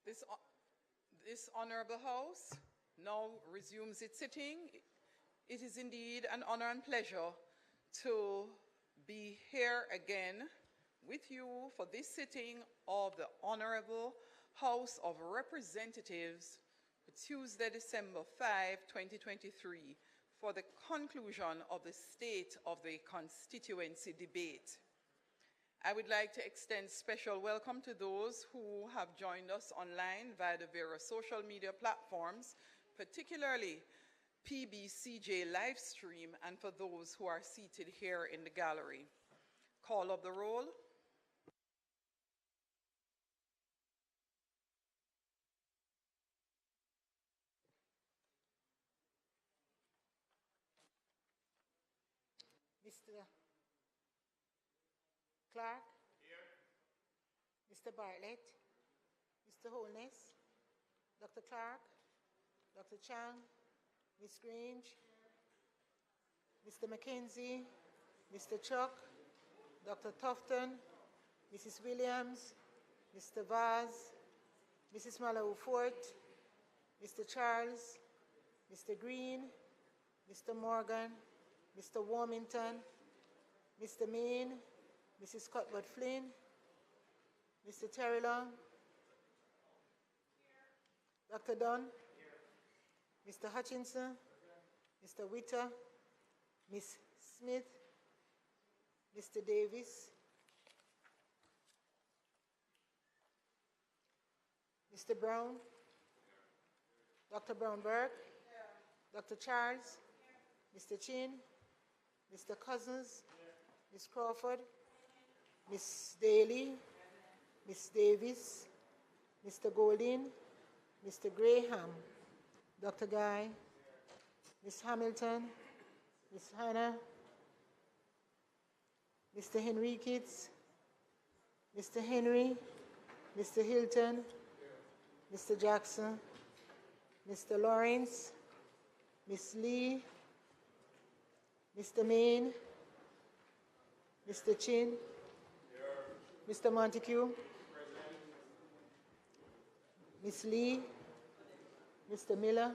This Honourable House now resumes its sitting. It is indeed an honour and pleasure to be here again with you for this sitting of the Honourable House of Representatives, Tuesday, December 5, 2023, for the conclusion of the State of the Constituency debate. I would like to extend special welcome to those who have joined us online via the various social media platforms, particularly PBCJ Livestream, and for those who are seated here in the gallery. Call of the roll. Mr. Clarke? Here. Mr. Bartlett? Mr. Holness? Dr. Clarke? Dr. Chang? Ms. Grange? Mr. McKenzie? Mr. Chuck? Dr. Tufton? Mrs. Williams? Mr. Vaz? Mrs. Malawu-Fort? Mr. Charles? Mr. Green? Mr. Morgan? Mr. Warmington, Mr. Main, Mrs. Cuthbert-Flynn, Mr. Terry Long, Dr. Dunn, Mr. Hutchinson, Mr. Witter, Ms. Smith, Mr. Davis, Mr. Brown, Dr. Brownberg, Dr. Charles, Mr. Chin, Mr. Cousins, Ms. Crawford, Ms. Daly, Ms. Davis, Mr. Golding, Mr. Graham, Dr. Guy, Ms. Hamilton, Ms. Hannah, Mr. Henriquez, Mr. Henry, Mr. Hilton, Mr. Jackson, Mr. Lawrence, Ms. Lee, Mr. Main, Mr. Chin, Mr. Montague, Ms. Lee, Mr. Miller,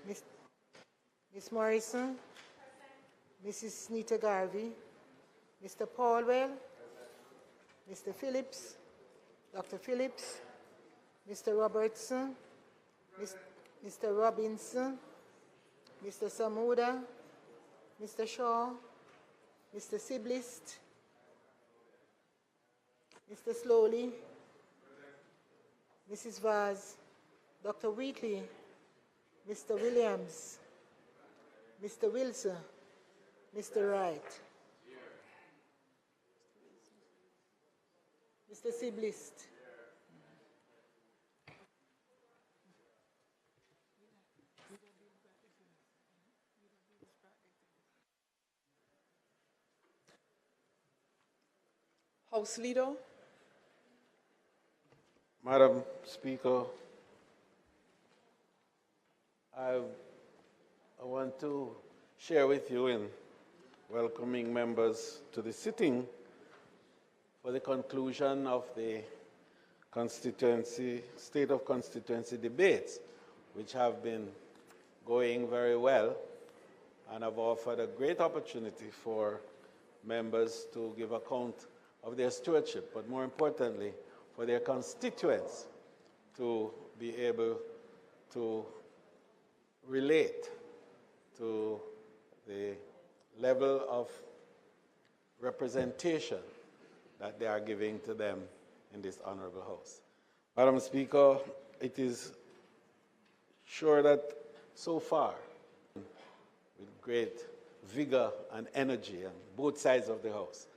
Ms. Morrison, Mrs. Nita Garvey, Mr. Paulwell, Mr. Phillips, Dr. Phillips, Mr. Robertson, Mr. Robinson, Mr. Samuda, Mr. Shaw, Mr. Siblist, Mr. Slowly, Mrs. Vaz, Dr. Wheatley, Mr. Williams, Mr. Wilson, Mr. Wright, Mr. Siblist, House Leader. Madam Speaker, I want to share with you in welcoming members to the sitting for the conclusion of the State of Constituency debates, which have been going very well and have offered a great opportunity for members to give account of their stewardship, but more importantly, for their constituents to be able to relate to the level of representation that they are giving to them in this honorable House. Madam Speaker, it is sure that so far, with great vigor and energy on both sides of the House,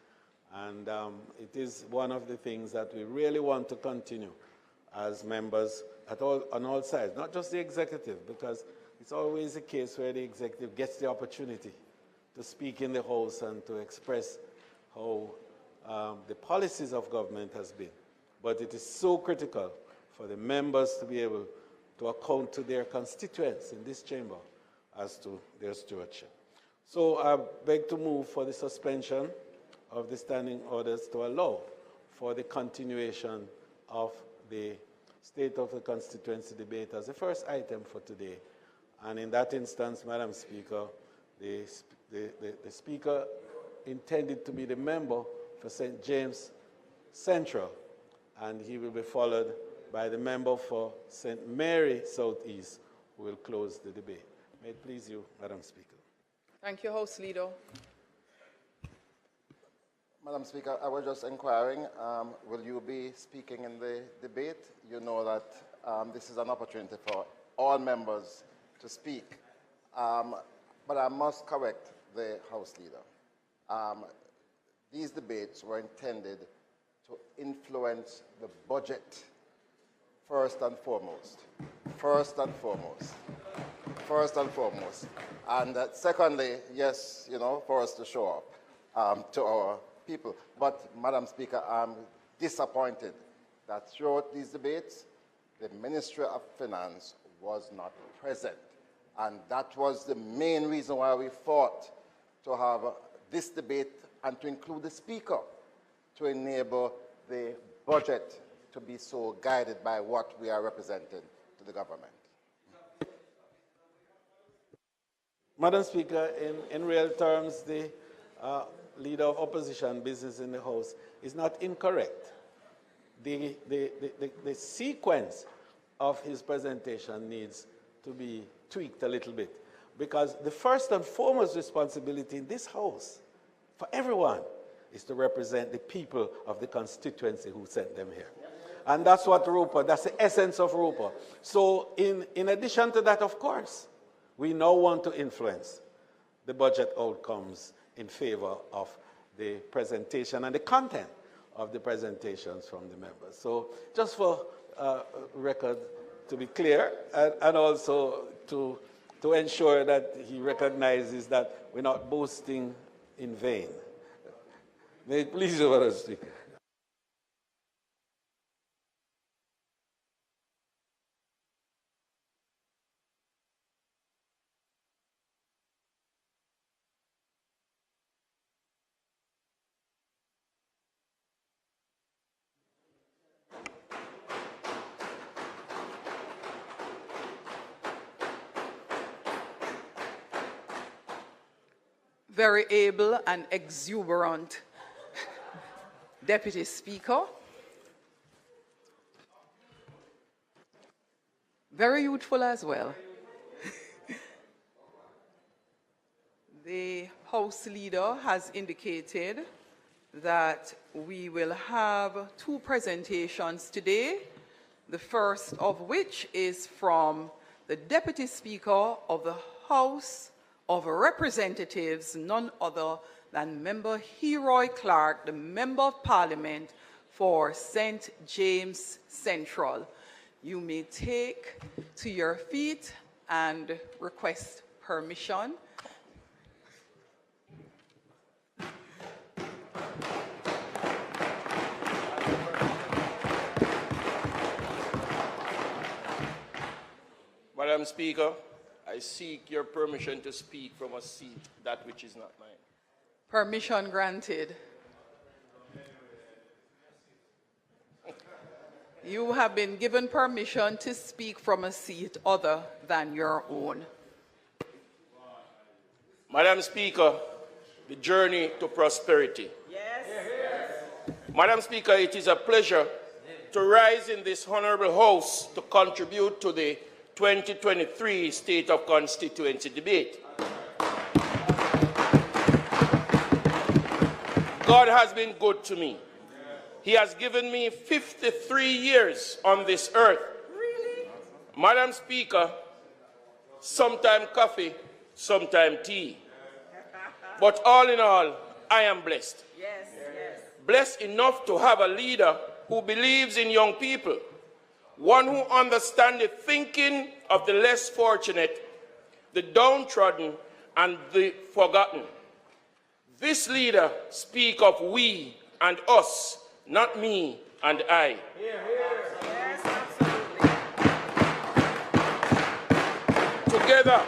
and it is one of the things that we really want to continue as members on all sides, not just the executive, because it's always a case where the executive gets the opportunity to speak in the House and to express how the policies of government has been. But it is so critical for the members to be able to account to their constituents in this chamber as to their stewardship. So I beg to move for the suspension of the standing orders to allow for the continuation of the State of the Constituency debate as the first item for today. And in that instance, Madam Speaker, the Speaker intended to be the member for St. James Central, and he will be followed by the member for St. Mary Southeast, who will close the debate. May it please you, Madam Speaker. Thank you, House Leader. Madam Speaker, I was just inquiring, will you be speaking in the debate? You know that this is an opportunity for all members to speak. But I must correct the House Leader. These debates were intended to influence the budget first and foremost. First and foremost. First and foremost. And secondly, yes, you know, for us to show up to our people. But, Madam Speaker, I'm disappointed that throughout these debates, the Ministry of Finance was not present. And that was the main reason why we fought to have this debate and to include the Speaker to enable the budget to be so guided by what we are representing to the government. Madam Speaker, in real terms, the Leader of Opposition Business in the House is not incorrect. The sequence of his presentation needs to be tweaked a little bit, because the first and foremost responsibility in this House for everyone is to represent the people of the constituency who sent them here. And that's what RUPA, that's the essence of RUPA. So in addition to that, of course, we now want to influence the budget outcomes in favor of the presentation and the content of the presentations from the members. So just for record, to be clear, and also to ensure that he recognizes that we're not boasting in vain. May it please you, Madam Speaker. Very able and exuberant Deputy Speaker. Very youthful as well. The House Leader has indicated that we will have two presentations today, the first of which is from the Deputy Speaker of the House of Representatives, none other than Member Heroy Clarke, the Member of Parliament for St. James Central. You may take to your feet and request permission. Madam Speaker, I seek your permission to speak from a seat, that which is not mine. Permission granted. You have been given permission to speak from a seat other than your own. Madam Speaker, the journey to prosperity. Yes. Madam Speaker, it is a pleasure to rise in this honorable House to contribute to the 2023 State of Constituency debate. God has been good to me. He has given me 53 years on this earth. Really? Madam Speaker, sometime coffee, sometime tea. But all in all, I am blessed. Yes, yes. Blessed enough to have a leader who believes in young people, one who understands the thinking of the less fortunate, the downtrodden, and the forgotten. This leader speaks of we and us, not me and I. Yes, absolutely. Together,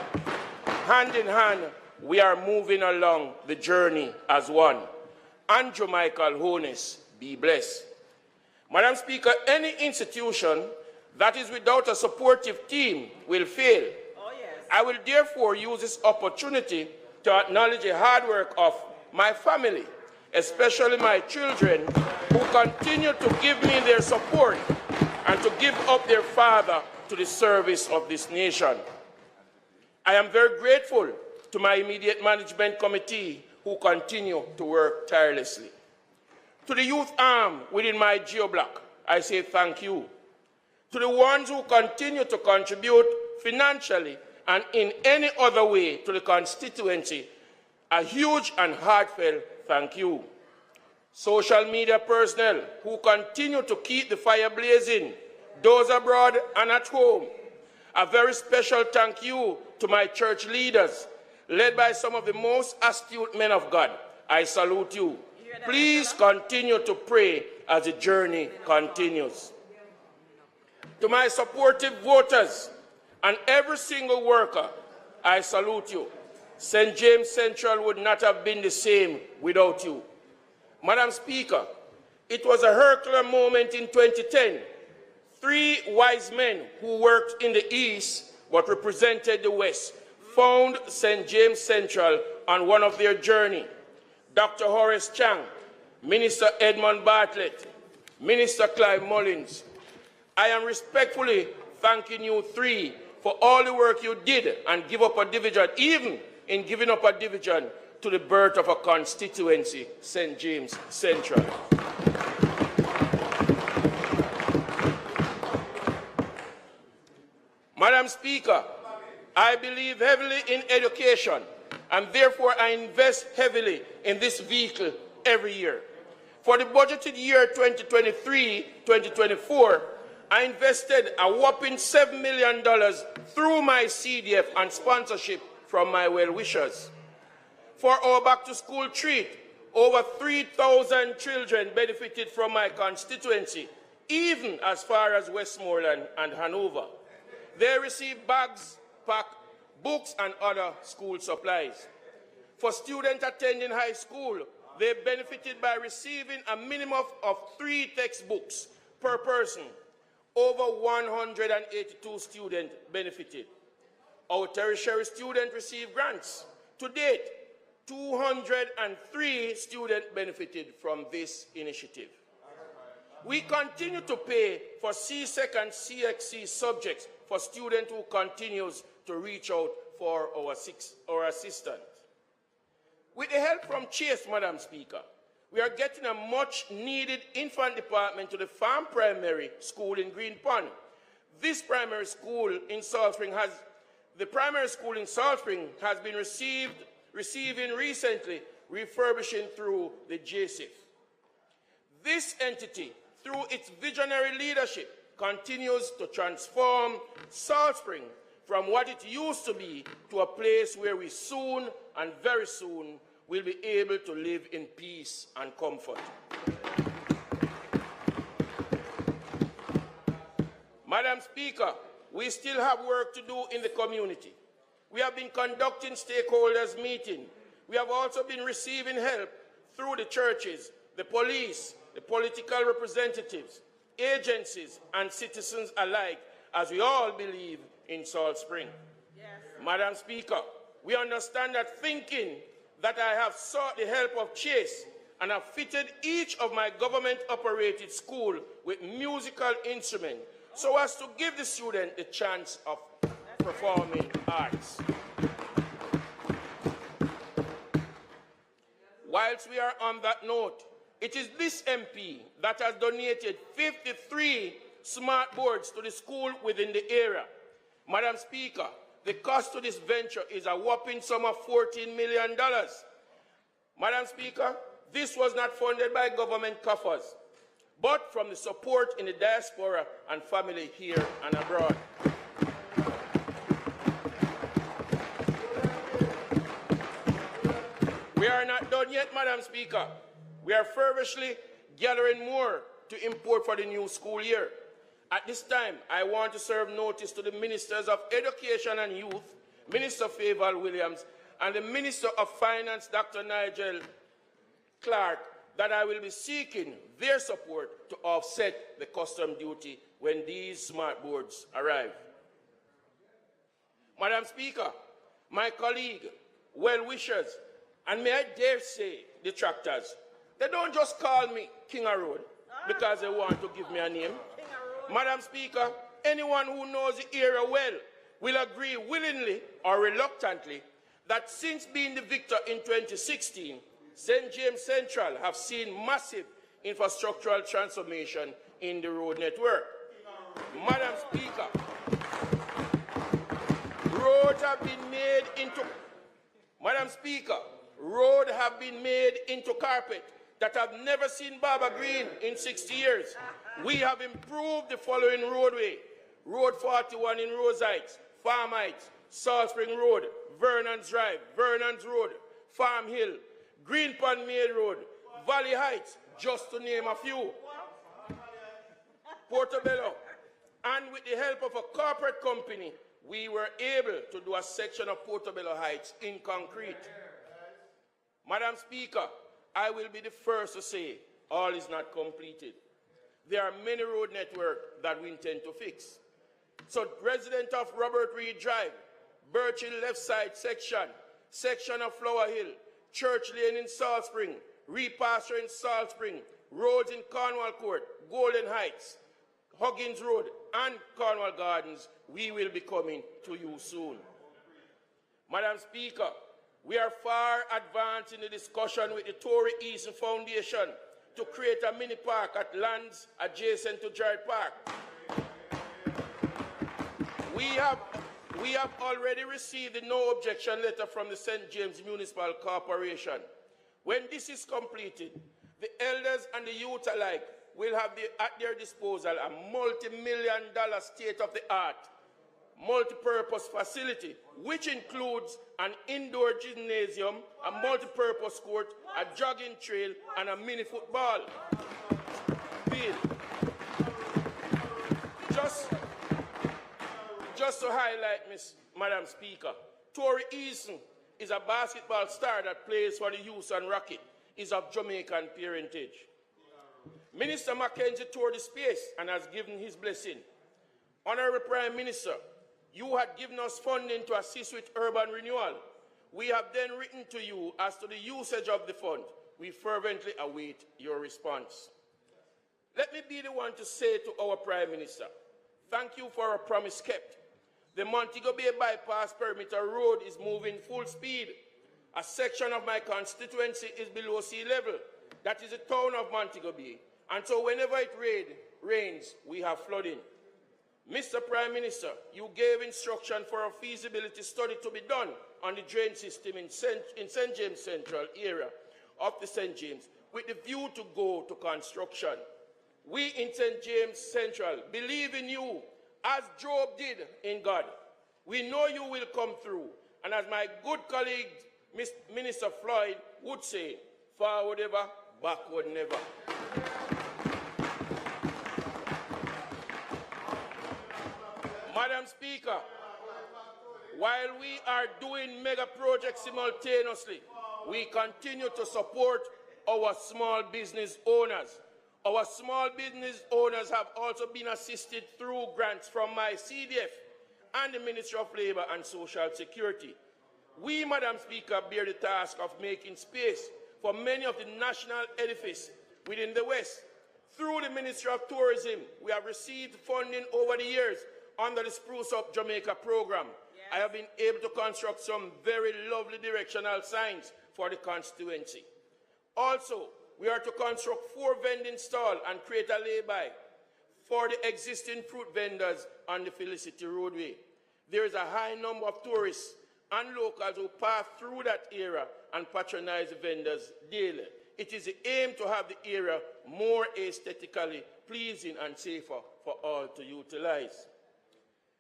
hand in hand, we are moving along the journey as one. Andrew Michael Hones, be blessed. Madam Speaker, any institution that is without a supportive team will fail. I will therefore use this opportunity to acknowledge the hard work of my family, especially my children, who continue to give me their support and to give up their father to the service of this nation. I am very grateful to my immediate management committee, who continue to work tirelessly. To the youth arm within my geo-block, I say thank you. To the ones who continue to contribute financially and in any other way to the constituency, a huge and heartfelt thank you. Social media personnel who continue to keep the fire blazing, those abroad and at home, a very special thank you to my church leaders, led by some of the most astute men of God. I salute you. Please continue to pray as the journey continues. To my supportive voters and every single worker, I salute you. St. James Central would not have been the same without you. Madam Speaker, it was a Herculean moment in 2010. 3 wise men who worked in the East but represented the West found St. James Central on one of their journey. Dr. Horace Chang, Minister Edmund Bartlett, Minister Clive Mullins. I am respectfully thanking you 3 for all the work you did and give up a division, even in giving up a division to the birth of a constituency, St. James Central. Madam Speaker, I believe heavily in education, and therefore I invest heavily in this vehicle every year. For the budgeted year 2023-2024, I invested a whopping $7 million through my CDF and sponsorship from my well-wishers. For our back-to-school treat, over 3,000 children benefited from my constituency, even as far as Westmoreland and Hanover. They received bags, pack, books, and other school supplies. For students attending high school, they benefited by receiving a minimum of 3 textbooks per person. Over 182 students benefited. Our tertiary students received grants. To date, 203 students benefited from this initiative. We continue to pay for CSEC and CXC subjects for students who continues to reach out for our assistance. With the help from Chase, Madam Speaker, we are getting a much-needed infant department to the farm primary school in Green Pond. This primary school in Salt Spring has been receiving recently refurbishing through the JISTV. This entity, through its visionary leadership, continues to transform Salt Spring from what it used to be to a place where we soon and very soon will be able to live in peace and comfort. Madam Speaker, we still have work to do in the community. We have been conducting stakeholders meetings. We have also been receiving help through the churches, the police, the political representatives, agencies, and citizens alike, as we all believe in Salt Spring. Yes. Madam Speaker, we understand that thinking that I have sought the help of Chase and have fitted each of my government-operated schools with musical instruments so as to give the student the chance of performing arts. Whilst we are on that note, it is this MP that has donated 53 smart boards to the school within the area. Madam Speaker, the cost to this venture is a whopping sum of $14 million. Madam Speaker, this was not funded by government coffers, but from the support in the diaspora and family here and abroad. We are not done yet, Madam Speaker. We are feverishly gathering more to import for the new school year. At this time, I want to serve notice to the Ministers of Education and Youth, Minister Favour Williams, and the Minister of Finance, Dr. Nigel Clarke, that I will be seeking their support to offset the custom duty when these smart boards arrive. Madam Speaker, my colleague, well-wishers, and may I dare say detractors, they don't just call me King of Road because they want to give me a name. Madam Speaker, anyone who knows the area well will agree willingly or reluctantly that since being the victor in 2016, St. James Central have seen massive infrastructural transformation in the road network. Madam Speaker, roads have been made into carpet that have never seen Baba Green in 60 years. We have improved the following roadway: Road 41 in Rose Heights, Farm Heights, Salt Spring Road, Vernon's Drive, Vernon's Road, Farm Hill, Green Pond Main Road, Valley Heights, just to name a few. Portobello. And with the help of a corporate company, we were able to do a section of Portobello Heights in concrete. Madam Speaker, I will be the first to say all is not completed. There are many road networks that we intend to fix. So residents of Robert Reed Drive, Birch Hill left side section of Flower Hill, Church Lane in Salt Spring, Repasture in Salt Spring, roads in Cornwall Court, Golden Heights, Huggins Road, and Cornwall Gardens, we will be coming to you soon. Madam Speaker, we are far advanced in the discussion with the Tory Eastern Foundation to create a mini park at lands adjacent to Jared Park. We have already received a no objection letter from the St. James Municipal Corporation. When this is completed, the elders and the youth alike will have at their disposal a multi-million-dollar state-of-the-art multi-purpose facility, which includes an indoor gymnasium, a multi-purpose court, a jogging trail, and a mini football field. Just to highlight, Madam Speaker, Tory Easton is a basketball star that plays for the Houston Rocket, is of Jamaican parentage. Minister Mackenzie toured the space and has given his blessing. Honorable Prime Minister, you had given us funding to assist with urban renewal. We have then written to you as to the usage of the fund. We fervently await your response. Let me be the one to say to our Prime Minister, thank you for a promise kept. The Montego Bay Bypass Perimeter Road is moving full speed. A section of my constituency is below sea level. That is the town of Montego Bay. And so whenever it rains, we have flooding. Mr. Prime Minister, you gave instruction for a feasibility study to be done on the drain system in St. James Central area of the St. James with the view to go to construction. We in St. James Central believe in you as Job did in God. We know you will come through. And as my good colleague, Minister Floyd, would say, forward ever, backward never. Madam Speaker, while we are doing mega projects simultaneously, we continue to support our small business owners. Our small business owners have also been assisted through grants from my CDF and the Ministry of Labour and Social Security. We, Madam Speaker, bear the task of making space for many of the national edifices within the West. Through the Ministry of Tourism, we have received funding over the years under the Spruce Up Jamaica program. Yes. I have been able to construct some very lovely directional signs for the constituency. Also, we are to construct 4 vending stalls and create a lay-by for the existing fruit vendors on the Felicity Roadway. There is a high number of tourists and locals who pass through that area and patronize the vendors daily. It is the aim to have the area more aesthetically pleasing and safer for all to utilize.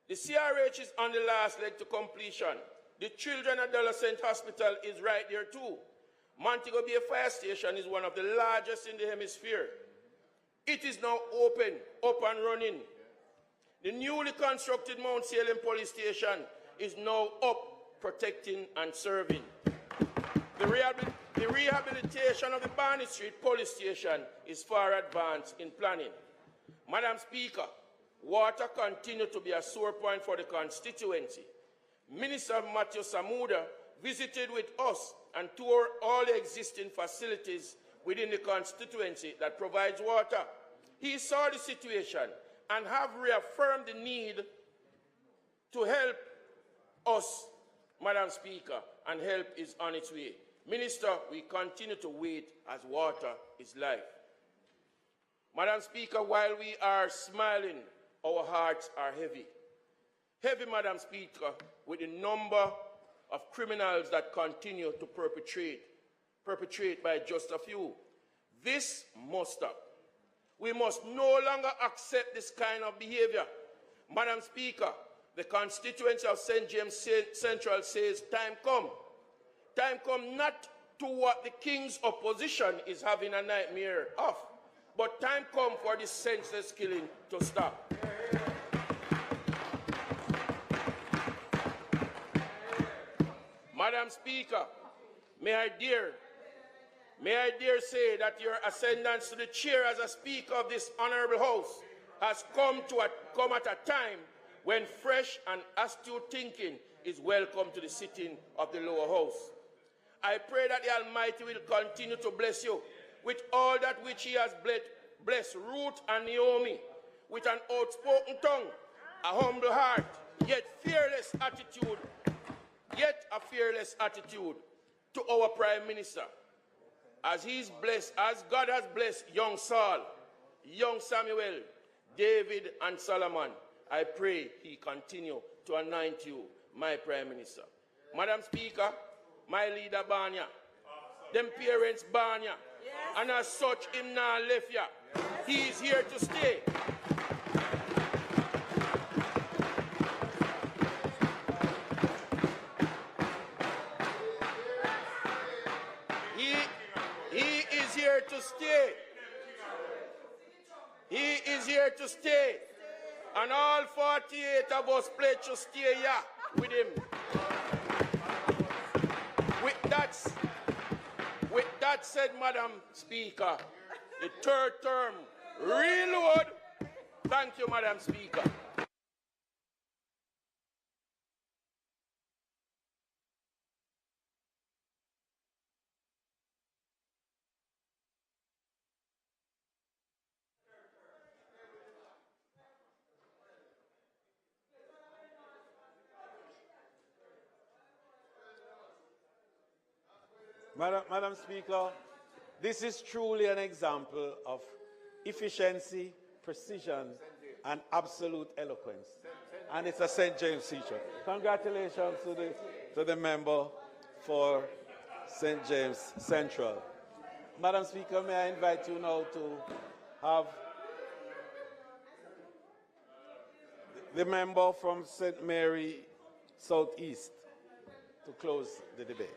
The CRH is on the last leg to completion. The Children Adolescent Hospital is right there too. Montego Bay Fire Station is one of the largest in the hemisphere. It is now open, up and running. The newly constructed Mount Salem Police Station is now up, protecting and serving. The rehabilitation of the Barney Street Police Station is far advanced in planning. Madam Speaker, water continues to be a sore point for the constituency. Minister Matthew Samuda visited with us and toured all the existing facilities within the constituency that provides water. He saw the situation and have reaffirmed the need to help us, Madam Speaker, and help is on its way. Minister, we continue to wait as water is life. Madam Speaker, while we are smiling, our hearts are heavy. Heavy, Madam Speaker, with the number of criminals that continue to perpetrate by just a few. This must stop. We must no longer accept this kind of behavior. Madam Speaker, the constituency of St. James Central says time come. Time come not to what the king's opposition is having a nightmare of, but time come for this senseless killing to stop. Madam Speaker, may I dare say that your ascendance to the chair as a Speaker of this honorable House has come at a time when fresh and astute thinking is welcome to the sitting of the lower house. I pray that the Almighty will continue to bless you with all that which he has blessed Ruth and Naomi, with an outspoken tongue, a humble heart, yet a fearless attitude to our Prime Minister. As God has blessed young Saul, young Samuel, David, and Solomon, I pray he continue to anoint you, my Prime Minister. Madam Speaker, my leader Banya, them parents Banya, yes. And as such him now left ya. Yes. He is here to stay. He is here to stay. He is here to stay. And all 48 of us pledge to stay here with him. With that said, Madam Speaker, the third term, reload. Thank you, Madam Speaker. Madam Speaker, this is truly an example of efficiency, precision, and absolute eloquence. And it's a St. James teacher. Congratulations to the member for St. James Central. Madam Speaker, may I invite you now to have the member from St. Mary Southeast to close the debate.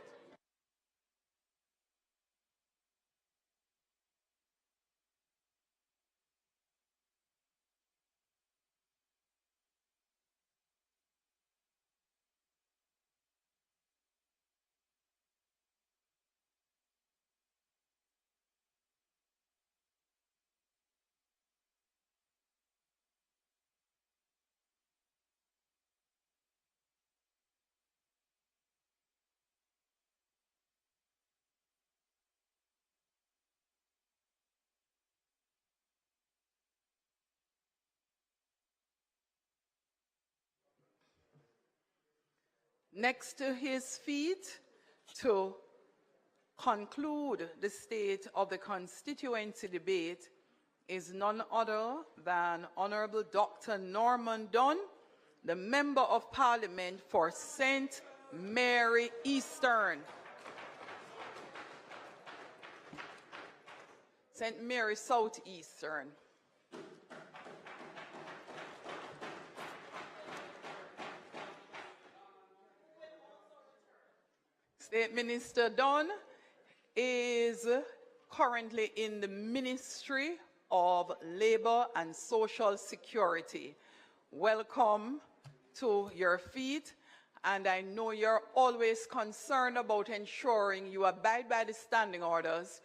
Next to his feet to conclude the state of the constituency debate is none other than Honorable Dr. Norman Dunn, the Member of Parliament for St. Mary Eastern. St. Mary Southeastern. State Minister Dunn is currently in the Ministry of Labor and Social Security. Welcome to your feet, and I know you're always concerned about ensuring you abide by the standing orders.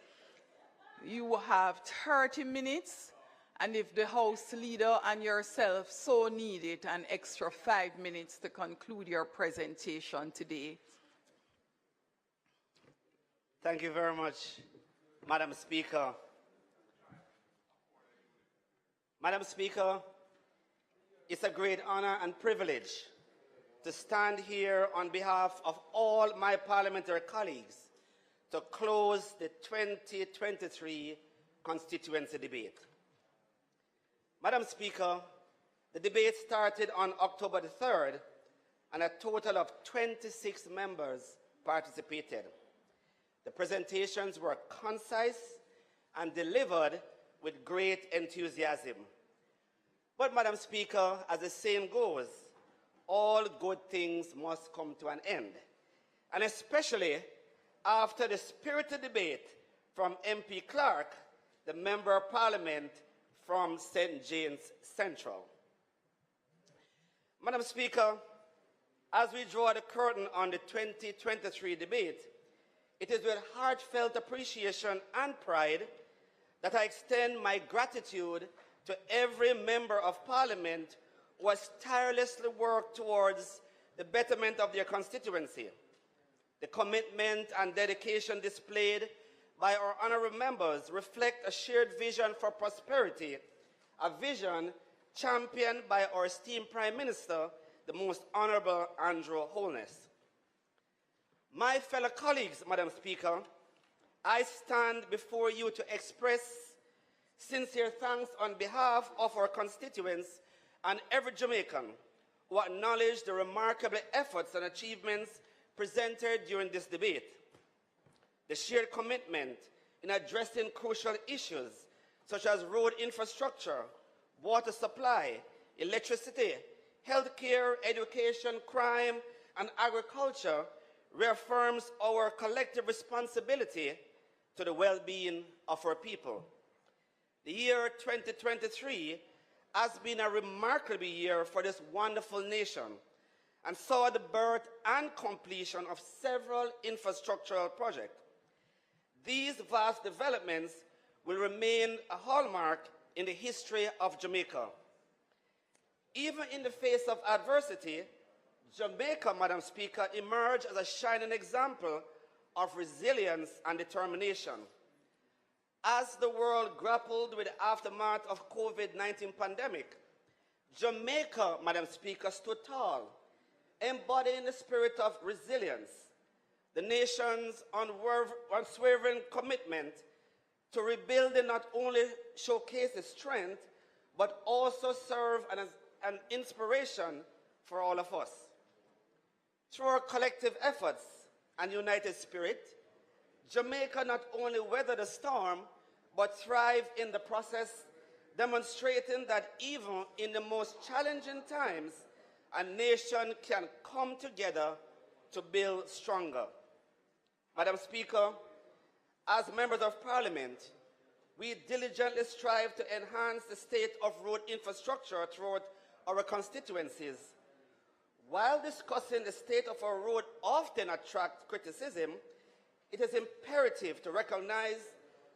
You have 30 minutes, and if the House Leader and yourself so need it, an extra 5 minutes to conclude your presentation today. Thank you very much, Madam Speaker. Madam Speaker, it's a great honor and privilege to stand here on behalf of all my parliamentary colleagues to close the 2023 constituency debate. Madam Speaker, the debate started on October the 3rd, and a total of 26 members participated. The presentations were concise and delivered with great enthusiasm. But, Madam Speaker, as the saying goes, all good things must come to an end. And especially after the spirited debate from MP Clarke, the Member of Parliament from St. James Central. Madam Speaker, as we draw the curtain on the 2023 debate, it is with heartfelt appreciation and pride that I extend my gratitude to every Member of Parliament who has tirelessly worked towards the betterment of their constituency. The commitment and dedication displayed by our honourable members reflect a shared vision for prosperity, a vision championed by our esteemed Prime Minister, the Most Honourable Andrew Holness. My fellow colleagues, Madam Speaker, I stand before you to express sincere thanks on behalf of our constituents and every Jamaican who acknowledge the remarkable efforts and achievements presented during this debate. The shared commitment in addressing crucial issues such as road infrastructure, water supply, electricity, healthcare, education, crime, and agriculture reaffirms our collective responsibility to the well-being of our people. The year 2023 has been a remarkable year for this wonderful nation and saw the birth and completion of several infrastructural projects. These vast developments will remain a hallmark in the history of Jamaica. Even in the face of adversity, Jamaica, Madam Speaker, emerged as a shining example of resilience and determination. As the world grappled with the aftermath of COVID-19 pandemic, Jamaica, Madam Speaker, stood tall, embodying the spirit of resilience. The nation's unswerving commitment to rebuilding not only showcases strength, but also serve as an inspiration for all of us. Through our collective efforts and united spirit, Jamaica not only weathered the storm, but thrived in the process, demonstrating that even in the most challenging times, a nation can come together to build stronger. Madam Speaker, as members of Parliament, we diligently strive to enhance the state of road infrastructure throughout our constituencies. While discussing the state of our road often attracts criticism, it is imperative to recognize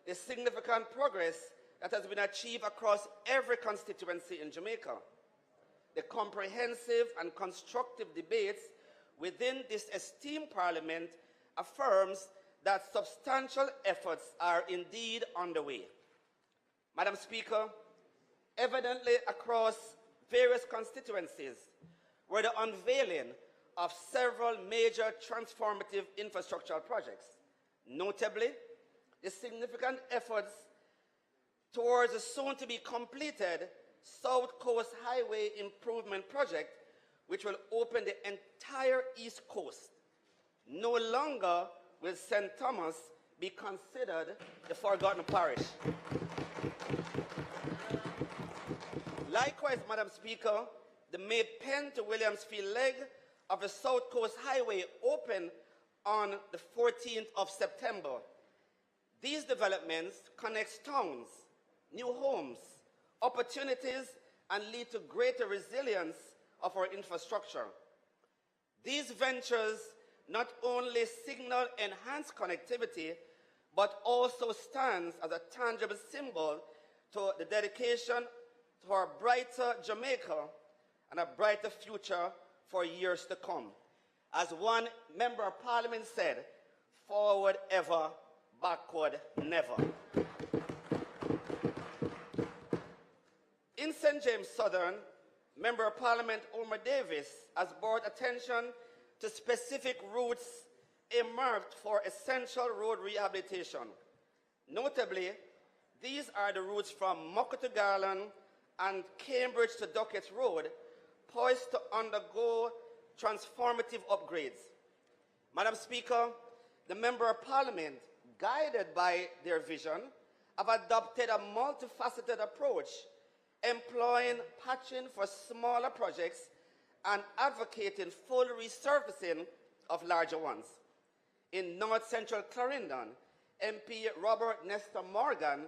the significant progress that has been achieved across every constituency in Jamaica. The comprehensive and constructive debates within this esteemed Parliament affirms that substantial efforts are indeed underway. Madam Speaker, evidently across various constituencies were the unveiling of several major transformative infrastructural projects, notably the significant efforts towards the soon-to-be-completed South Coast Highway Improvement Project, which will open the entire East Coast. No longer will St. Thomas be considered the forgotten parish. Likewise, Madam Speaker, the May Penn to Williamsfield leg of the South Coast Highway opened on the 14th of September. These developments connect towns, new homes, opportunities, and lead to greater resilience of our infrastructure. These ventures not only signal enhanced connectivity, but also stands as a tangible symbol to the dedication to our brighter Jamaica and a brighter future for years to come. As one member of parliament said, forward ever, backward never. In St. James Southern, Member of Parliament Omar Davis has brought attention to specific routes earmarked for essential road rehabilitation. Notably, these are the routes from Mucka to Garland and Cambridge to Duckett Road, poised to undergo transformative upgrades. Madam Speaker, the Member of Parliament, guided by their vision, have adopted a multifaceted approach, employing patching for smaller projects and advocating full resurfacing of larger ones. In North Central Clarendon, MP Robert Nestor Morgan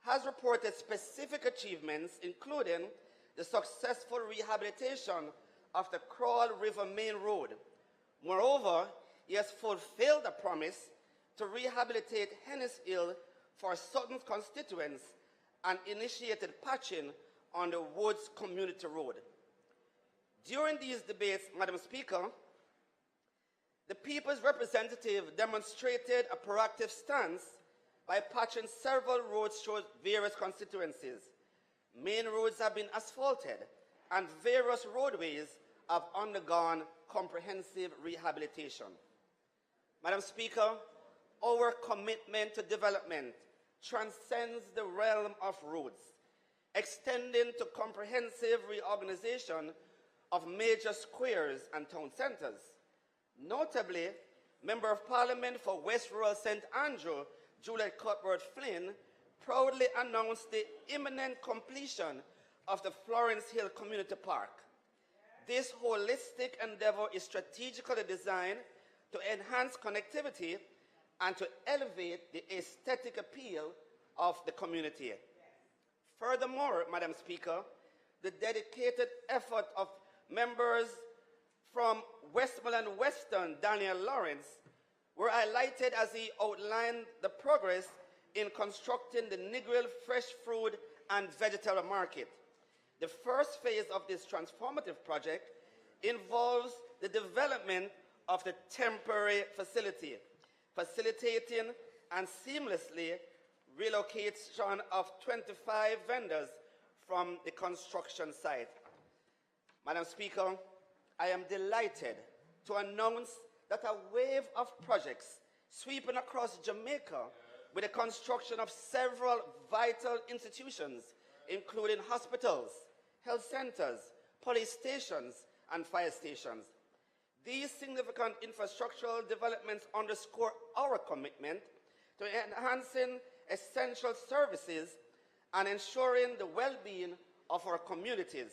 has reported specific achievements, including the successful rehabilitation of the Crawl River Main Road. Moreover, he has fulfilled a promise to rehabilitate Hennis Hill for Sutton's constituents and initiated patching on the Woods Community Road. During these debates, Madam Speaker, the People's Representative demonstrated a proactive stance by patching several roads through various constituencies. Main roads have been asphalted, and various roadways have undergone comprehensive rehabilitation. Madam Speaker, our commitment to development transcends the realm of roads, extending to comprehensive reorganization of major squares and town centres. Notably, Member of Parliament for West Rural St. Andrew, Juliet Cuthbert-Flynn, proudly announced the imminent completion of the Florence Hill Community Park. This holistic endeavor is strategically designed to enhance connectivity and to elevate the aesthetic appeal of the community. Furthermore, Madam Speaker, the dedicated effort of members from Westmoreland Western, Daniel Lawrence, were highlighted as he outlined the progress in constructing the Negril Fresh Fruit and Vegetable Market. The first phase of this transformative project involves the development of the temporary facility, facilitating and seamlessly relocation of 25 vendors from the construction site. Madam Speaker, I am delighted to announce that a wave of projects sweeping across Jamaica with the construction of several vital institutions, including hospitals, health centers, police stations, and fire stations. These significant infrastructural developments underscore our commitment to enhancing essential services and ensuring the well-being of our communities.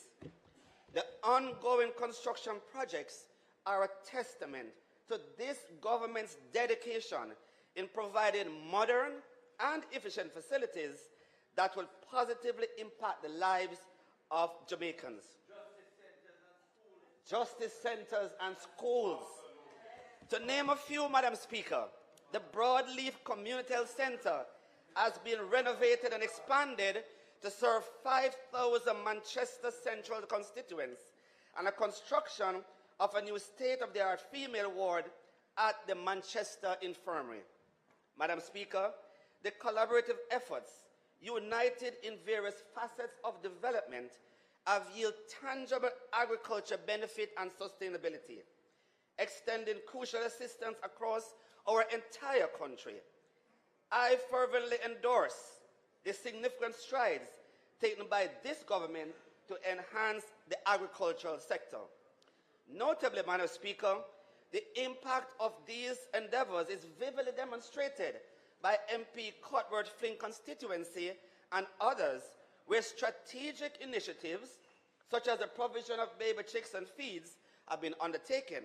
The ongoing construction projects are a testament to this government's dedication in providing modern and efficient facilities that will positively impact the lives of Jamaicans. Justice centers and schools. To name a few, Madam Speaker, the Broadleaf Community Health Center has been renovated and expanded to serve 5,000 Manchester Central constituents, and a construction of a new state-of-the-art female ward at the Manchester Infirmary. Madam Speaker, the collaborative efforts, united in various facets of development, have yielded tangible agriculture benefit and sustainability, extending crucial assistance across our entire country. I fervently endorse the significant strides taken by this government to enhance the agricultural sector. Notably, Madam Speaker, the impact of these endeavors is vividly demonstrated by MP Cuthbert-Flynn constituency and others, where strategic initiatives, such as the provision of baby chicks and feeds, have been undertaken.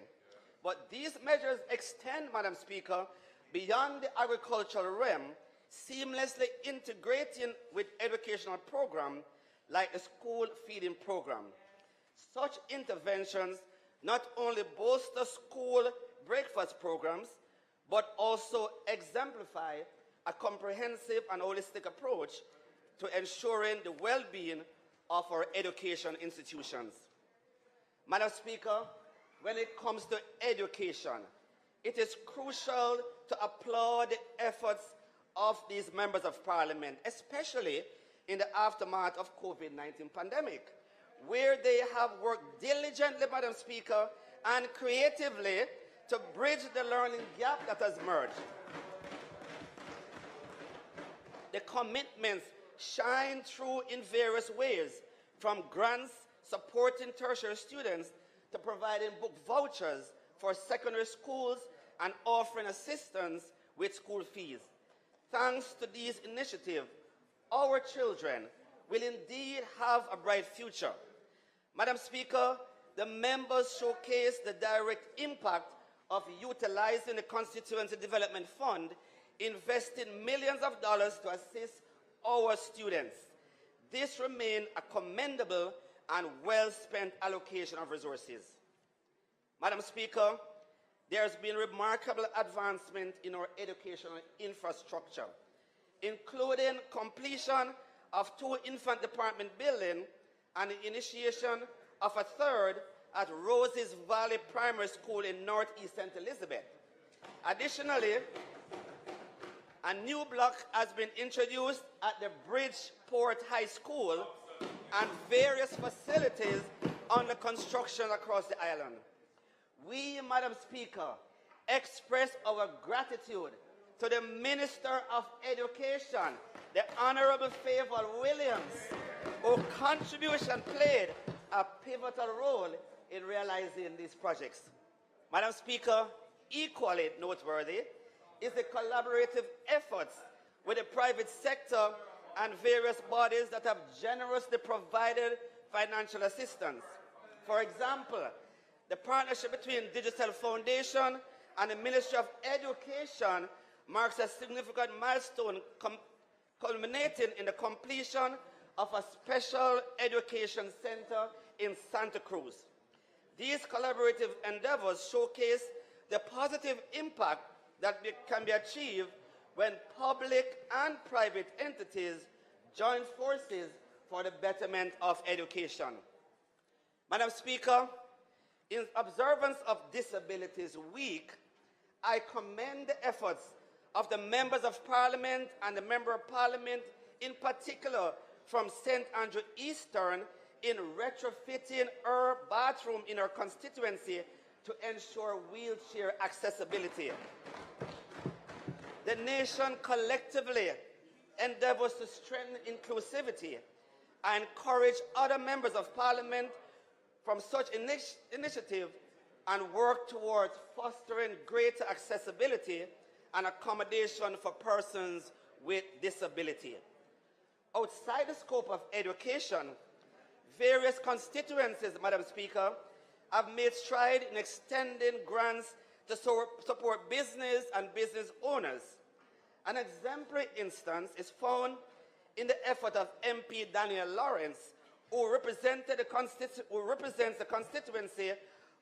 But these measures extend, Madam Speaker, beyond the agricultural realm, seamlessly integrating with educational programs like the school feeding program. Such interventions not only bolster school breakfast programs, but also exemplify a comprehensive and holistic approach to ensuring the well-being of our education institutions. Madam Speaker, when it comes to education, it is crucial to applaud the efforts of these members of parliament, especially in the aftermath of COVID-19 pandemic, where they have worked diligently, Madam Speaker, and creatively to bridge the learning gap that has emerged. The commitments shine through in various ways, from grants supporting tertiary students to providing book vouchers for secondary schools and offering assistance with school fees. Thanks to these initiatives, our children will indeed have a bright future. Madam Speaker, the members showcase the direct impact of utilizing the Constituency Development Fund, investing millions of dollars to assist our students. This remains a commendable and well-spent allocation of resources. Madam Speaker, there has been remarkable advancement in our educational infrastructure, including completion of 2 infant department buildings and the initiation of a 3rd at Roses Valley Primary School in Northeast St. Elizabeth. Additionally, a new block has been introduced at the Bridgeport High School and various facilities under construction across the island. We, Madam Speaker, express our gratitude to the Minister of Education, the Honorable Favour Williams, whose contribution played a pivotal role in realizing these projects. Madam Speaker, equally noteworthy is the collaborative efforts with the private sector and various bodies that have generously provided financial assistance. For example, the partnership between Digital Foundation and the Ministry of Education marks a significant milestone culminating in the completion of a special education center in Santa Cruz. These collaborative endeavors showcase the positive impact that can be achieved when public and private entities join forces for the betterment of education. Madam Speaker, in observance of Disabilities Week, I commend the efforts of the members of Parliament and the Member of Parliament, in particular from St. Andrew Eastern, in retrofitting her bathroom in her constituency to ensure wheelchair accessibility. The nation collectively endeavors to strengthen inclusivity and encourage other members of Parliament from such initiative and work towards fostering greater accessibility and accommodation for persons with disability. Outside the scope of education, various constituencies, Madam Speaker, have made strides in extending grants to support business and business owners. An exemplary instance is found in the effort of MP Daniel Lawrence, who represents the constituency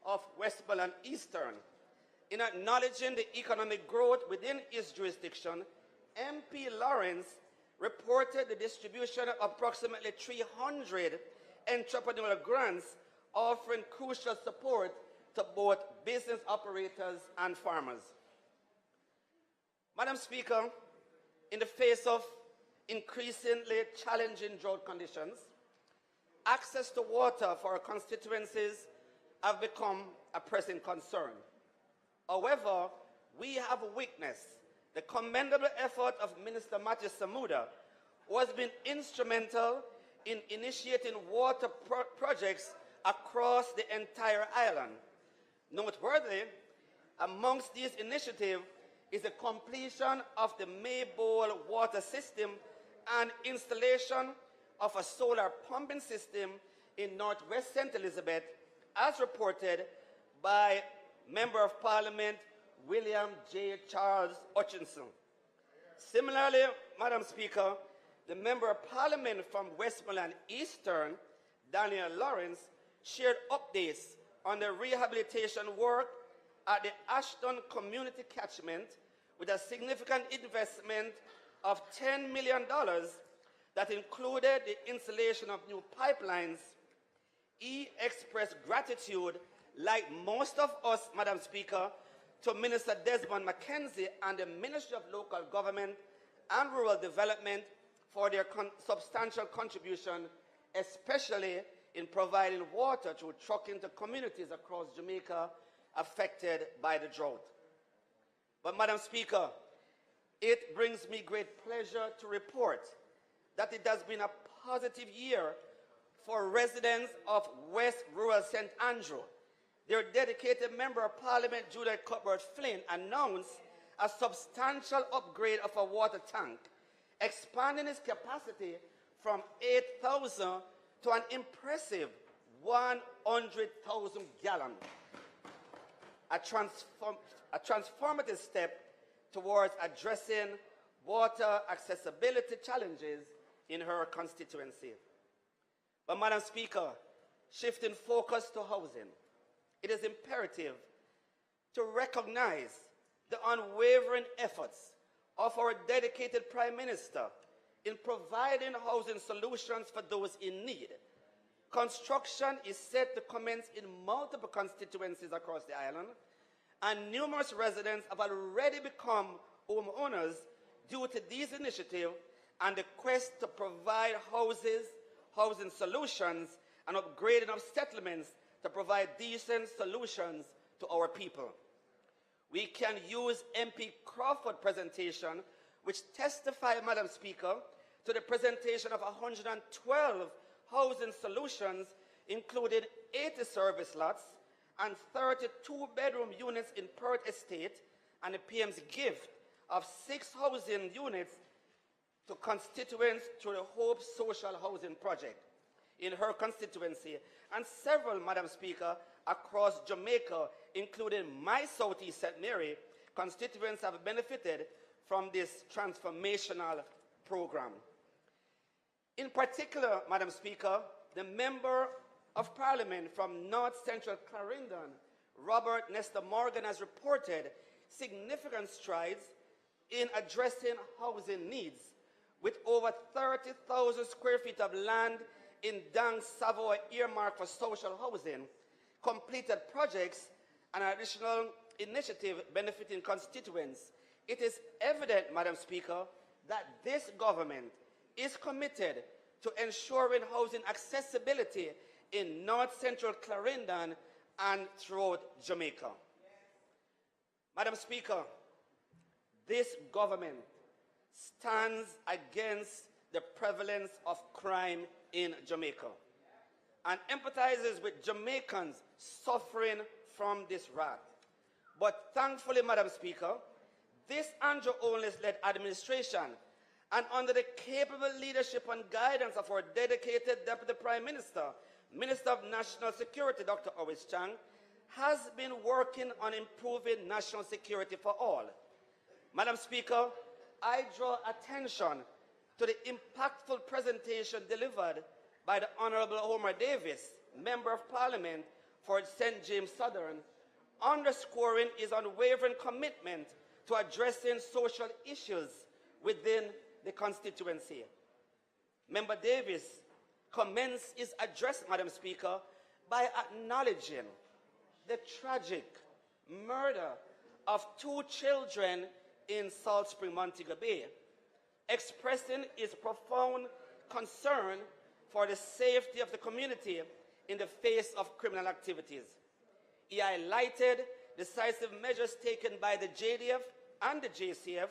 of Westmoreland Eastern. In acknowledging the economic growth within his jurisdiction, MP Lawrence reported the distribution of approximately 300 entrepreneurial grants offering crucial support to both business operators and farmers. Madam Speaker, in the face of increasingly challenging drought conditions, access to water for our constituencies have become a pressing concern. However, we have witnessed the commendable effort of Minister Matthew Samuda, who has been instrumental in initiating water projects across the entire island. Noteworthy, amongst these initiatives is the completion of the Maybole water system and installation of a solar pumping system in Northwest St. Elizabeth, as reported by Member of Parliament William J. Charles Hutchinson. Similarly, Madam Speaker, the Member of Parliament from Westmoreland Eastern, Daniel Lawrence, shared updates on the rehabilitation work at the Ashton Community Catchment with a significant investment of $10 million that included the installation of new pipelines. He expressed gratitude, like most of us, Madam Speaker, to Minister Desmond McKenzie and the Ministry of Local Government and Rural Development for their substantial contribution, especially in providing water through trucking to communities across Jamaica affected by the drought. But, Madam Speaker, it brings me great pleasure to report that it has been a positive year for residents of West Rural St. Andrew. Their dedicated Member of Parliament, Judith Cuthbert-Flynn, announced a substantial upgrade of a water tank, expanding its capacity from 8,000 to an impressive 100,000 gallons. A transformative step towards addressing water accessibility challenges in her constituency. But, Madam Speaker, shifting focus to housing, it is imperative to recognize the unwavering efforts of our dedicated Prime Minister in providing housing solutions for those in need. Construction is set to commence in multiple constituencies across the island, and numerous residents have already become homeowners due to these initiatives and the quest to provide housing solutions, and upgrading of settlements to provide decent solutions to our people. We can use MP Crawford's presentation, which testified, Madam Speaker, to the presentation of 112 housing solutions, including 80 service lots and 32 bedroom units in Perth Estate, and the PM's gift of 6 housing units to constituents through the Hope Social Housing Project in her constituency, and several, Madam Speaker, across Jamaica, including my Southeast St. Mary constituents, have benefited from this transformational program. In particular, Madam Speaker, the Member of Parliament from North Central Clarendon, Robert Nestor Morgan, has reported significant strides in addressing housing needs, with over 30,000 square feet of land in Dunn, Savoy earmarked for social housing, completed projects, and an additional initiative benefiting constituents. It is evident, Madam Speaker, that this government is committed to ensuring housing accessibility in North Central Clarendon and throughout Jamaica. Madam Speaker, this government stands against the prevalence of crime in Jamaica and empathizes with Jamaicans suffering from this wrath. But thankfully, Madam Speaker, this Andrew Owens-led administration, and under the capable leadership and guidance of our dedicated Deputy Prime Minister, Minister of National Security, Dr. Owis Chang, has been working on improving national security for all. Madam Speaker, I draw attention to the impactful presentation delivered by the Honorable Homer Davis, Member of Parliament for St. James Southern, underscoring his unwavering commitment to addressing social issues within the constituency. Member Davis commenced his address, Madam Speaker, by acknowledging the tragic murder of 2 children in Salt Spring, Montego Bay, expressing his profound concern for the safety of the community in the face of criminal activities. He highlighted decisive measures taken by the JDF and the JCF,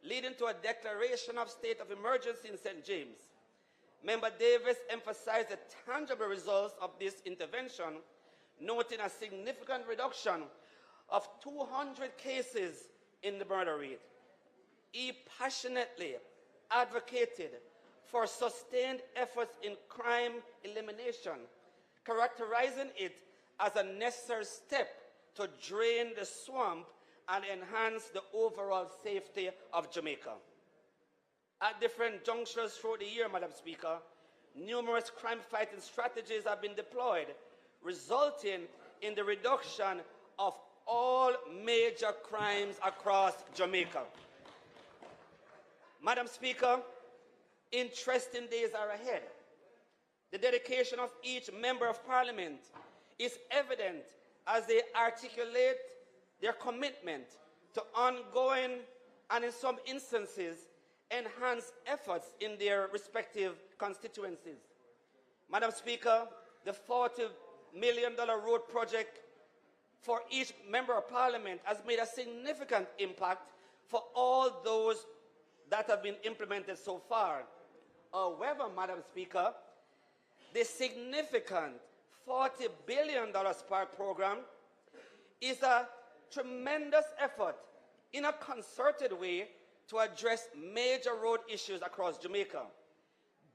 leading to a declaration of state of emergency in St. James. Member Davis emphasized the tangible results of this intervention, noting a significant reduction of 200 cases in the murder rate. He passionately advocated for sustained efforts in crime elimination, characterizing it as a necessary step to drain the swamp and enhance the overall safety of Jamaica. At different junctures throughout the year, Madam Speaker, numerous crime-fighting strategies have been deployed, resulting in the reduction of all major crimes across Jamaica. Madam Speaker, interesting days are ahead. The dedication of each member of parliament is evident as they articulate their commitment to ongoing and, in some instances, enhanced efforts in their respective constituencies. Madam Speaker, the $40 million road project for each member of parliament has made a significant impact for all those that have been implemented so far. However, Madam Speaker, the significant $40 billion Spark program is a tremendous effort in a concerted way to address major road issues across Jamaica.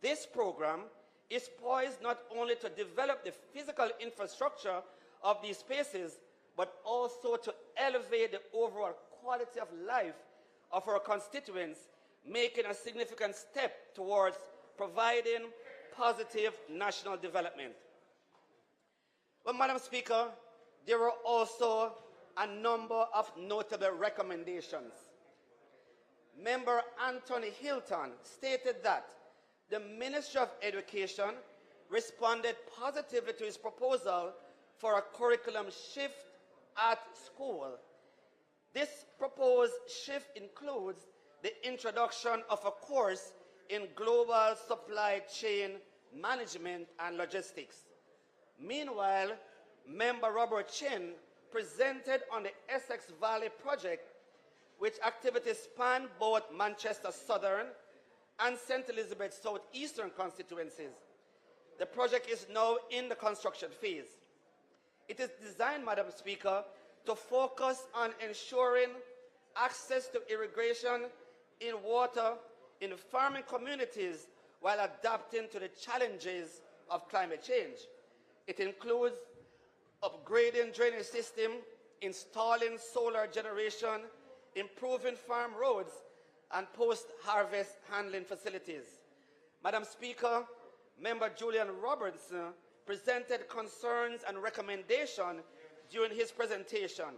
This program is poised not only to develop the physical infrastructure of these spaces, but also to elevate the overall quality of life of our constituents, making a significant step towards providing positive national development. But, Madam Speaker, there were also a number of notable recommendations. Member Anthony Hilton stated that the Ministry of Education responded positively to his proposal for a curriculum shift at school. This proposed shift includes the introduction of a course in global supply chain management and logistics. Meanwhile, Member Robert Chin presented on the Essex Valley project, which activities span both Manchester Southern and St. Elizabeth Southeastern constituencies. The project is now in the construction phase. It is designed, Madam Speaker, to focus on ensuring access to irrigation in water in farming communities while adapting to the challenges of climate change. It includes upgrading drainage system, installing solar generation, improving farm roads, and post-harvest handling facilities. Madam Speaker, Member Julian Robertson presented concerns and recommendations during his presentation.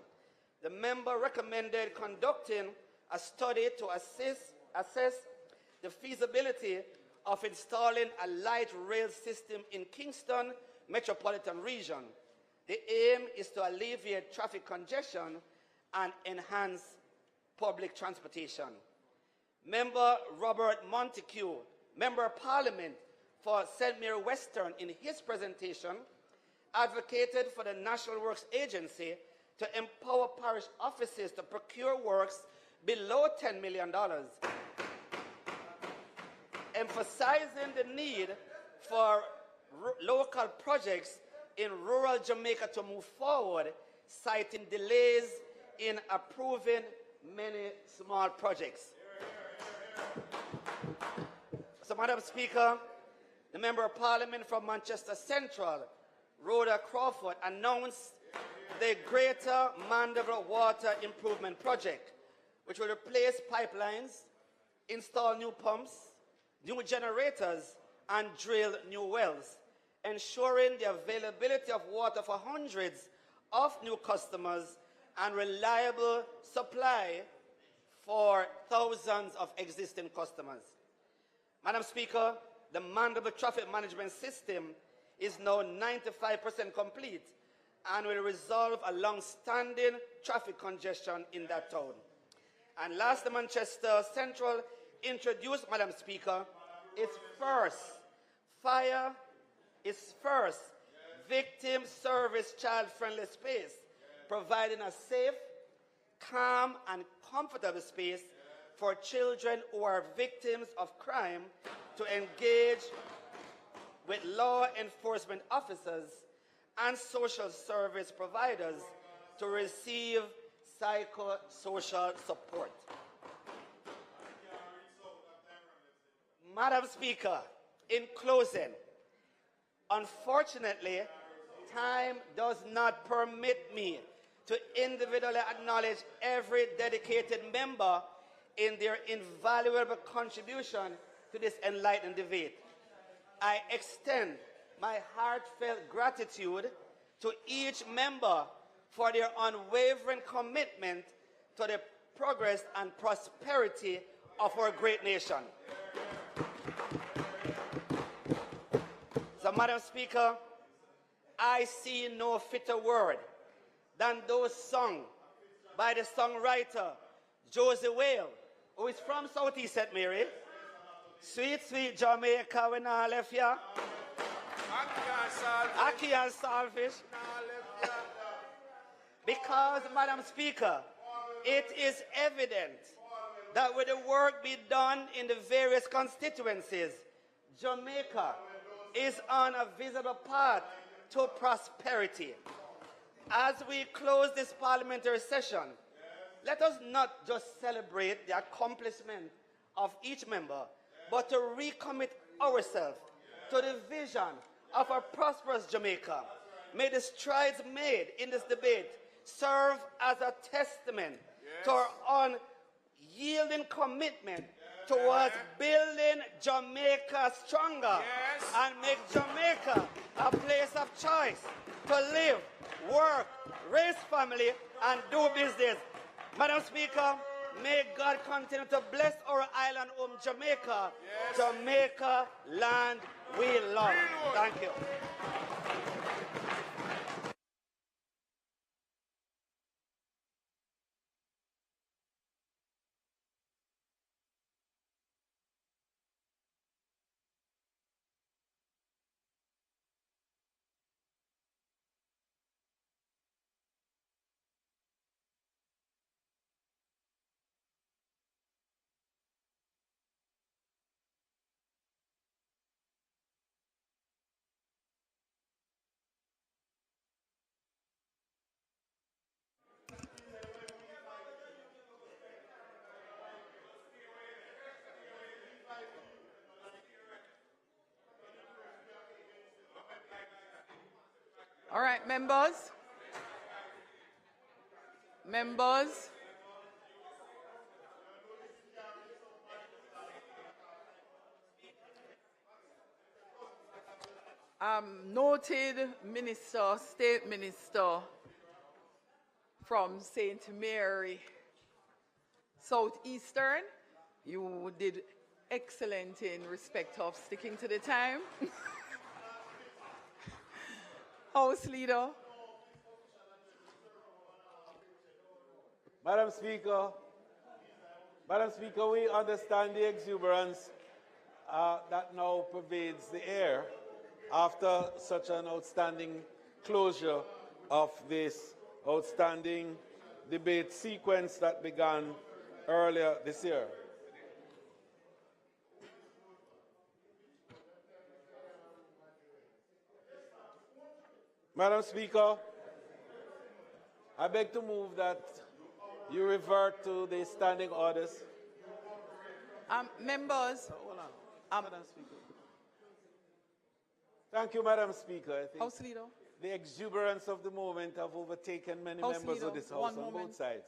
The member recommended conducting a study to assess the feasibility of installing a light rail system in Kingston metropolitan region. The aim is to alleviate traffic congestion and enhance public transportation. Member Robert Montague, Member of Parliament for St. Mary Western, in his presentation, advocated for the National Works Agency to empower parish offices to procure works below $10 million, emphasizing the need for local projects in rural Jamaica to move forward, citing delays in approving many small projects. So, Madam Speaker, the Member of Parliament from Manchester Central, Rhoda Crawford, announced the Greater Mandeville Water Improvement Project, which will replace pipelines, install new pumps, new generators, and drill new wells, ensuring the availability of water for hundreds of new customers and reliable supply for thousands of existing customers. Madam Speaker, the Mandeville Traffic Management System is now 95% complete and will resolve a long-standing traffic congestion in that town. And last, the Manchester Central introduced, Madam Speaker, its first victim service child-friendly space, providing a safe, calm, and comfortable space for children who are victims of crime to engage with law enforcement officers and social service providers to receive psychosocial support. Madam Speaker, in closing, unfortunately, time does not permit me to individually acknowledge every dedicated member in their invaluable contribution to this enlightened debate. I extend my heartfelt gratitude to each member for their unwavering commitment to the progress and prosperity of our great nation. So, Madam Speaker, I see no fitter word than those sung by the songwriter Josie Whale, who is from Southeast St. Mary. Sweet, sweet Jamaica, we not left ya. Ackee and saltfish. Because, Madam Speaker, it is evident that with the work be done in the various constituencies, Jamaica is on a visible path to prosperity. As we close this parliamentary session, let us not just celebrate the accomplishment of each member, but to recommit ourselves to the vision of a prosperous Jamaica. May the strides made in this debate serve as a testament to our unyielding commitment towards building Jamaica stronger and make Jamaica a place of choice to live, work, raise family, and do business. Madam Speaker, may God continue to bless our island home, Jamaica. Jamaica, land we love. Thank you. All right, members. Members. Noted minister, state minister from St. Mary, Southeastern, you did excellent in respect of sticking to the time. House Leader. Madam Speaker, we understand the exuberance that now pervades the air after such an outstanding closure of this outstanding debate sequence that began earlier this year. Madam Speaker, I beg to move that you revert to the standing orders. Members. Hold on, Madam Speaker. Thank you, Madam Speaker. I think House Leader. the exuberance of the moment have overtaken many House members Leader, of this House on both sides,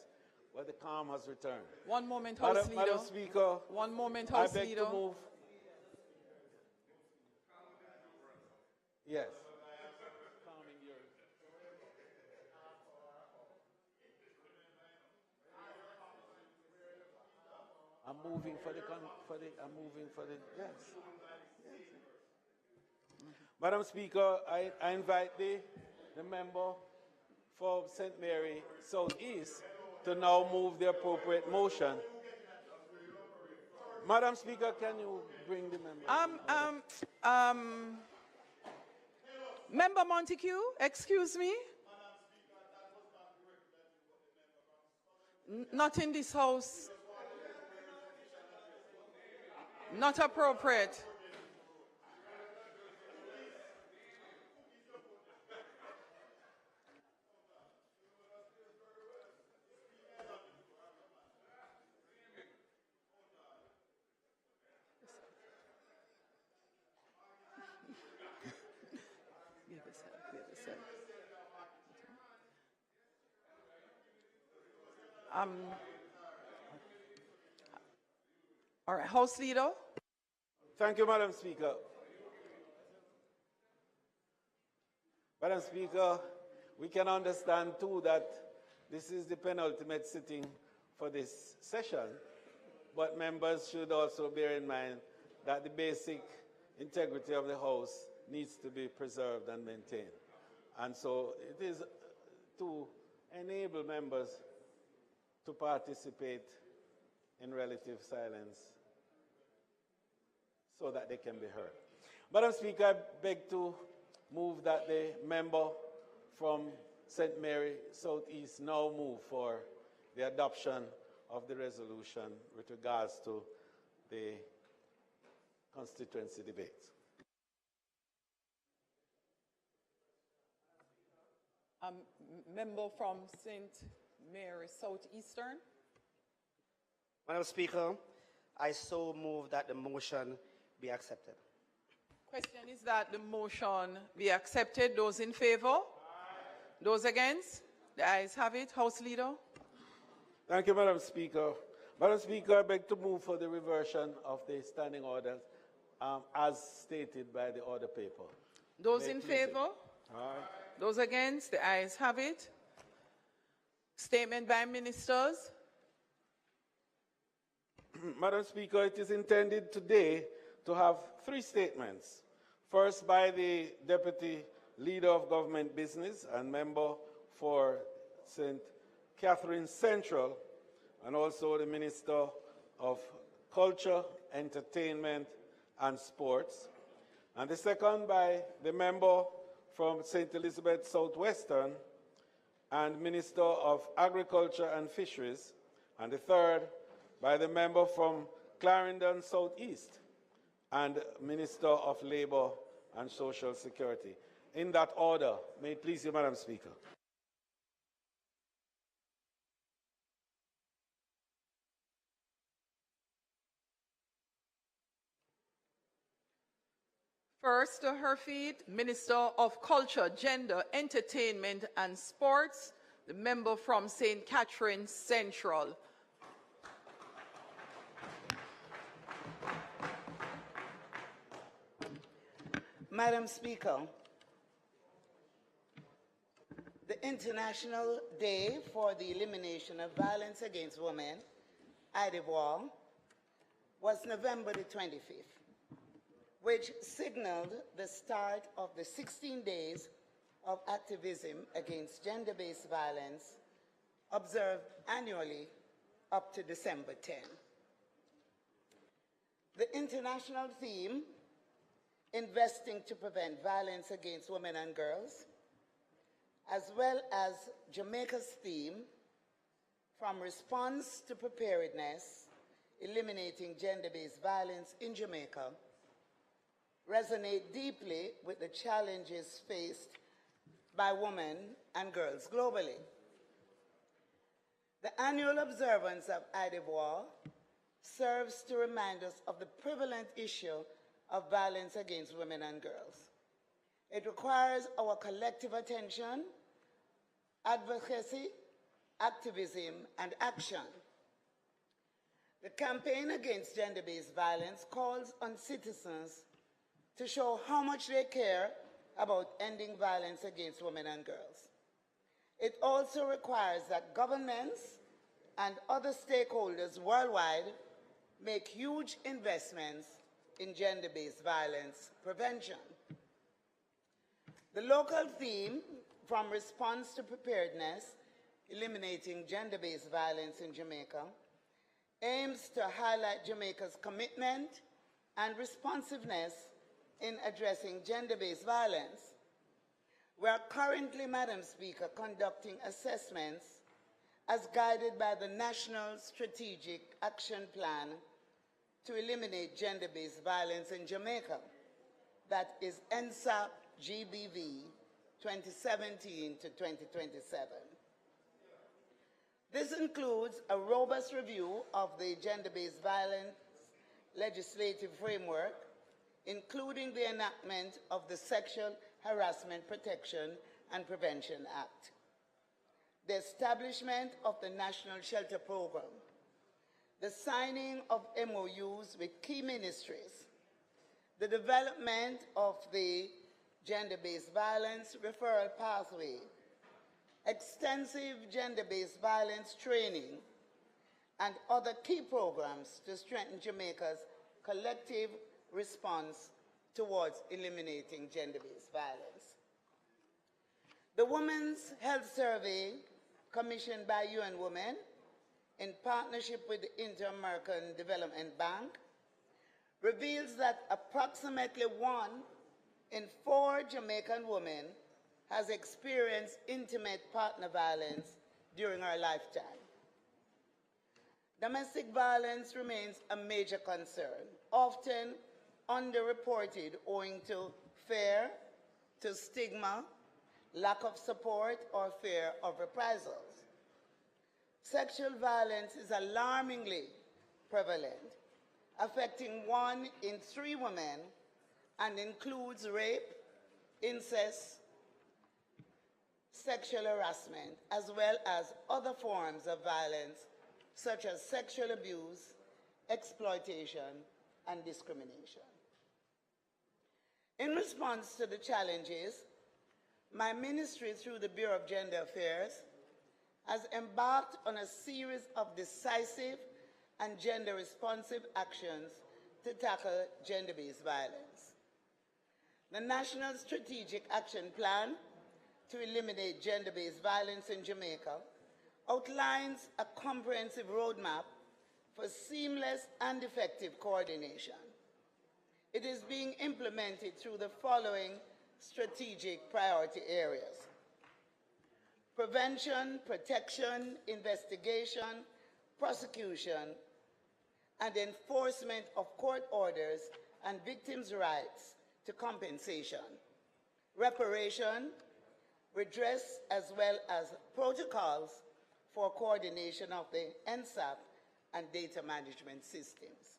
but the calm has returned. One moment, House Leader. Madam Speaker, one moment, House I beg Leader. to move. Yes. I'm moving for the, yes. Madam Speaker, I invite the member for St. Mary Southeast to now move the appropriate motion. Madam Speaker, can you bring the member? Member Montague, excuse me. Not in this house. Not appropriate. All right, House Leader. Thank you, Madam Speaker. Madam Speaker, we can understand too that this is the penultimate sitting for this session, but members should also bear in mind that the basic integrity of the House needs to be preserved and maintained. And so it is to enable members to participate in relative silence so that they can be heard. Madam Speaker, I beg to move that the member from St. Mary Southeast now move for the adoption of the resolution with regards to the constituency debates. Member from St. Mary Southeastern. Madam Speaker, I so move that the motion be accepted. Question is that the motion be accepted. Those in favor? Aye. Those against? The ayes have it. House Leader. Thank you, Madam Speaker. Madam Speaker, I beg to move for the reversion of the standing orders as stated by the order paper. Those in favor? Aye. Those against? The ayes have it. Statement by ministers. Madam Speaker, it is intended today to have three statements. First, by the Deputy Leader of Government Business and member for St. Catherine Central, and also the Minister of Culture, Entertainment, and Sports. And the second by the member from St. Elizabeth Southwestern and Minister of Agriculture and Fisheries. And the third by the member from Clarendon Southeast and Minister of Labour and Social Security. In that order, may it please you, Madam Speaker. First, her feet, Minister of Culture, Gender, Entertainment and Sports, the member from St. Catherine Central. Madam Speaker, the International Day for the Elimination of Violence Against Women, IDIVOR, was November the 25th, which signaled the start of the 16 days of activism against gender-based violence observed annually up to December 10. The international theme, investing to prevent violence against women and girls, as well as Jamaica's theme, from response to preparedness, eliminating gender-based violence in Jamaica, resonate deeply with the challenges faced by women and girls globally. The annual observance of IDIVOR serves to remind us of the prevalent issue of violence against women and girls. It requires our collective attention, advocacy, activism, and action. The campaign against gender-based violence calls on citizens to show how much they care about ending violence against women and girls. It also requires that governments and other stakeholders worldwide make huge investments in gender-based violence prevention. The local theme, from response to preparedness, eliminating gender-based violence in Jamaica, aims to highlight Jamaica's commitment and responsiveness in addressing gender-based violence. We are currently, Madam Speaker, conducting assessments as guided by the National Strategic Action Plan to eliminate gender-based violence in Jamaica, that is NSAP GBV 2017 to 2027. This includes a robust review of the gender-based violence legislative framework, including the enactment of the Sexual Harassment Protection and Prevention Act, the establishment of the National Shelter Program, the signing of MOUs with key ministries, the development of the gender-based violence referral pathway, extensive gender-based violence training, and other key programs to strengthen Jamaica's collective response towards eliminating gender-based violence. The Women's Health Survey, commissioned by UN Women in partnership with the Inter-American Development Bank, reveals that approximately 1 in 4 Jamaican women has experienced intimate partner violence during her lifetime. Domestic violence remains a major concern, often underreported owing to fear, to stigma, lack of support, or fear of reprisals. Sexual violence is alarmingly prevalent, affecting 1 in 3 women and includes rape, incest, sexual harassment, as well as other forms of violence such as sexual abuse, exploitation, and discrimination. In response to the challenges, my ministry, through the Bureau of Gender Affairs, has embarked on a series of decisive and gender-responsive actions to tackle gender-based violence. The National Strategic Action Plan to eliminate gender-based violence in Jamaica outlines a comprehensive roadmap for seamless and effective coordination. It is being implemented through the following strategic priority areas: prevention, protection, investigation, prosecution, and enforcement of court orders and victims' rights to compensation, reparation, redress, as well as protocols for coordination of the NSAP and data management systems.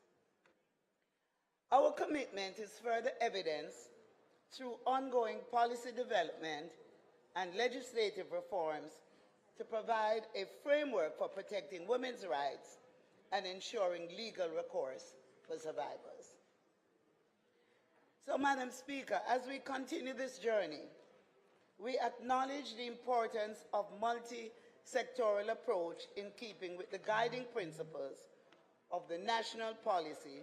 Our commitment is further evidenced through ongoing policy development and legislative reforms to provide a framework for protecting women's rights and ensuring legal recourse for survivors. So, Madam Speaker, as we continue this journey, we acknowledge the importance of multi-sectoral approach in keeping with the guiding principles of the National Policy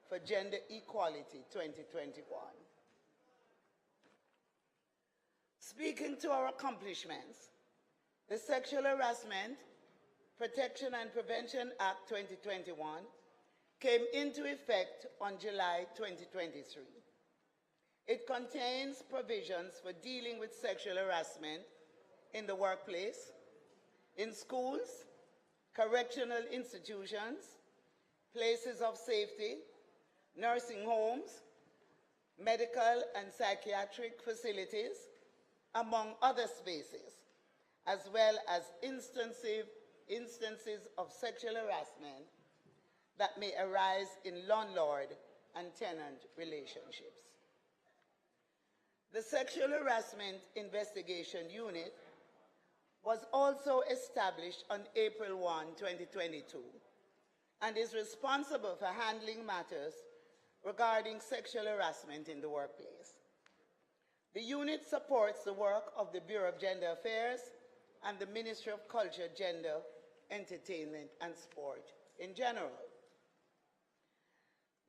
for Gender Equality 2021. Speaking to our accomplishments, the Sexual Harassment, Protection and Prevention Act 2021 came into effect on July 2023. It contains provisions for dealing with sexual harassment in the workplace, in schools, correctional institutions, places of safety, nursing homes, medical and psychiatric facilities, among other spaces, as well as instances of sexual harassment that may arise in landlord and tenant relationships. The Sexual Harassment Investigation Unit was also established on April 1, 2022, and is responsible for handling matters regarding sexual harassment in the workplace. The unit supports the work of the Bureau of Gender Affairs and the Ministry of Culture, Gender, Entertainment, and Sport in general.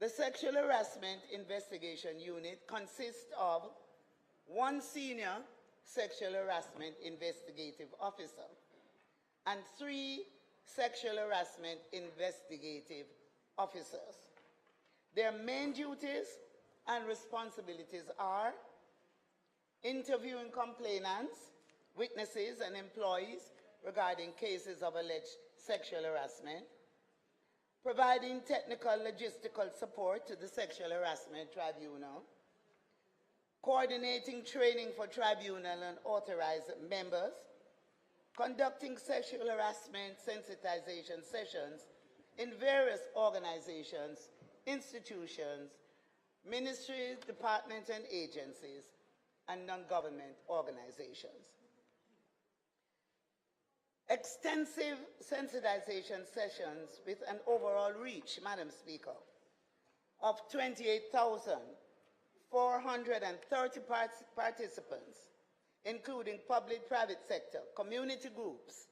The Sexual Harassment Investigation Unit consists of 1 senior sexual harassment investigative officer and 3 sexual harassment investigative officers. Their main duties and responsibilities are interviewing complainants, witnesses, and employees regarding cases of alleged sexual harassment, providing technical logistical support to the Sexual Harassment Tribunal, coordinating training for tribunal and authorized members, conducting sexual harassment sensitization sessions in various organizations, institutions, ministries, departments, and agencies, and non-government organizations. Extensive sensitization sessions with an overall reach, Madam Speaker, of 28,430 participants including public-private sector, community groups,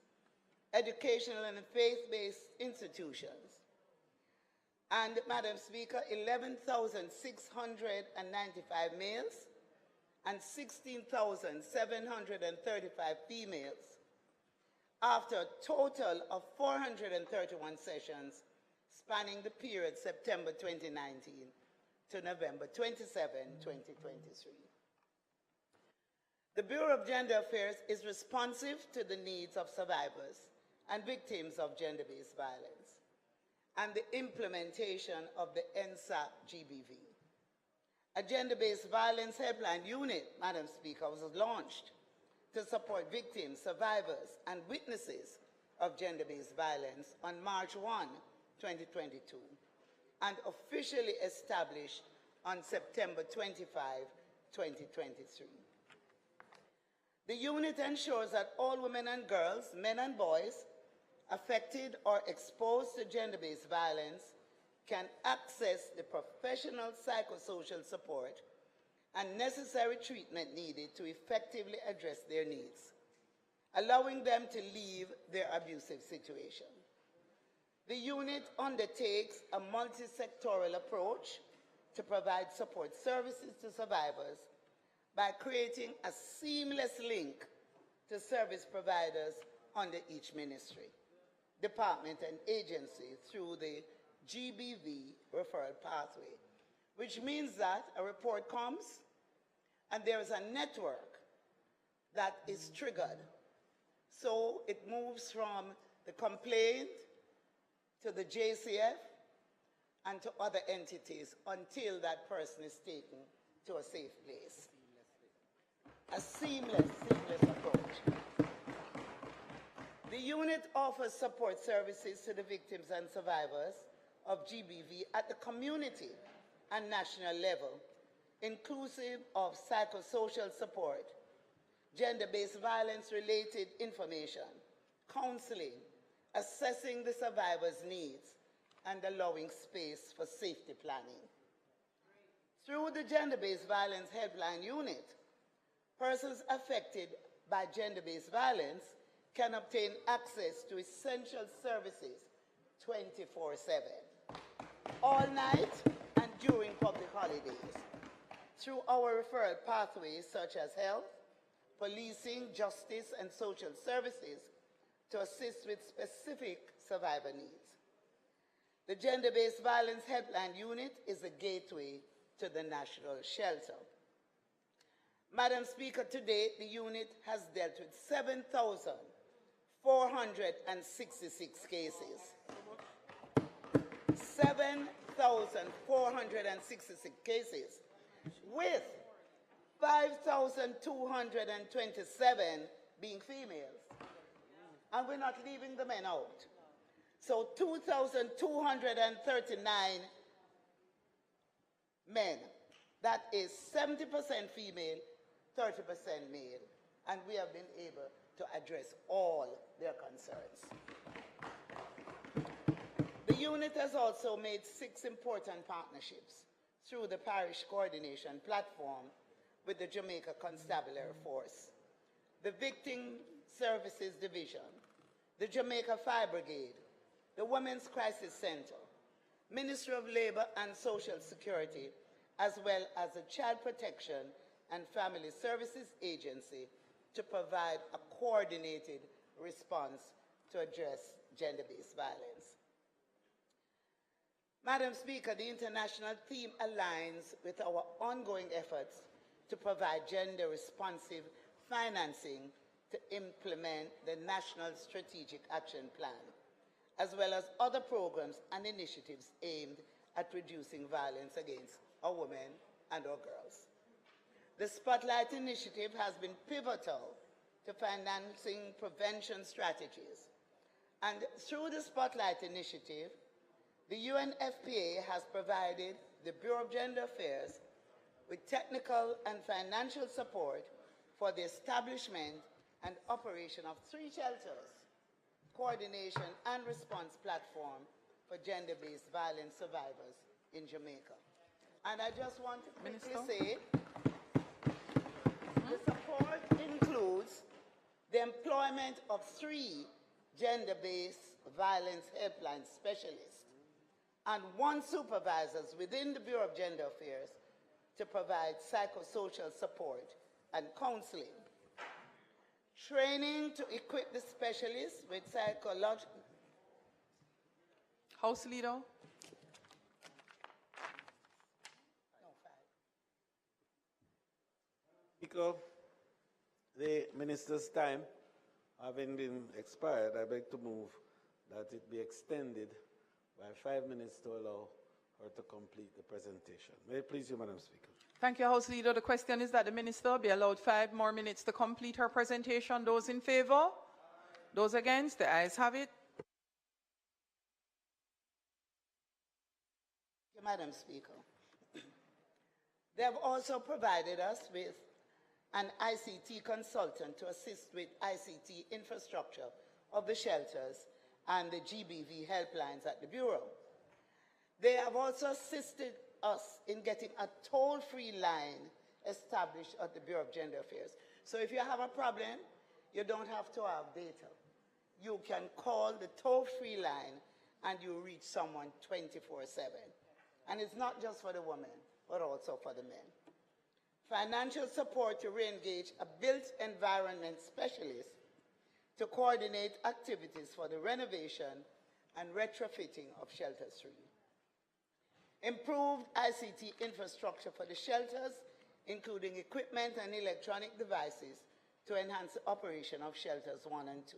educational and faith-based institutions. And, Madam Speaker, 11,695 males and 16,735 females, after a total of 431 sessions spanning the period September 2019 to November 27, 2023. The Bureau of Gender Affairs is responsive to the needs of survivors and victims of gender-based violence and the implementation of the NSAP GBV. A gender-based violence helpline unit, Madam Speaker, was launched to support victims, survivors, and witnesses of gender-based violence on March 1, 2022, and officially established on September 25, 2023. The unit ensures that all women and girls, men and boys, affected or exposed to gender-based violence can access the professional psychosocial support and necessary treatment needed to effectively address their needs, allowing them to leave their abusive situation. The unit undertakes a multi-sectoral approach to provide support services to survivors by creating a seamless link to service providers under each ministry, department, and agency through the GBV referral pathway, which means that a report comes and there is a network that is triggered. So it moves from the complaint to the JCF and to other entities until that person is taken to a safe place. A seamless approach. The unit offers support services to the victims and survivors of GBV at the community and national level, inclusive of psychosocial support, gender-based violence-related information, counseling, assessing the survivor's needs, and allowing space for safety planning. Through the Gender-Based Violence Helpline Unit, persons affected by gender-based violence can obtain access to essential services 24/7, all night and during public holidays, through our referral pathways such as health, policing, justice, and social services to assist with specific survivor needs. The Gender-Based Violence Helpline Unit is a gateway to the national shelter. Madam Speaker, to date, the unit has dealt with 7,466 cases. 7,466 cases, with 5,227 being females. And we're not leaving the men out. So 2,239 men. That is 70% female, 30% male. And we have been able to address all their concerns. The unit has also made 6 important partnerships through the Parish Coordination Platform with the Jamaica Constabulary Force, the Victim Services Division, the Jamaica Fire Brigade, the Women's Crisis Center, Ministry of Labor and Social Security, as well as the Child Protection and Family Services Agency to provide a coordinated response to address gender-based violence. Madam Speaker, the international theme aligns with our ongoing efforts to provide gender-responsive financing to implement the National Strategic Action Plan, as well as other programs and initiatives aimed at reducing violence against our women and our girls. The Spotlight Initiative has been pivotal to financing prevention strategies. And through the Spotlight Initiative, the UNFPA has provided the Bureau of Gender Affairs with technical and financial support for the establishment and operation of 3 shelters, coordination and response platform for gender-based violence survivors in Jamaica. And I just want to quickly say, the support includes the employment of 3 gender-based violence helpline specialists and 1 supervisor within the Bureau of Gender Affairs to provide psychosocial support and counseling. Training to equip the specialists with psychological. House Leader. Speaker, the minister's time having been expired, I beg to move that it be extended by 5 minutes to allow her to complete the presentation. May it please you, Madam Speaker. Thank you, House Leader. The question is that the Minister be allowed 5 more minutes to complete her presentation. Those in favor? Those against? The ayes have it. Thank you, Madam Speaker. They have also provided us with an ICT consultant to assist with ICT infrastructure of the shelters and the GBV helplines at the Bureau. They have also assisted us in getting a toll-free line established at the Bureau of Gender Affairs. So if you have a problem, you don't have to have data. You can call the toll-free line and you reach someone 24/7. And it's not just for the women, but also for the men. Financial support to re-engage a built environment specialist to coordinate activities for the renovation and retrofitting of Shelter 3. Improved ICT infrastructure for the shelters, including equipment and electronic devices to enhance the operation of Shelters 1 and 2.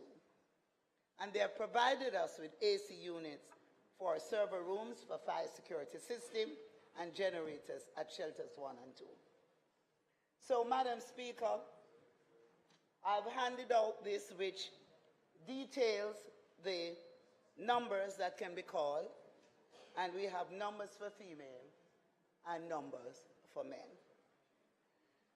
And they have provided us with AC units for server rooms for fire security system and generators at Shelters 1 and 2. So, Madam Speaker, I've handed out this which details the numbers that can be called, and we have numbers for female and numbers for men.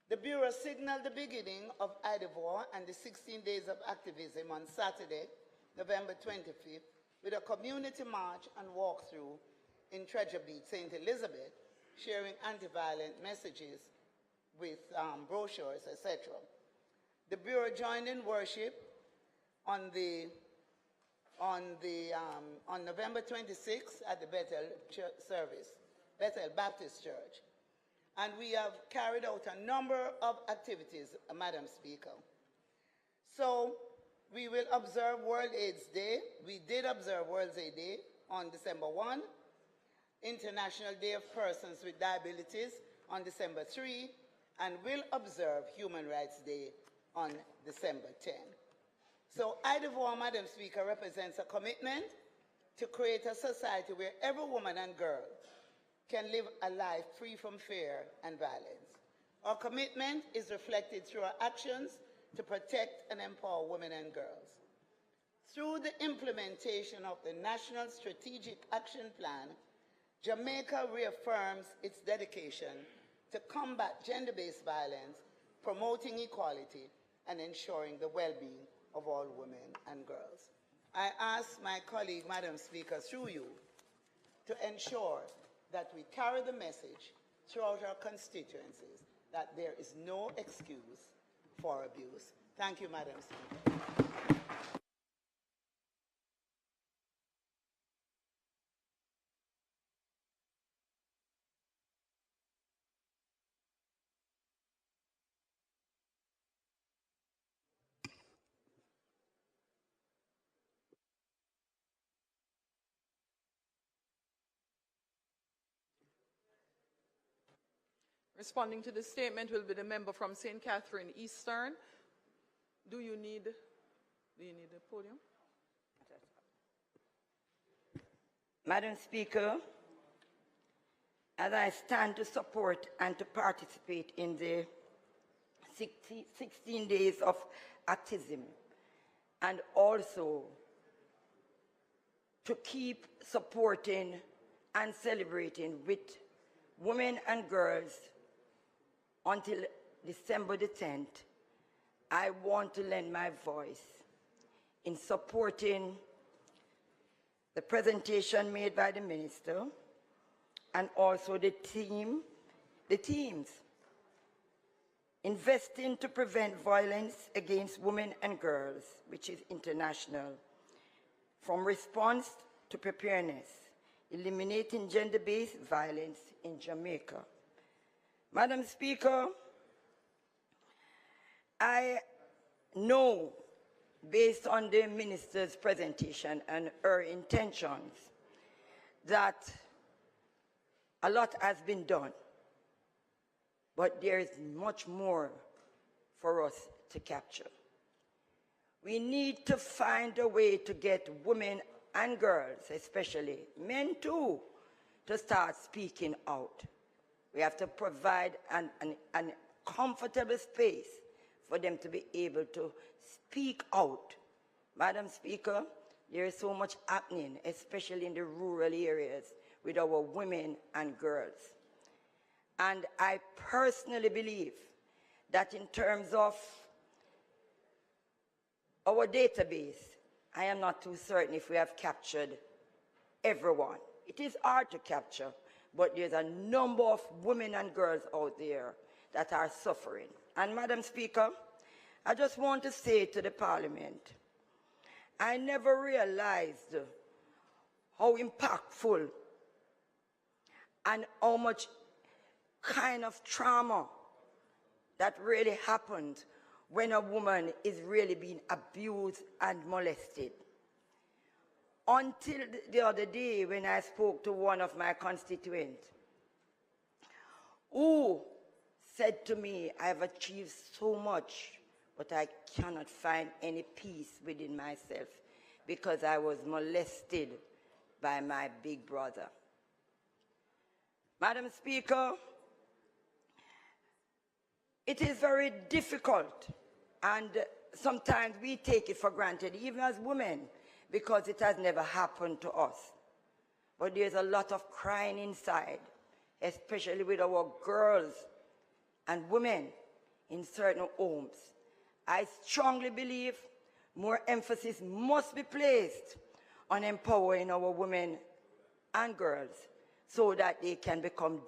The Bureau signaled the beginning of IDVOR and the 16 days of activism on Saturday, November 25th, with a community march and walkthrough in Treasure Beach, St. Elizabeth, sharing anti-violent messages with brochures, etc. The Bureau joined in worship on November 26th at the Bethel service, Bethel Baptist Church. And we have carried out a number of activities, Madam Speaker. So we will observe World AIDS Day. We did observe World AIDS Day on December 1, International Day of Persons with Disabilities on December 3, and will observe Human Rights Day on December 10. So IDVOR, Madam Speaker, represents a commitment to create a society where every woman and girl can live a life free from fear and violence. Our commitment is reflected through our actions to protect and empower women and girls. Through the implementation of the National Strategic Action Plan, Jamaica reaffirms its dedication to combat gender-based violence, promoting equality, and ensuring the well-being of all women and girls. I ask my colleague, Madam Speaker, through you, to ensure that we carry the message throughout our constituencies that there is no excuse for abuse. Thank you, Madam Speaker. Responding to the statement will be the member from St. Catherine Eastern. Do you need the podium? Madam Speaker, as I stand to support and to participate in the 16 days of activism, and also to keep supporting and celebrating with women and girls until December the 10th, I want to lend my voice in supporting the presentation made by the minister and also the teams investing to prevent violence against women and girls, which is international, from response to preparedness, eliminating gender-based violence in Jamaica. Madam Speaker, I know, based on the minister's presentation and her intentions, that a lot has been done, but there is much more for us to capture. We need to find a way to get women and girls, especially men too, to start speaking out. We have to provide an comfortable space for them to be able to speak out. Madam Speaker, there is so much happening, especially in the rural areas, with our women and girls. And I personally believe that in terms of our database, I am not too certain if we have captured everyone. It is hard to capture, but there's a number of women and girls out there that are suffering. And Madam Speaker, I just want to say to the Parliament, I never realized how impactful and how much kind of trauma that really happened when a woman is really being abused and molested. Until the other day when I spoke to one of my constituents who said to me, I've achieved so much, but I cannot find any peace within myself because I was molested by my big brother. Madam Speaker, it is very difficult, and sometimes we take it for granted, even as women, because it has never happened to us. But there's a lot of crying inside, especially with our girls and women in certain homes. I strongly believe more emphasis must be placed on empowering our women and girls so that they can become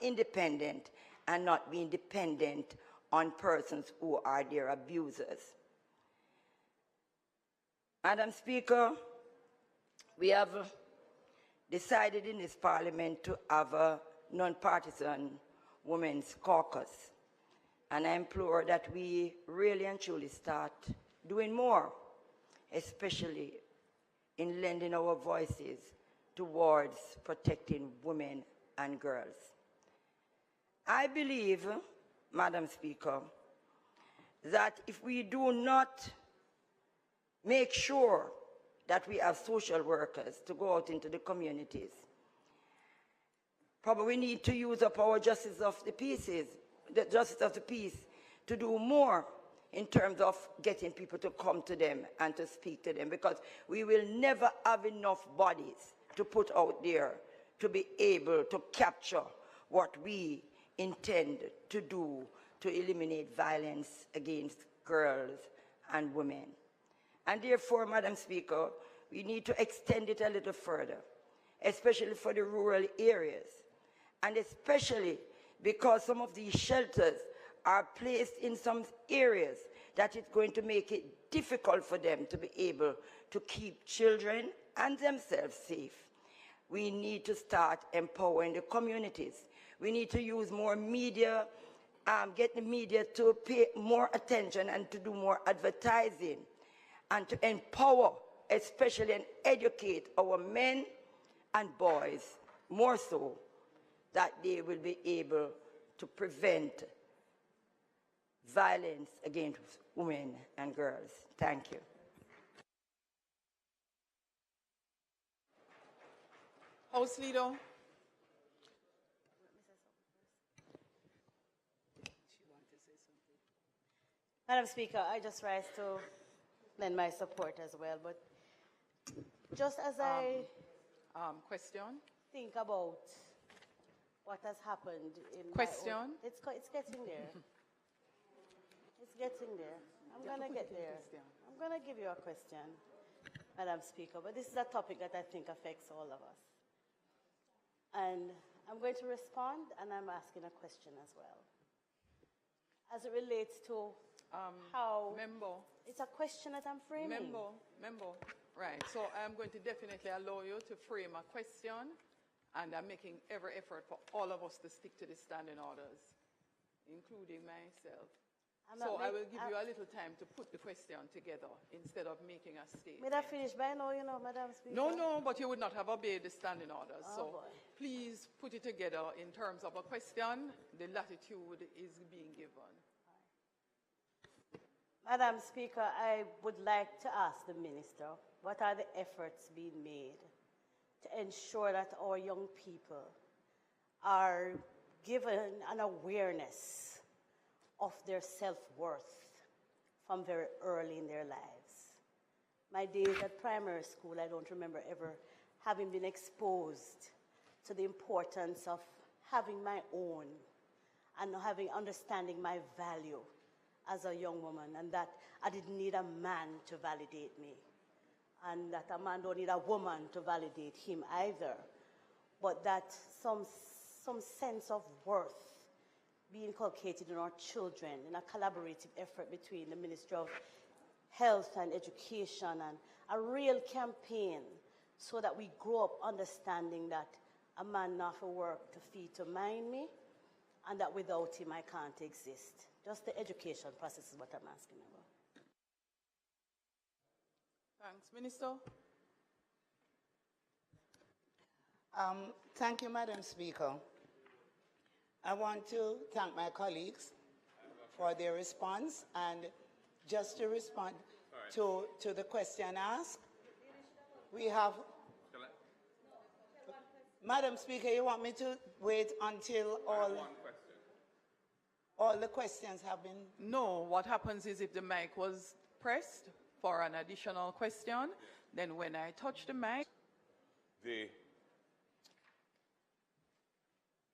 independent and not being dependent on persons who are their abusers. Madam Speaker, we have decided in this Parliament to have a non-partisan women's caucus. And I implore that we really and truly start doing more, especially in lending our voices towards protecting women and girls. I believe, Madam Speaker, that if we do not make sure that we have social workers to go out into the communities, probably we need to use up our justice of the peace to do more in terms of getting people to come to them and to speak to them, because we will never have enough bodies to put out there to be able to capture what we intend to do to eliminate violence against girls and women. And therefore, Madam Speaker, we need to extend it a little further, especially for the rural areas, and especially because some of these shelters are placed in some areas that it's going to make it difficult for them to be able to keep children and themselves safe. We need to start empowering the communities. We need to use more media, get the media to pay more attention and to do more advertising, and to empower, especially, and educate our men and boys more so, that they will be able to prevent violence against women and girls. Thank you. House Leader. Madam Speaker, I just rise to lend my support as well, but just as I question? think about what has happened in Question? it's getting there. It's getting there. I'm going to get there. I'm going to give you a question, Madam Speaker, but this is a topic that I think affects all of us. And I'm going to respond, and I'm asking a question as well. as it relates to how... Member. It's a question that I'm framing. Member. Right. So I'm going to definitely allow you to frame a question, and I'm making every effort for all of us to stick to the standing orders, including myself. So I will give you a little time to put the question together instead of making a statement. May I finish by now, you know, Madam Speaker? No, but you would not have obeyed the standing orders. Oh, boy. Please put it together in terms of a question. The latitude is being given. Madam Speaker, I would like to ask the Minister, what are the efforts being made to ensure that our young people are given an awareness of their self-worth from very early in their lives? My days at primary school, I don't remember ever having been exposed to the importance of having my own and understanding my value as a young woman, and that I didn't need a man to validate me, and that a man don't need a woman to validate him either, but that some sense of worth be inculcated in our children in a collaborative effort between the Ministry of Health and Education, and a real campaign so that we grow up understanding that a man not for work to feed to mind me, and that without him I can't exist. Just the education process is what I'm asking about. Thanks. Minister? Thank you, Madam Speaker. I want to thank my colleagues for their response, and just to respond to the question asked, we have... Madam Speaker, you want me to wait until all the questions have been... No, what happens is if the mic was pressed for an additional question, then when I touch the mic... The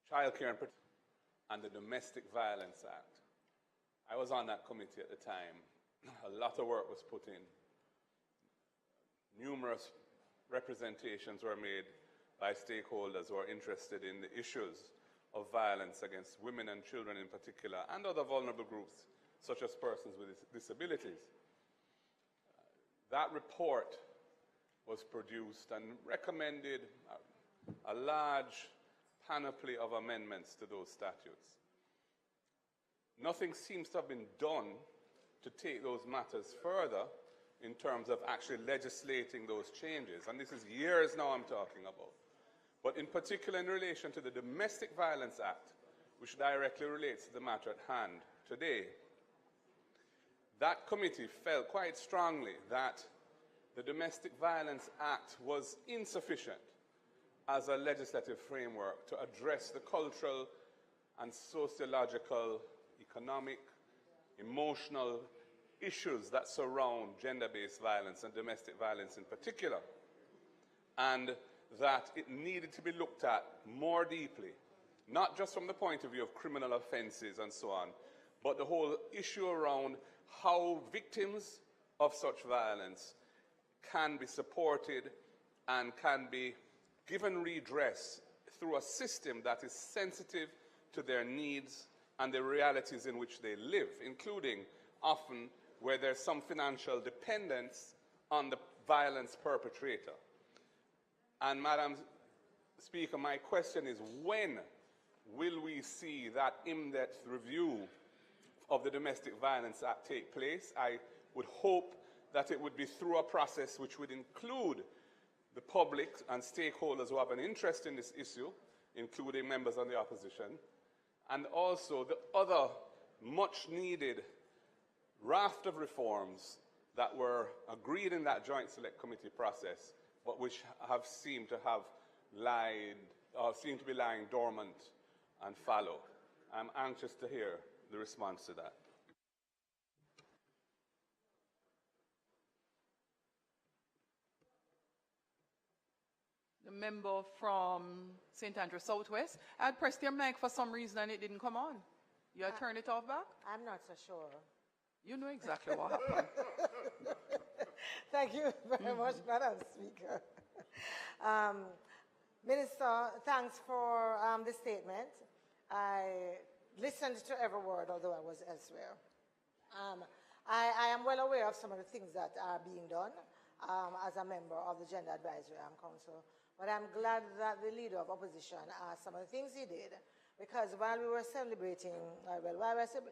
Child Care and the Domestic Violence Act. I was on that committee at the time. A lot of work was put in. Numerous representations were made by stakeholders who are interested in the issues of violence against women and children in particular, and other vulnerable groups, such as persons with disabilities. That report was produced and recommended a large panoply of amendments to those statutes. Nothing seems to have been done to take those matters further in terms of actually legislating those changes. And this is years now I'm talking about. But in particular in relation to the Domestic Violence Act, which directly relates to the matter at hand today, that committee felt quite strongly that the Domestic Violence Act was insufficient as a legislative framework to address the cultural and sociological, economic, emotional issues that surround gender-based violence and domestic violence in particular, and that it needed to be looked at more deeply, not just from the point of view of criminal offenses and so on, but the whole issue around how victims of such violence can be supported and can be given redress through a system that is sensitive to their needs and the realities in which they live, including often where there's some financial dependence on the violence perpetrator. And Madam Speaker, my question is, when will we see that in-depth review of the Domestic Violence Act take place? I would hope that it would be through a process which would include the public and stakeholders who have an interest in this issue, including members of the opposition, and also the other much-needed raft of reforms that were agreed in that Joint Select Committee process, but which have seemed to be lying dormant and fallow. I'm anxious to hear the response to that. The member from St. Andrew Southwest. I had pressed your mic for some reason and it didn't come on. You had turned it off back? I'm not so sure. You know exactly what happened. Thank you very much, Madam Speaker. Minister, thanks for the statement. I listened to every word, although I was elsewhere. I am well aware of some of the things that are being done as a member of the Gender Advisory Council, but I'm glad that the leader of opposition asked some of the things he did, because while we were celebrating,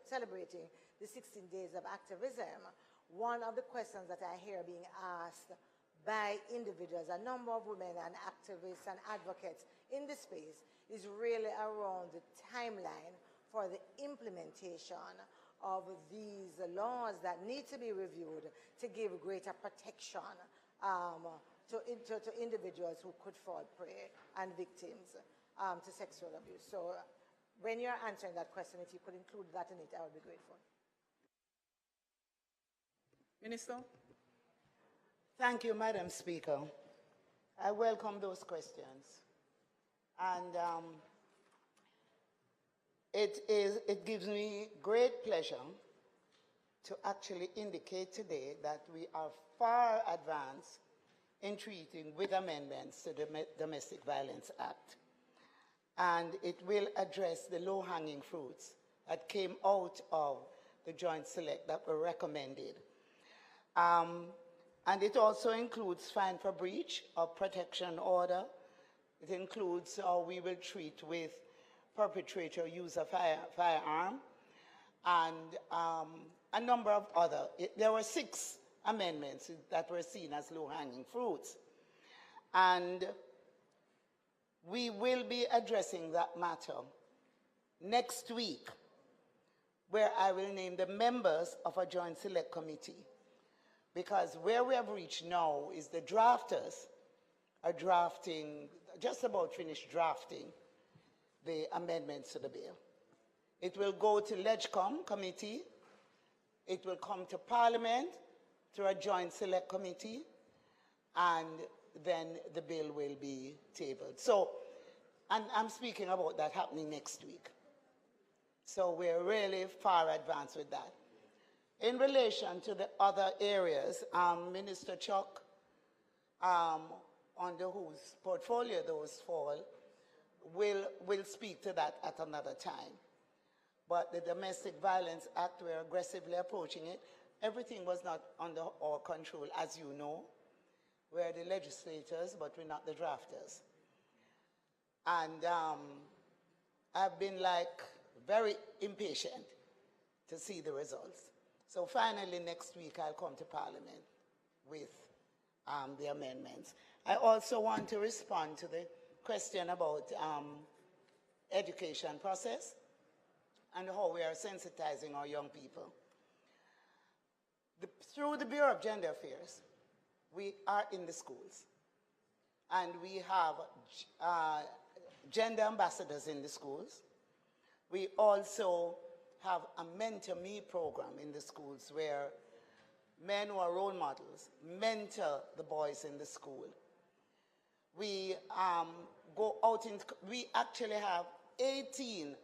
celebrating the 16 days of activism, one of the questions that I hear being asked by individuals, a number of women and activists and advocates in the space, is really around the timeline for the implementation of these laws that need to be reviewed to give greater protection to individuals who could fall prey and victims to sexual abuse. So when you're answering that question, if you could include that in it, I would be grateful. Minister? Thank you, Madam Speaker. I welcome those questions. And it gives me great pleasure to actually indicate today that we are far advanced in treating with amendments to the Domestic Violence Act. And it will address the low-hanging fruits that came out of the Joint Select that were recommended. And it also includes fine for breach of protection order. It includes how we will treat with perpetrator use of firearm, and a number of other. There were 6 amendments that were seen as low-hanging fruits. And we will be addressing that matter next week, where I will name the members of a Joint Select Committee. Because where we have reached now is the drafters are drafting, just about finished drafting, the amendments to the bill. It will go to LegCom committee. It will come to Parliament through a Joint Select Committee, and then the bill will be tabled. So, and I'm speaking about that happening next week. So we're really far advanced with that. In relation to the other areas, Minister Chuck, under whose portfolio those fall, will speak to that at another time. But the Domestic Violence Act, we're aggressively approaching it. Everything was not under our control, as you know. We're the legislators, but we're not the drafters. And I've been very impatient to see the results. So finally, next week, I'll come to Parliament with the amendments. I also want to respond to the question about education process and how we are sensitizing our young people. Through the Bureau of Gender Affairs, we are in the schools, and we have gender ambassadors in the schools. We also have a Mentor Me program in the schools where men who are role models mentor the boys in the school. We go out in, we actually have 18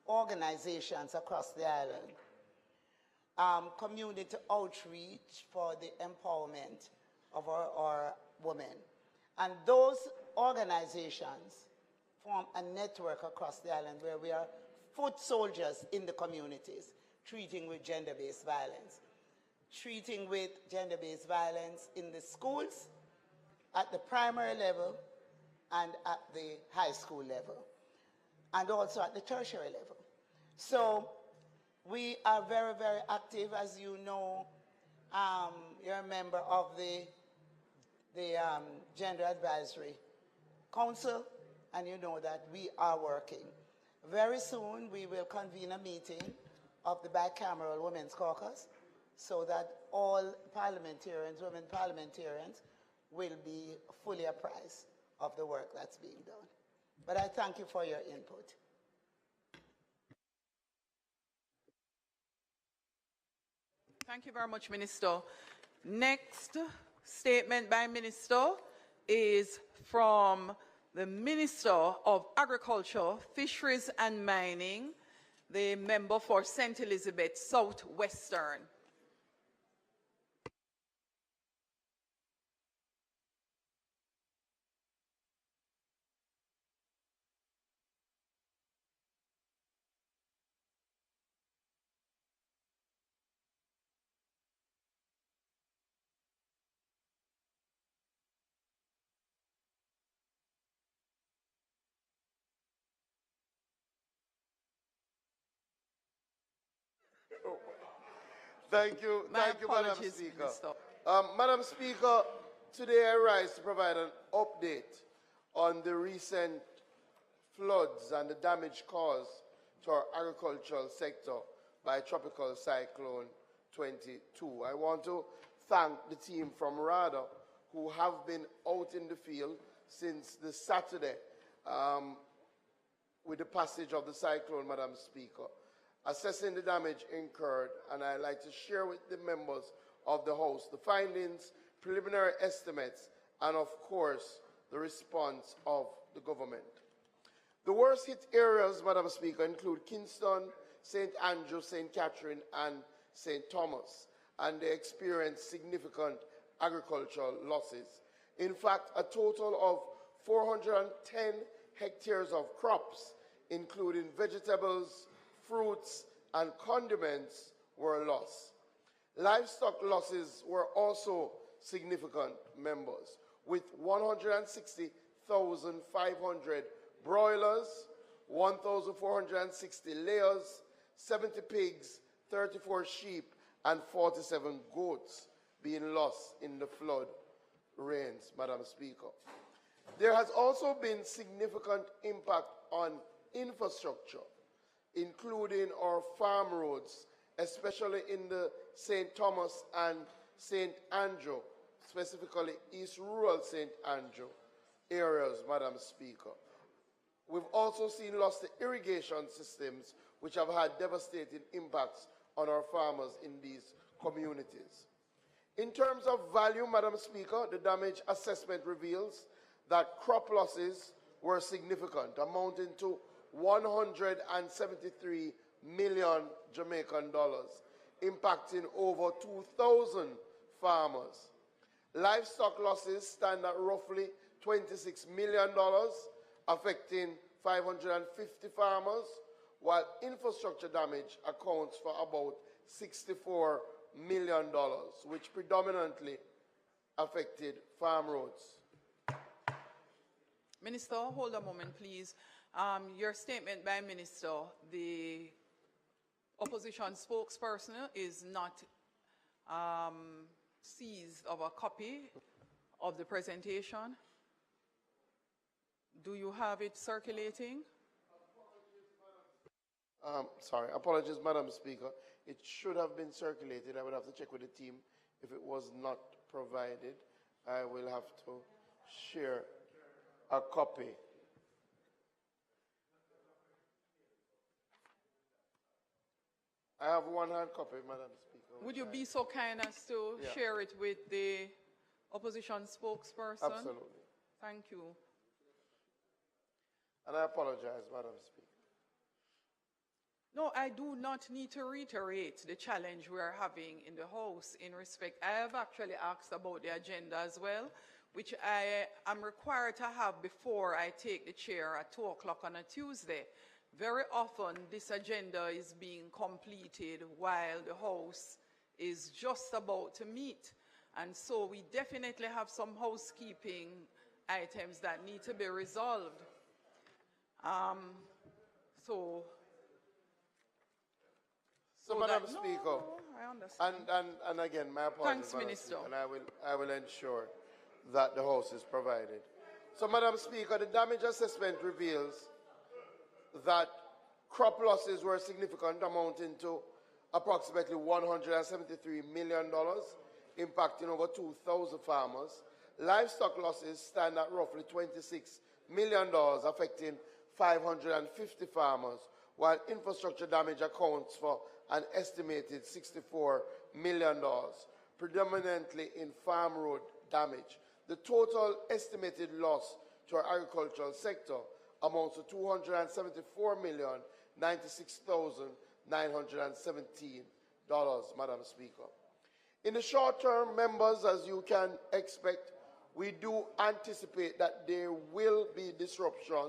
organizations across the island. Community outreach for the empowerment of our women. And those organizations form a network across the island where we are foot soldiers in the communities, treating with gender-based violence. Treating with gender-based violence in the schools, at the primary level, and at the high school level, and also at the tertiary level. So we are very, very active. As you know, you're a member of the Gender Advisory Council, and you know that we are working. Very soon, we will convene a meeting of the Bicameral Women's Caucus so that all parliamentarians, women parliamentarians, will be fully apprised of the work that's being done. But I thank you for your input. Thank you very much, Minister. Next statement by Minister is from the Minister of Agriculture, Fisheries and Mining, the member for St. Elizabeth Southwestern. Thank you, My thank you, Madam apologies, Speaker. Minister. Madam Speaker, today I rise to provide an update on the recent floods and the damage caused to our agricultural sector by Tropical Cyclone 22. I want to thank the team from RADA who have been out in the field since the Saturday with the passage of the cyclone, Madam Speaker, assessing the damage incurred, and I'd like to share with the members of the House the findings, preliminary estimates, and of course, the response of the government. The worst hit areas, Madam Speaker, include Kingston, St. Andrew, St. Catherine, and St. Thomas, and they experienced significant agricultural losses. In fact, a total of 410 hectares of crops, including vegetables, fruits, and condiments, were lost. Livestock losses were also significant, members, with 160,500 broilers, 1,460 layers, 70 pigs, 34 sheep, and 47 goats being lost in the flood rains, Madam Speaker. There has also been significant impact on infrastructure, including our farm roads, especially in the St. Thomas and St. Andrew, specifically East Rural St. Andrew areas, Madam Speaker. We've also seen loss to irrigation systems, which have had devastating impacts on our farmers in these communities. In terms of value, Madam Speaker, the damage assessment reveals that crop losses were significant, amounting to 173 million Jamaican dollars, impacting over 2,000 farmers. Livestock losses stand at roughly $26 million, affecting 550 farmers, while infrastructure damage accounts for about $64 million, which predominantly affected farm roads. Minister, hold a moment, please. Your statement by Minister, the opposition spokesperson is not seized of a copy of the presentation. Do you have it circulating? Sorry, apologies, Madam Speaker. It should have been circulated. I would have to check with the team if it was not provided. I will have to share a copy. I have one hard copy, Madam Speaker. Would you be so kind as to share it with the opposition spokesperson? Absolutely. Thank you. And I apologize, Madam Speaker. No, I do not need to reiterate the challenge we are having in the House in respect. I have actually asked about the agenda as well, which I am required to have before I take the chair at 2 o'clock on a Tuesday. Very often, this agenda is being completed while the House is just about to meet. And so we definitely have some housekeeping items that need to be resolved. So Madam Speaker, I understand. and again, my apologies, Thanks, Madam Minister. Speaker, and I will ensure that the House is provided. So, Madam Speaker, the damage assessment reveals that crop losses were significant, amounting to approximately $173 million, impacting over 2,000 farmers. Livestock losses stand at roughly $26 million, affecting 550 farmers, while infrastructure damage accounts for an estimated $64 million, predominantly in farm road damage. The total estimated loss to our agricultural sector amounts to $274,096,917, Madam Speaker. In the short term, members, as you can expect, we do anticipate that there will be disruption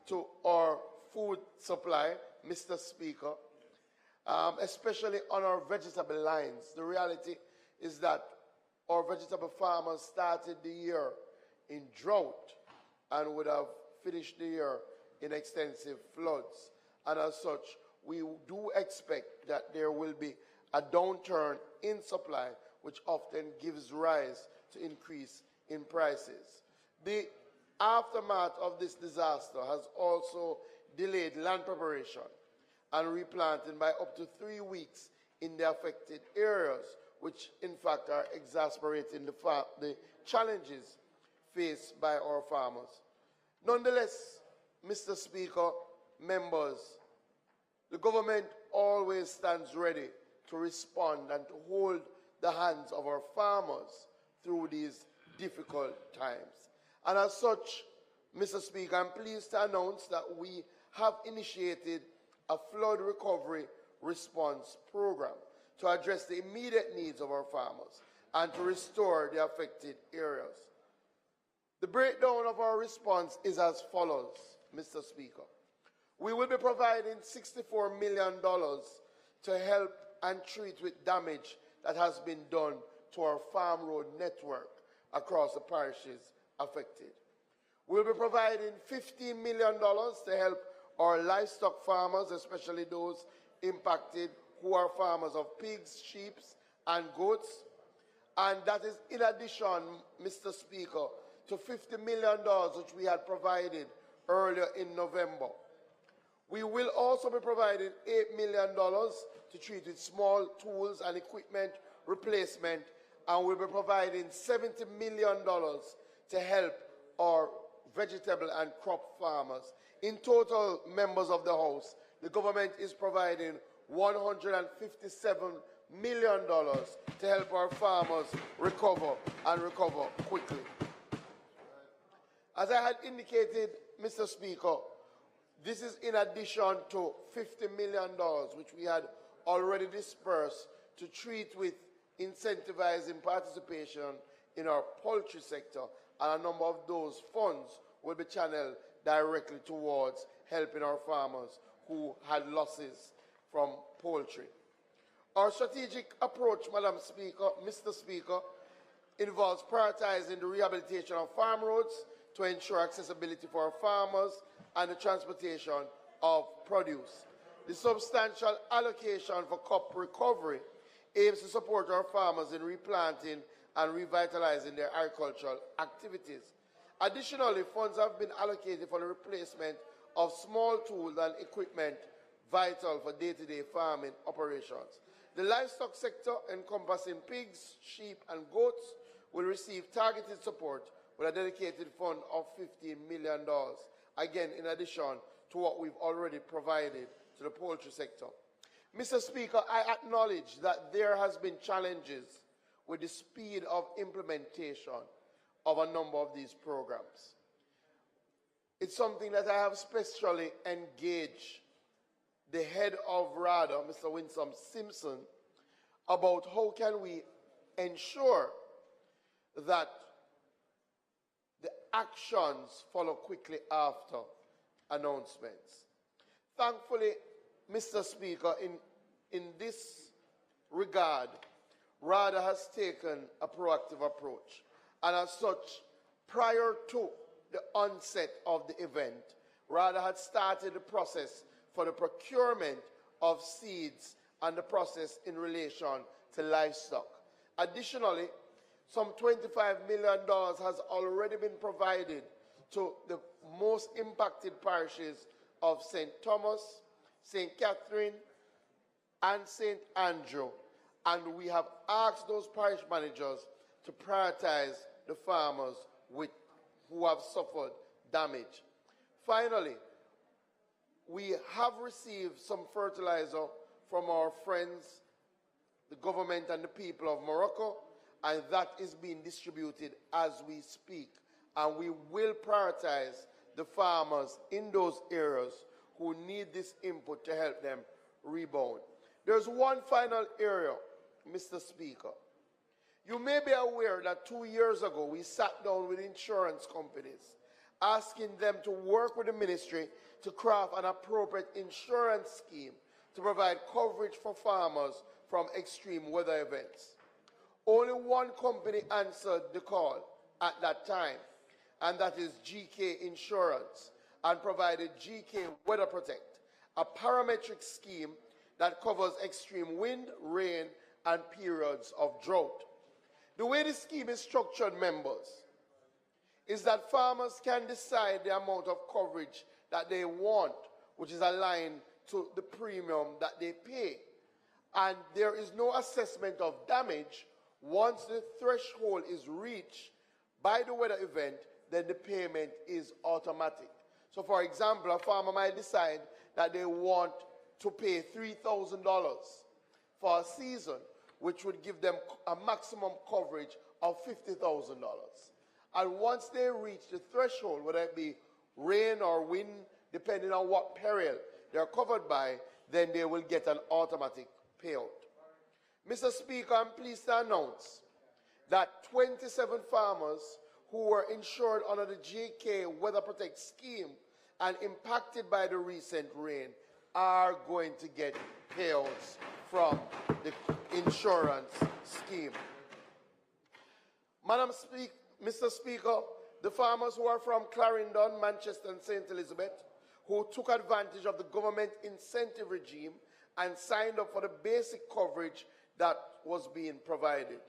to our food supply, Mr. Speaker, especially on our vegetable lines. The reality is that our vegetable farmers started the year in drought and would have finished the year in extensive floods. And as such, we do expect that there will be a downturn in supply, which often gives rise to increase in prices. The aftermath of this disaster has also delayed land preparation and replanting by up to 3 weeks in the affected areas, which in fact are exacerbating the challenges faced by our farmers. Nonetheless, Mr. Speaker, members, the government always stands ready to respond and to hold the hands of our farmers through these difficult times. And as such, Mr. Speaker, I'm pleased to announce that we have initiated a flood recovery response program to address the immediate needs of our farmers and to restore the affected areas. The breakdown of our response is as follows, Mr. Speaker. We will be providing $64 million to help and treat with damage that has been done to our farm road network across the parishes affected. We'll be providing $15 million to help our livestock farmers, especially those impacted who are farmers of pigs, sheep, and goats. And that is in addition, Mr. Speaker, to $50 million which we had provided earlier in November. We will also be providing $8 million to treat with small tools and equipment replacement, and we'll be providing $70 million to help our vegetable and crop farmers. In total, members of the House, the government is providing $157 million to help our farmers recover and recover quickly. As I had indicated, Mr. Speaker, this is in addition to $50 million which we had already dispersed to treat with incentivizing participation in our poultry sector, and a number of those funds will be channeled directly towards helping our farmers who had losses from poultry. Our strategic approach, Madam Speaker, Mr. Speaker, involves prioritizing the rehabilitation of farm roads to ensure accessibility for our farmers and the transportation of produce. The substantial allocation for crop recovery aims to support our farmers in replanting and revitalizing their agricultural activities. Additionally, funds have been allocated for the replacement of small tools and equipment vital for day-to-day farming operations. The livestock sector, encompassing pigs, sheep, and goats, will receive targeted support with a dedicated fund of $15 million, again, in addition to what we've already provided to the poultry sector. Mr. Speaker, I acknowledge that there has been challenges with the speed of implementation of a number of these programs. It's something that I have specially engaged the head of RADA, Mr. Winsome Simpson, about how can we ensure that the actions follow quickly after announcements. Thankfully, Mr. Speaker, in this regard, RADA has taken a proactive approach, and as such, prior to the onset of the event, RADA had started the process for the procurement of seeds and the process in relation to livestock. Additionally, some $25 million has already been provided to the most impacted parishes of St. Thomas, St. Catherine, and St. Andrew, and we have asked those parish managers to prioritize the farmers who have suffered damage. Finally, we have received some fertilizer from our friends, the government and the people of Morocco, and that is being distributed as we speak. And we will prioritize the farmers in those areas who need this input to help them rebound. There's one final area, Mr. Speaker. You may be aware that 2 years ago we sat down with insurance companies, asking them to work with the ministry to craft an appropriate insurance scheme to provide coverage for farmers from extreme weather events. Only one company answered the call at that time, and that is GK Insurance, and provided GK Weather Protect, a parametric scheme that covers extreme wind, rain, and periods of drought. The way the scheme is structured, members, is that farmers can decide the amount of coverage that they want, which is aligned to the premium that they pay. And there is no assessment of damage. Once the threshold is reached by the weather event, then the payment is automatic. So, for example, a farmer might decide that they want to pay $3,000 for a season, which would give them a maximum coverage of $50,000. And once they reach the threshold, whether it be rain or wind, depending on what peril they're covered by, then they will get an automatic payout. Mr. Speaker, I'm pleased to announce that 27 farmers who were insured under the JK Weather Protect scheme and impacted by the recent rain are going to get payouts from the insurance scheme. Mr. Speaker, the farmers who are from Clarendon, Manchester, and St. Elizabeth, who took advantage of the government incentive regime and signed up for the basic coverage that was being provided.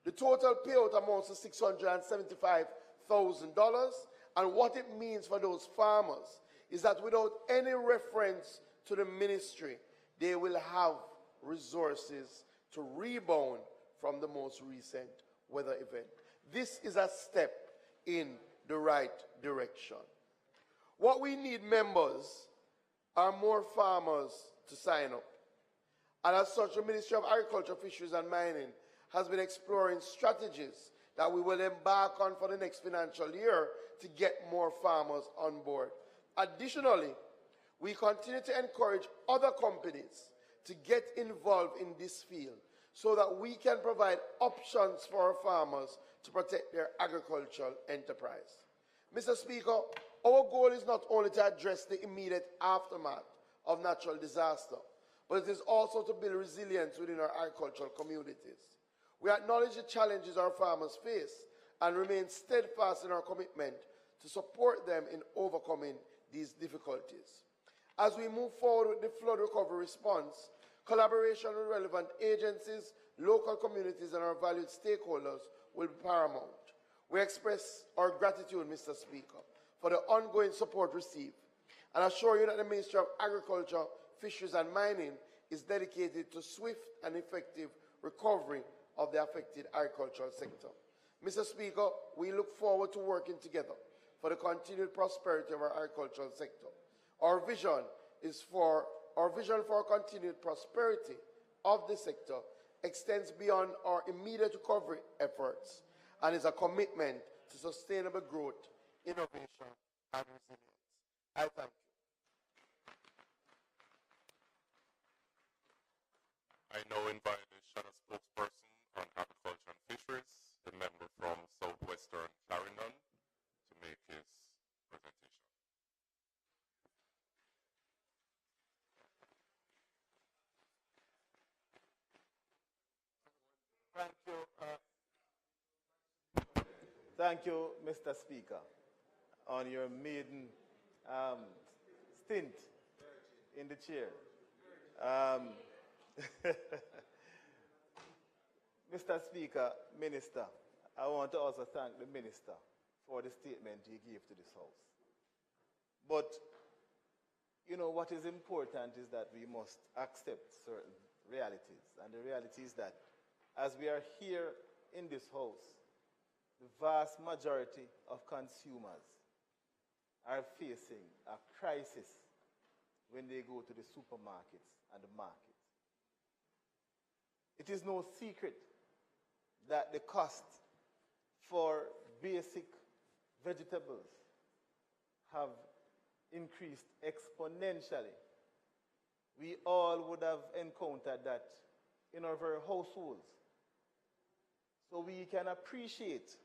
The total payout amounts to $675,000, and what it means for those farmers is that without any reference to the ministry, they will have resources to rebound from the most recent weather event. This is a step in the right direction. What we need, members, are more farmers to sign up. And as such, the Ministry of Agriculture, Fisheries and Mining has been exploring strategies that we will embark on for the next financial year to get more farmers on board. Additionally, we continue to encourage other companies to get involved in this field so that we can provide options for our farmers to protect their agricultural enterprise. Mr. Speaker, our goal is not only to address the immediate aftermath of natural disaster, but it is also to build resilience within our agricultural communities. We acknowledge the challenges our farmers face and remain steadfast in our commitment to support them in overcoming these difficulties. As we move forward with the flood recovery response, collaboration with relevant agencies, local communities, and our valued stakeholders will be paramount. We express our gratitude, Mr. Speaker, for the ongoing support received, and assure you that the Ministry of Agriculture, Fisheries and Mining is dedicated to swift and effective recovery of the affected agricultural sector. Mr. Speaker, we look forward to working together for the continued prosperity of our agricultural sector. Our vision for continued prosperity of the sector extends beyond our immediate recovery efforts and is a commitment to sustainable growth, innovation, and resilience. I thank you. I now invite the shadow spokesperson on agriculture and fisheries, the member from southwestern Clarendon, to make his presentation. Thank you, Mr. Speaker, on your maiden stint in the chair. Mr. Speaker, Minister, I want to also thank the Minister for the statement he gave to this House. But, you know, what is important is that we must accept certain realities. And the reality is that as we are here in this House, the vast majority of consumers are facing a crisis when they go to the supermarkets and the markets. It is no secret that the cost for basic vegetables have increased exponentially. We all would have encountered that in our very households. So we can appreciate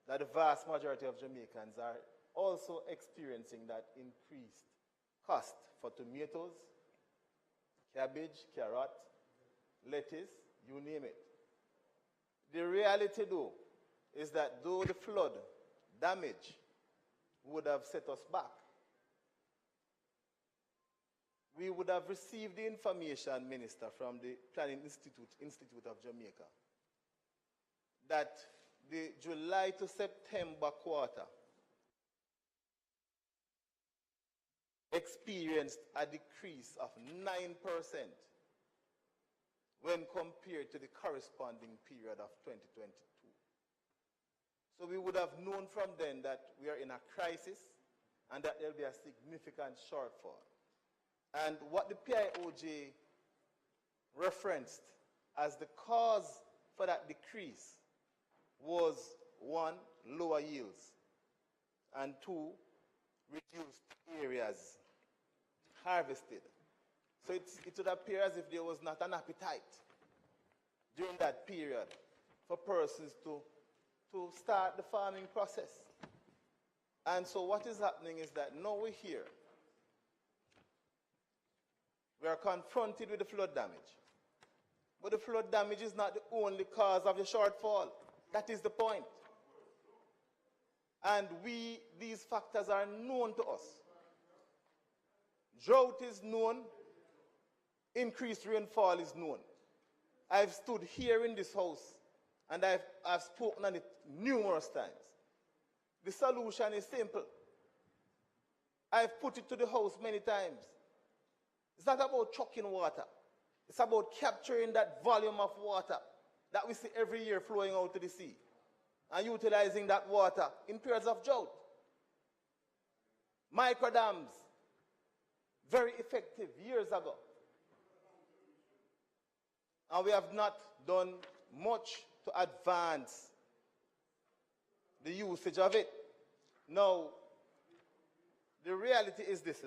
that the vast majority of Jamaicans are also experiencing that increased cost for tomatoes, cabbage, carrot, lettuce, you name it. The reality, though, is that though the flood damage would have set us back, we would have received the information, Minister, from the Planning Institute of Jamaica, that the July to September quarter experienced a decrease of 9% when compared to the corresponding period of 2022. So we would have known from then that we are in a crisis and that there will be a significant shortfall. And what the PIOJ referenced as the cause for that decrease was, one, lower yields, and two, reduced areas harvested. So it would appear as if there was not an appetite during that period for persons to start the farming process. And so what is happening is that now we're here. We are confronted with the flood damage. But the flood damage is not the only cause of the shortfall. That is the point. And these factors are known to us. Drought is known. Increased rainfall is known. I've stood here in this house and I've spoken on it numerous times. The solution is simple. I've put it to the house many times. It's not about chucking water. It's about capturing that volume of water that we see every year flowing out to the sea and utilizing that water in periods of drought. Microdams, very effective years ago. And we have not done much to advance the usage of it. Now, the reality is this,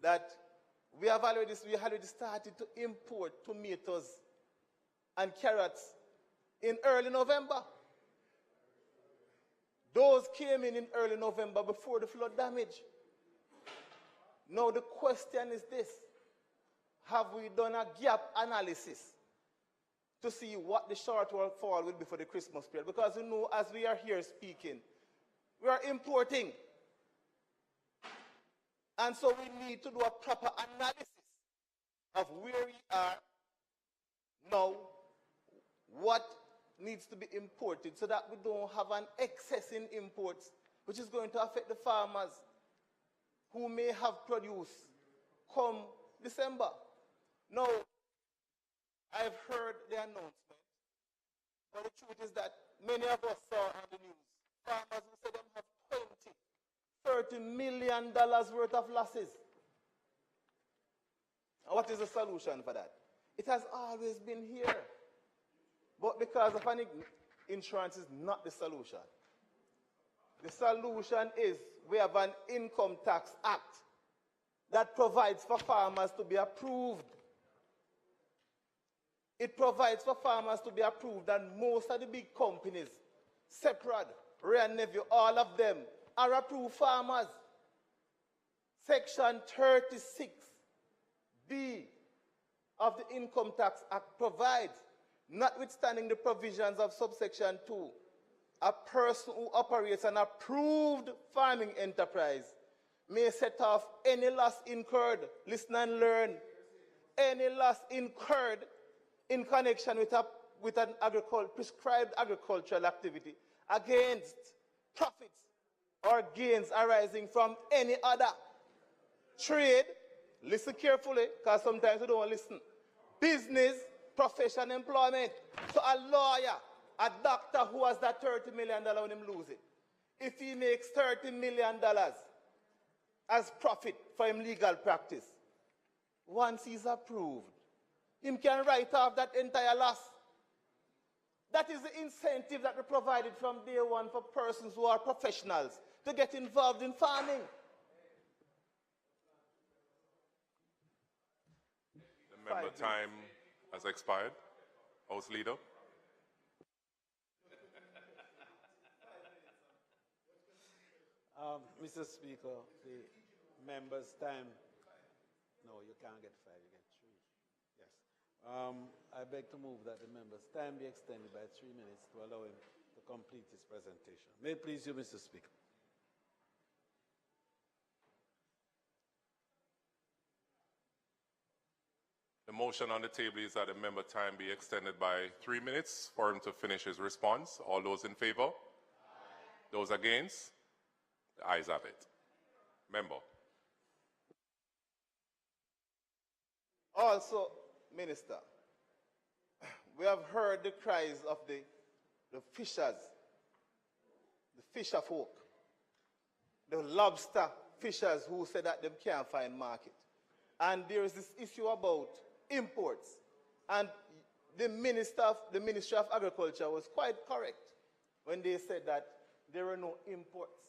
that we have already started to import tomatoes and carrots in early November. Those came in early November before the flood damage. Now the question is this: have we done a gap analysis to see what the shortfall will be for the Christmas period? Because as we are here speaking, we are importing. And so we need to do a proper analysis of where we are now, what needs to be imported, so that we don't have an excess in imports, which is going to affect the farmers who may have produce come December. Now, I've heard the announcement, but the truth is that many of us saw on the news farmers who said they have $30 million worth of losses. And what is the solution for that? It has always been here. But because of panic, insurance is not the solution. The solution is we have an Income Tax Act that provides for farmers to be approved. It provides for farmers to be approved, and most of the big companies, Separate, Ray and Nephew, all of them, are approved farmers. Section 36B of the Income Tax Act provides, notwithstanding the provisions of subsection 2, a person who operates an approved farming enterprise may set off any loss incurred, listen and learn, any loss incurred in connection with an prescribed agricultural activity against profits or gains arising from any other trade, listen carefully, because sometimes we don't listen, business, profession, employment. So a lawyer, a doctor who has that $30 million when him lose it, if he makes $30 million as profit for him legal practice, once he's approved, him can write off that entire loss. That is the incentive that we provided from day one for persons who are professionals to get involved in farming. The member time has expired. House Leader. Mr. Speaker, the member's time. No, you can't get 5, you get 3. Yes. I beg to move that the member's time be extended by 3 minutes to allow him to complete his presentation. May it please you, Mr. Speaker. The motion on the table is that the member time be extended by 3 minutes for him to finish his response. All those in favor? Aye. Those against? The ayes have it. Member. Also, Minister, we have heard the cries of the fishers, the fisher folk, the lobster fishers who said that they can't find market. And there is this issue about imports. And the Ministry of Agriculture was quite correct when they said that there were no imports.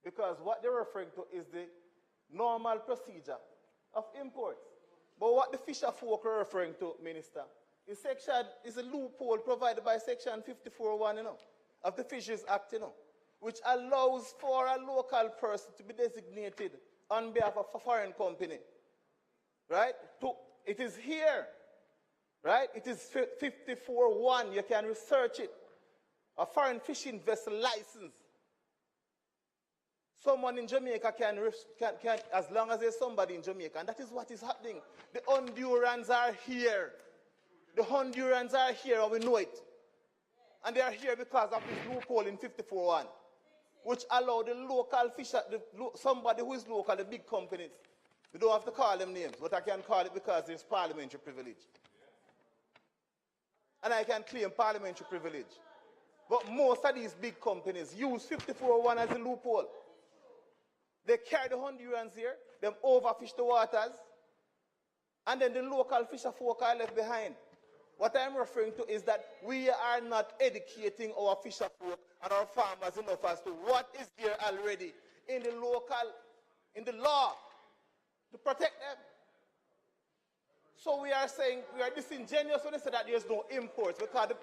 Because what they're referring to is the normal procedure of imports. But what the fisher folk are referring to, Minister, is a loophole provided by Section 54(1), of the Fisheries Act, which allows for a local person to be designated on behalf of a foreign company, right? It is here, right? It is 54(1). You can research it. A foreign fishing vessel license. Someone in Jamaica can, as long as there's somebody in Jamaica, and that is what is happening. The Hondurans are here. The Hondurans are here, and we know it. And they are here because of this loophole in 54(1), which allow the local fisher, somebody who is local, the big companies. We don't have to call them names, but I can call it because there's parliamentary privilege. And I can claim parliamentary privilege. But most of these big companies use 54(1) as a loophole. They carry the Hondurans here, them overfish the waters, and then the local fisher folk are left behind. What I'm referring to is that we are not educating our fisher folk and our farmers enough as to what is there already in the law to protect them. So we are saying, we are disingenuous when we say that there's no imports because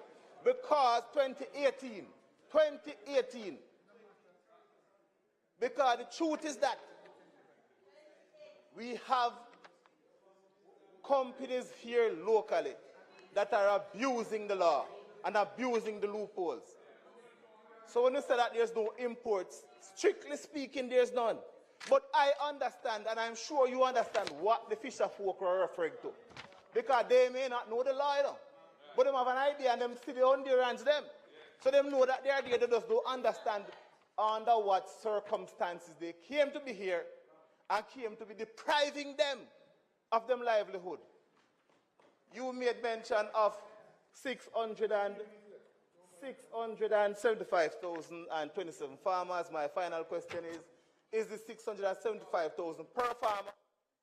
2018, because the truth is that we have companies here locally that are abusing the law and abusing the loopholes. So when you say that there's no imports, strictly speaking, there's none. But I understand, and I'm sure you understand what the fisher folk are referring to. Because they may not know the law, but they have an idea and them see the Hondurans them. So they know that they are there, they just don't understand under what circumstances they came to be here and came to be depriving them of their livelihood. You made mention of 675,027 farmers. My final question is the 675,000 per farmer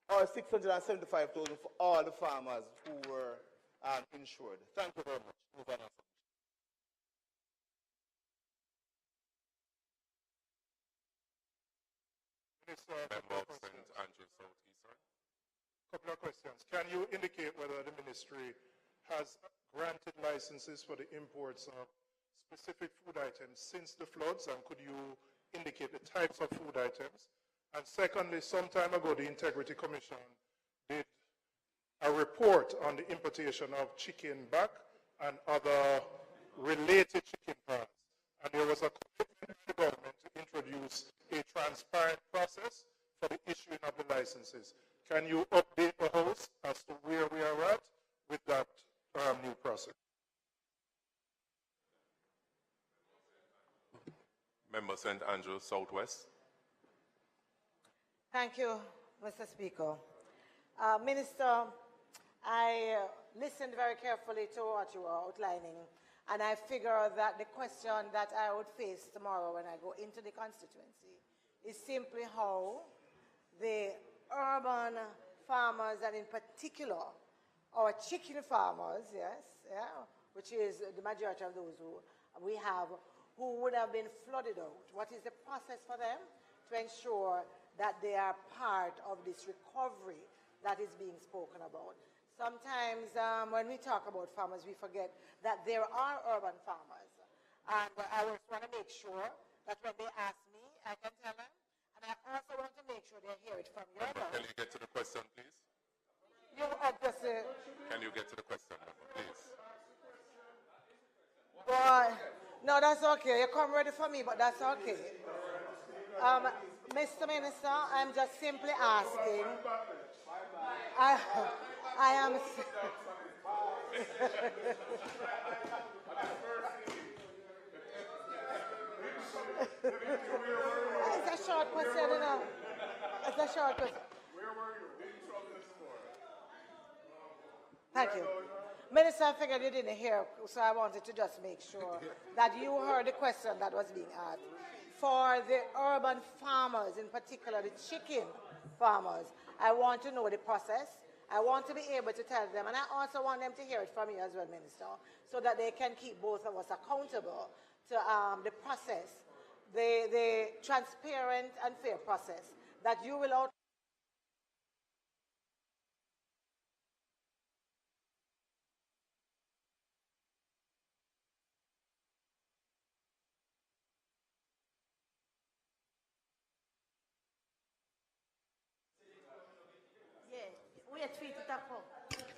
or 675,000 for all the farmers who were insured? Thank you very much. Move on. Couple of questions. Can you indicate whether the ministry has granted licenses for the imports of specific food items since the floods, and could you indicate the types of food items? And secondly, some time ago, the Integrity Commission did a report on the importation of chicken back and other related chicken parts. And there was a commitment to the government to introduce a transparent process for the issuing of the licenses. Can you update the House as to where we are at with that new process? Member St. Andrew, Southwest. Thank you, Mr. Speaker. Minister, I listened very carefully to what you were outlining, and I figure that the question that I would face tomorrow when I go into the constituency is simply how the urban farmers, and in particular our chicken farmers, which is the majority of those who we have, who would have been flooded out. What is the process for them to ensure that they are part of this recovery that is being spoken about? Sometimes when we talk about farmers, we forget that there are urban farmers. And I just want to make sure that when they ask me, I can tell them. And I also want to make sure they hear it from your mouth. Can you get to the question, please? Can you get to the question, please? Boy, no, that's okay. You come ready for me, but that's okay. Mr. Minister, I'm just simply asking. I am. It's a short question, you know. It's a short question. Thank you. Minister, I figured you didn't hear, so I wanted to just make sure that you heard the question that was being asked. For the urban farmers, in particular the chicken farmers, I want to know the process. I want to be able to tell them, and I also want them to hear it from you as well, Minister, so that they can keep both of us accountable to the process, the transparent and fair process that you will outline.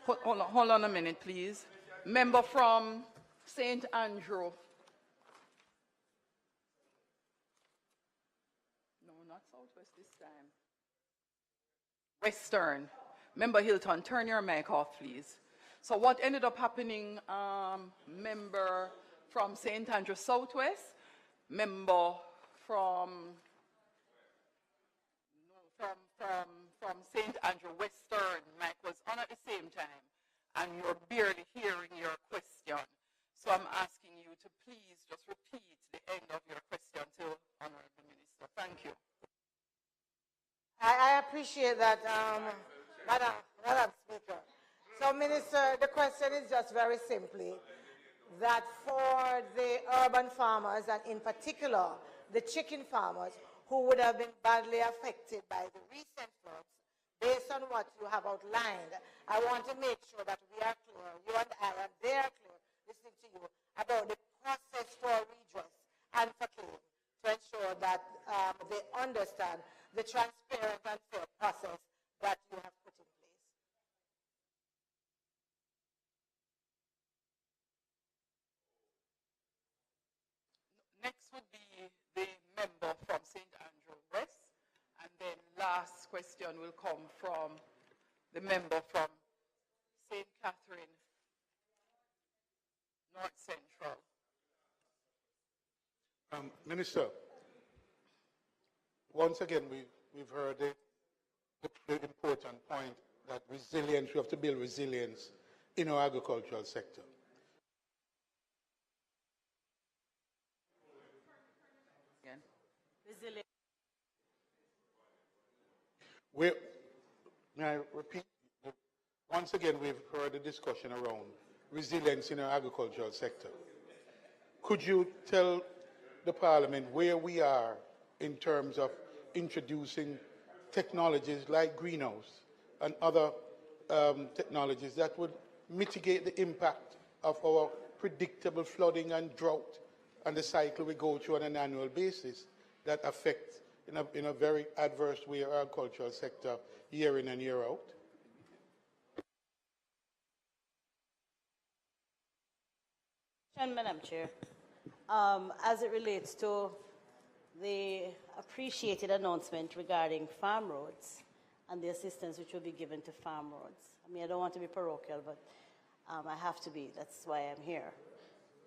Hold on a minute, please. Member from St. Andrew. No, not Southwest this time. Western. Member Hilton, turn your mic off, please. So what ended up happening, member from St. Andrew Southwest, member from St. Andrew Western, mic was on at the same time, and you're barely hearing your question. So I'm asking you to please just repeat the end of your question to Honorable Minister. Thank you. I appreciate that, Madam Speaker. So, Minister, the question is just very simply that for the urban farmers, and in particular the chicken farmers, who would have been badly affected by the recent floods, based on what you have outlined, I want to make sure that we are clear, you and I, and they are clear, listening to you, about the process for redress and for claim, to ensure that they understand the transparent and fair process that you have put in place. Next would be the member from St. Andrew West, and then last question will come from the member from St. Catherine North Central. Minister, once again, we've heard the important point that resilience, we have to build resilience in our agricultural sector. Again. Resilience. May I repeat? Once again, we've heard a discussion around resilience in our agricultural sector. Could you tell the Parliament where we are in terms of introducing technologies like greenhouse and other technologies that would mitigate the impact of our predictable flooding and drought and the cycle we go through on an annual basis that affect in a very adverse way our agricultural sector year in and year out? Madam Chair, as it relates to the appreciated announcement regarding farm roads and the assistance which will be given to farm roads. I mean, I don't want to be parochial, but I have to be. That's why I'm here.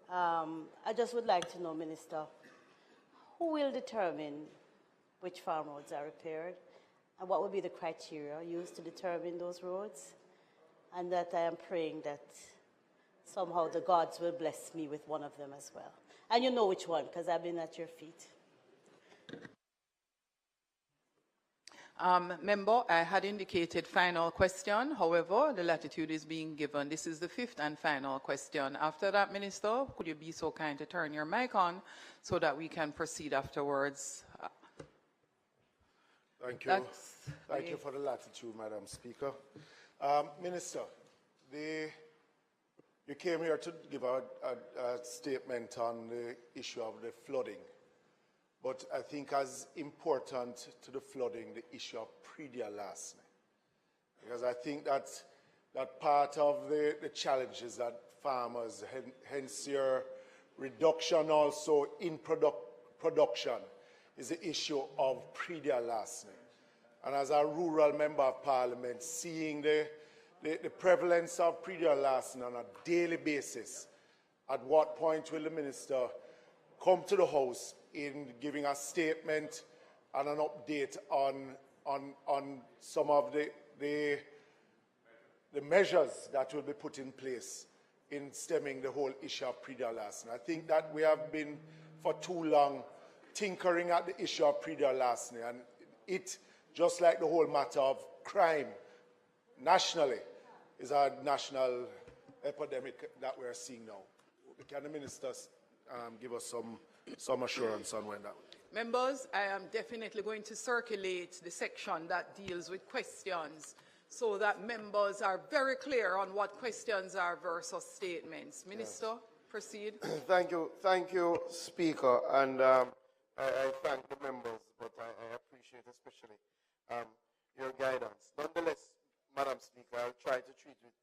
I just would like to know, Minister, who will determine which farm roads are repaired, and what will be the criteria used to determine those roads? And that I am praying that somehow the gods will bless me with one of them as well. And you know which one, because I've been at your feet. Member, I had indicated final question. However, the latitude is being given. This is the fifth and final question. After that, Minister, could you be so kind to turn your mic on so that we can proceed afterwards? Thank you. Thank you for the latitude, Madam Speaker. Minister, you came here to give a statement on the issue of the flooding. But I think as important to the flooding, the issue of predial last night. Because I think that part of the challenges that farmers, hence your reduction also in production, is the issue of predial last night. And as a rural member of parliament, seeing the the prevalence of predial larceny on a daily basis. At what point will the minister come to the House in giving a statement and an update on some of the measures that will be put in place in stemming the whole issue of predial larceny? I think that we have been for too long tinkering at the issue of predial larceny, and it, just like the whole matter of crime nationally, is a national epidemic that we are seeing now. Can the minister give us some assurance on when that will be? Members, I am definitely going to circulate the section that deals with questions so that members are very clear on what questions are versus statements. Minister, yes. Proceed. Thank you, Speaker, and I thank the members, but I appreciate especially your guidance. Nonetheless, Madam Speaker, I'll try to treat with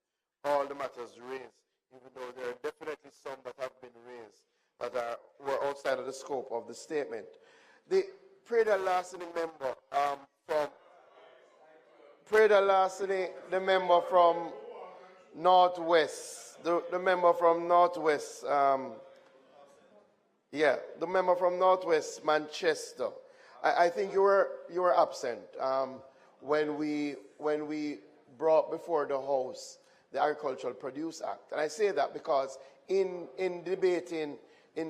all the matters raised, even though there are definitely some that have been raised that were outside of the scope of the statement. The predial larceny member from predial larceny, the member from Northwest, the member from Northwest, yeah, the member from Northwest Manchester. I think you were absent when we brought before the House the Agricultural Produce Act. And I say that because in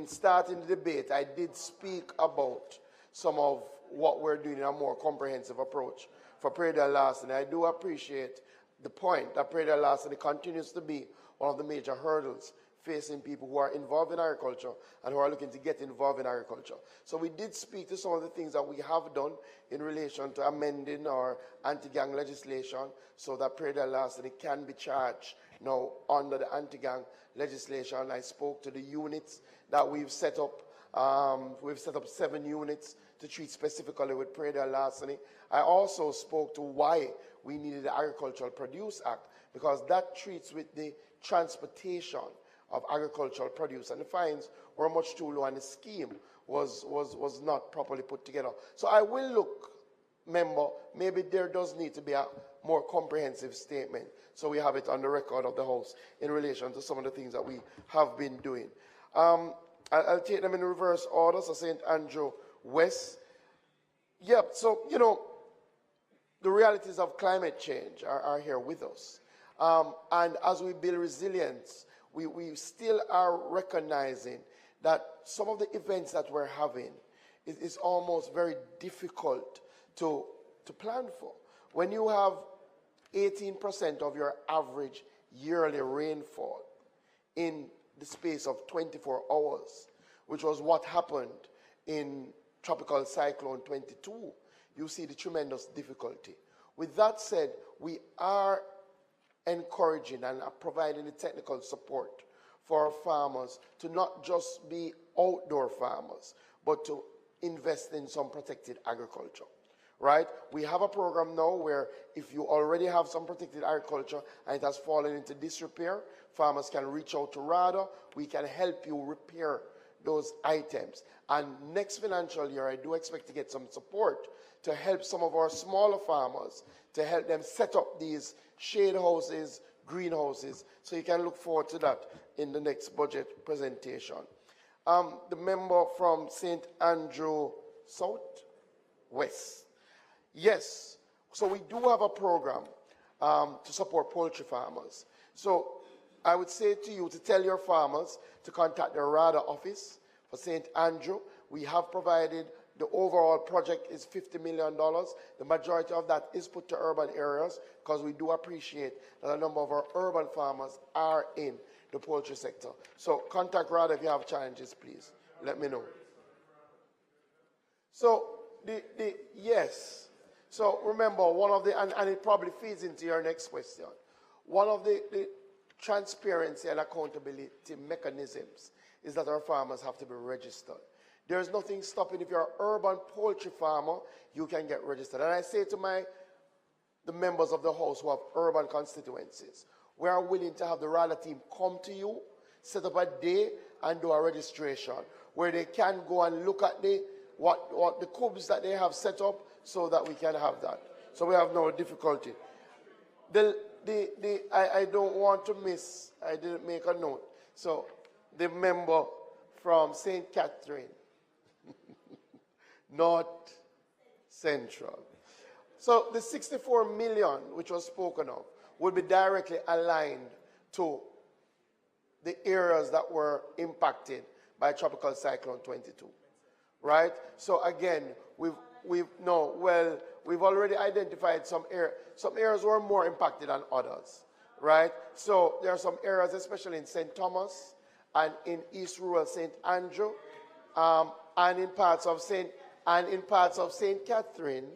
starting the debate, I did speak about some of what we're doing in a more comprehensive approach for predial larceny. I do appreciate the point that predial larceny continues to be one of the major hurdles facing people who are involved in agriculture and who are looking to get involved in agriculture. So we did speak to some of the things that we have done in relation to amending our anti-gang legislation so that predial larceny can be charged now under the anti-gang legislation. I spoke to the units that we've set up. We've set up 7 units to treat specifically with predial larceny. I also spoke to why we needed the Agricultural Produce Act, because that treats with the transportation of agricultural produce, and the fines were much too low, and the scheme was not properly put together. So I will look, member, maybe there does need to be a more comprehensive statement, so we have it on the record of the House in relation to some of the things that we have been doing. I'll take them in reverse order. So St. Andrew West. Yep, so, you know, the realities of climate change are here with us. And as we build resilience, we still are recognizing that some of the events that we're having is almost very difficult to plan for. When you have 18% of your average yearly rainfall in the space of 24 hours, which was what happened in Tropical Cyclone 22, you see the tremendous difficulty. With that said, we are encouraging and providing the technical support for our farmers to not just be outdoor farmers, but to invest in some protected agriculture, right? We have a program now where if you already have some protected agriculture and it has fallen into disrepair, farmers can reach out to RADA. We can help you repair those items. And next financial year, I do expect to get some support to help some of our smaller farmers, to help them set up these shade houses, greenhouses. So you can look forward to that in the next budget presentation. The member from St. Andrew South West. Yes, so we do have a program to support poultry farmers. So I would say to you to tell your farmers to contact the RADA office for St. Andrew. We have provided, the overall project is $50 million. The majority of that is put to urban areas because we do appreciate that a number of our urban farmers are in the poultry sector. So contact RADA if you have challenges, please. Let me know. So, yes. So remember, one of the, and it probably feeds into your next question, one of the transparency and accountability mechanisms is that our farmers have to be registered. There's nothing stopping, if you're an urban poultry farmer, you can get registered. And I say to the members of the House who have urban constituencies, we are willing to have the RADA team come to you, set up a day and do a registration where they can go and look at what the cubs that they have set up so that we can have that. So we have no difficulty. I don't want to miss, I didn't make a note. So the member from St. Catherine, North Central. So the 64 million which was spoken of will be directly aligned to the areas that were impacted by Tropical Cyclone 22, right? So again, we've already identified some areas were more impacted than others, right? So there are some areas, especially in St. Thomas and in East Rural St. Andrew, and in parts of St. Catherine,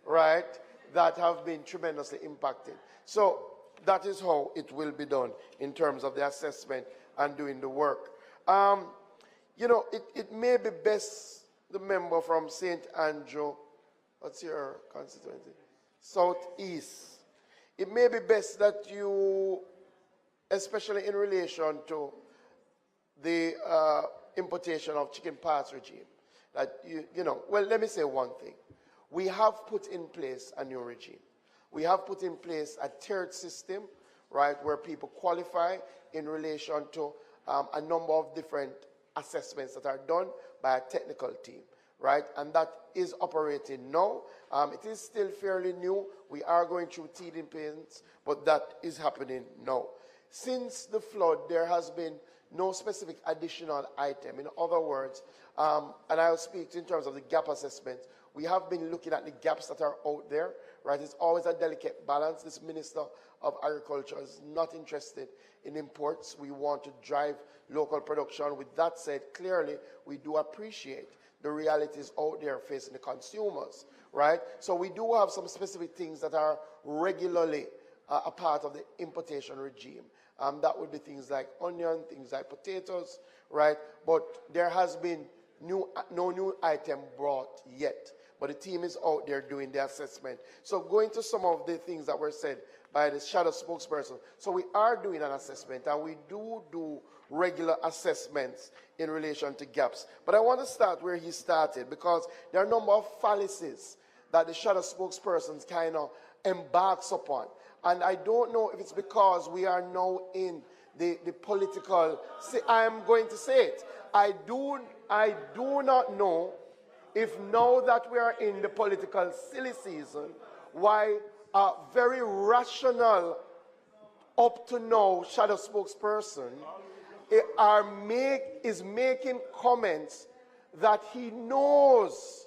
right, that have been tremendously impacted. So that is how it will be done in terms of the assessment and doing the work. You know, it may be best, the member from St. Andrew, what's your constituency? Southeast. It may be best that you, especially in relation to the importation of chicken parts regime, that you know, well, let me say one thing. We have put in place a new regime. We have put in place a tiered system, right, where people qualify in relation to a number of different assessments that are done by a technical team, right? And that is operating now. It is still fairly new. We are going through teething pains, but that is happening now. Since the flood, there has been no specific additional item. In other words, and I'll speak in terms of the gap assessment, we have been looking at the gaps that are out there, right? It's always a delicate balance. This Minister of Agriculture is not interested in imports. We want to drive local production. With that said, clearly, we do appreciate the realities out there facing the consumers, right? So we do have some specific things that are regularly a part of the importation regime. That would be things like onion, things like potatoes, right? But there has been no new item brought yet. But the team is out there doing the assessment. So going to some of the things that were said by the shadow spokesperson. So we are doing an assessment, and we do regular assessments in relation to gaps. But I want to start where he started, because there are a number of fallacies that the shadow spokespersons kind of embarks upon. And I don't know if it's because we are now in the political, I am going to say it. I do not know if now that we are in the political silly season, why a very rational, up to now, shadow spokesperson is making comments that he knows,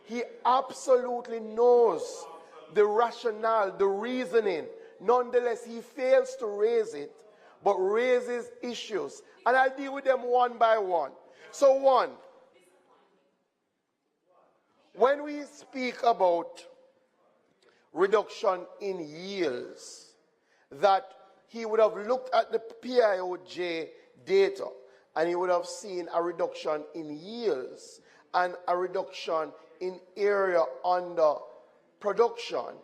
he absolutely knows the rationale, the reasoning. Nonetheless, he fails to raise it, but raises issues. And I'll deal with them one by one. So one, when we speak about reduction in yields, that he would have looked at the PIOJ data and he would have seen a reduction in yields and a reduction in area under production.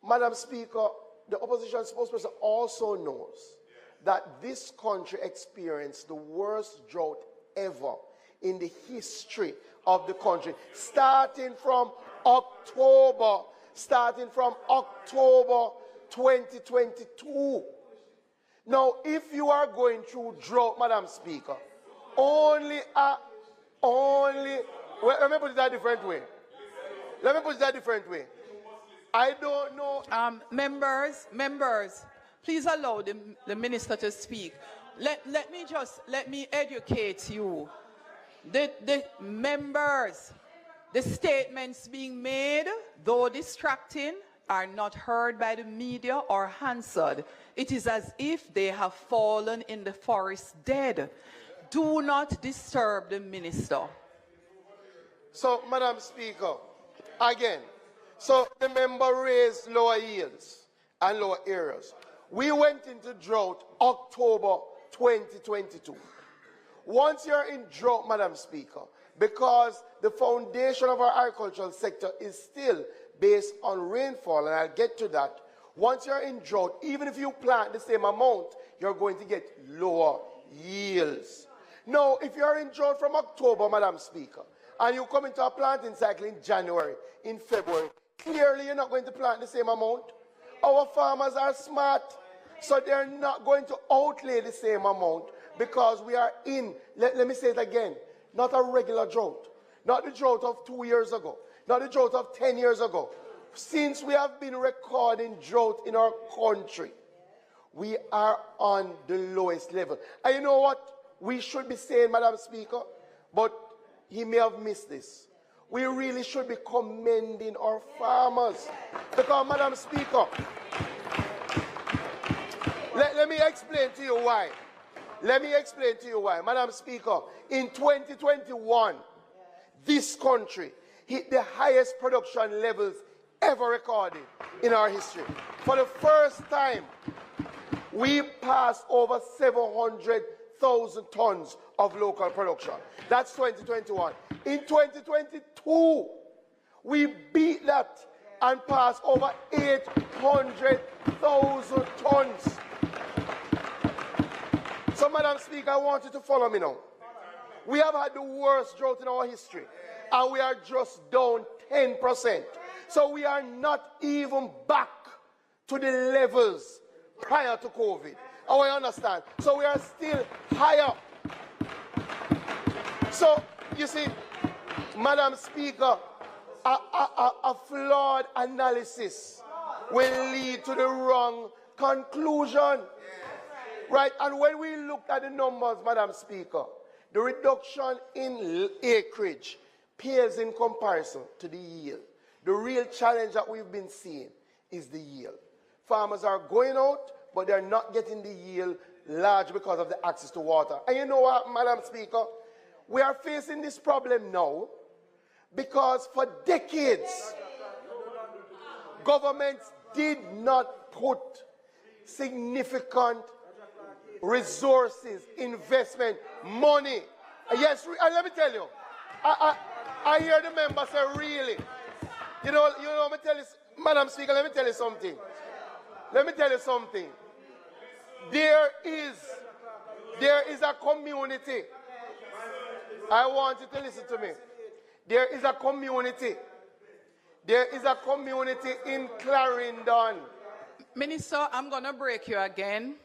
Madam Speaker, the opposition spokesperson also knows that this country experienced the worst drought ever in the history of the country, starting from October 2022. Now, if you are going through drought, Madam Speaker, let me put it that different way. I don't know. Members, please allow the minister to speak. Let me educate you. The members, the statements being made, though distracting, are not heard by the media or answered. It is as if they have fallen in the forest dead. Do not disturb the minister. So, Madam Speaker, again, so the member raised lower yields and lower areas. We went into drought October 2022. Once you're in drought, Madam Speaker, because the foundation of our agricultural sector is still based on rainfall, and I'll get to that, once you're in drought, even if you plant the same amount, you're going to get lower yields. Now, if you're in drought from October, Madam Speaker, and you come into a planting cycle in January, in February, clearly you're not going to plant the same amount. Our farmers are smart, so they're not going to outlay the same amount because we are in, let me say it again, not a regular drought, not the drought of 2 years ago, not the drought of 10 years ago. Since we have been recording drought in our country, we are on the lowest level. And you know what we should be saying, Madam Speaker? But he may have missed this. We really should be commending our farmers. Because, Madam Speaker, let me explain to you why. Let me explain to you why. Madam Speaker, in 2021, this country hit the highest production levels ever recorded in our history. For the first time, we passed over 700,000 tons of local production. That's 2021. In 2022, we beat that and passed over 800,000 tons. So, Madam Speaker, I want you to follow me now. We have had the worst drought in our history, and we are just down 10%. So we are not even back to the levels prior to COVID. Oh, I understand. So we are still higher. So, you see, Madam Speaker, a flawed analysis will lead to the wrong conclusion. Right? And when we looked at the numbers, Madam Speaker, the reduction in acreage pales in comparison to the yield. The real challenge that we've been seeing is the yield. Farmers are going out, but they're not getting the yield large because of the access to water. And you know what, Madam Speaker? We are facing this problem now because for decades, governments did not put significant resources, investment, money. Yes, and let me tell you, I hear the members say, really? You know, let me tell you, Madam Speaker, let me tell you something. Let me tell you something. There is a community. I want you to listen to me. There is a community. There is a community in Clarendon. Minister, I'm going to break you again.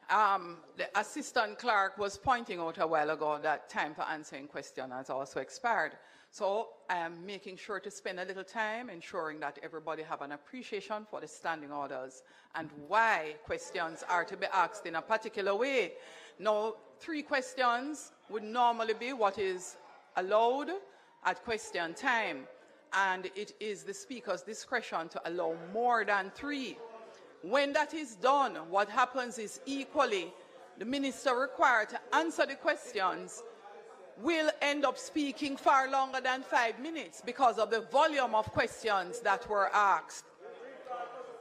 The Assistant Clarke was pointing out a while ago that time for answering questions has also expired. So I am making sure to spend a little time ensuring that everybody have an appreciation for the standing orders and why questions are to be asked in a particular way. Now, 3 questions would normally be what is allowed at question time, and it is the Speaker's discretion to allow more than 3. When that is done, what happens is equally the minister required to answer the questions will end up speaking far longer than 5 minutes because of the volume of questions that were asked.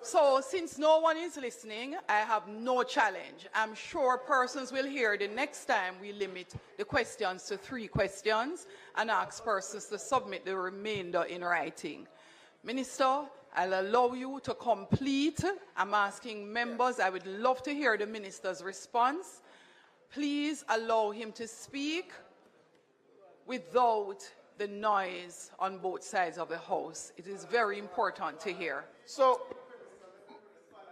So since no one is listening, I have no challenge. I'm sure persons will hear the next time we limit the questions to 3 questions and ask persons to submit the remainder in writing. Minister, I'll allow you to complete. I'm asking members, I would love to hear the minister's response. Please allow him to speak without the noise on both sides of the House. It is very important to hear. So,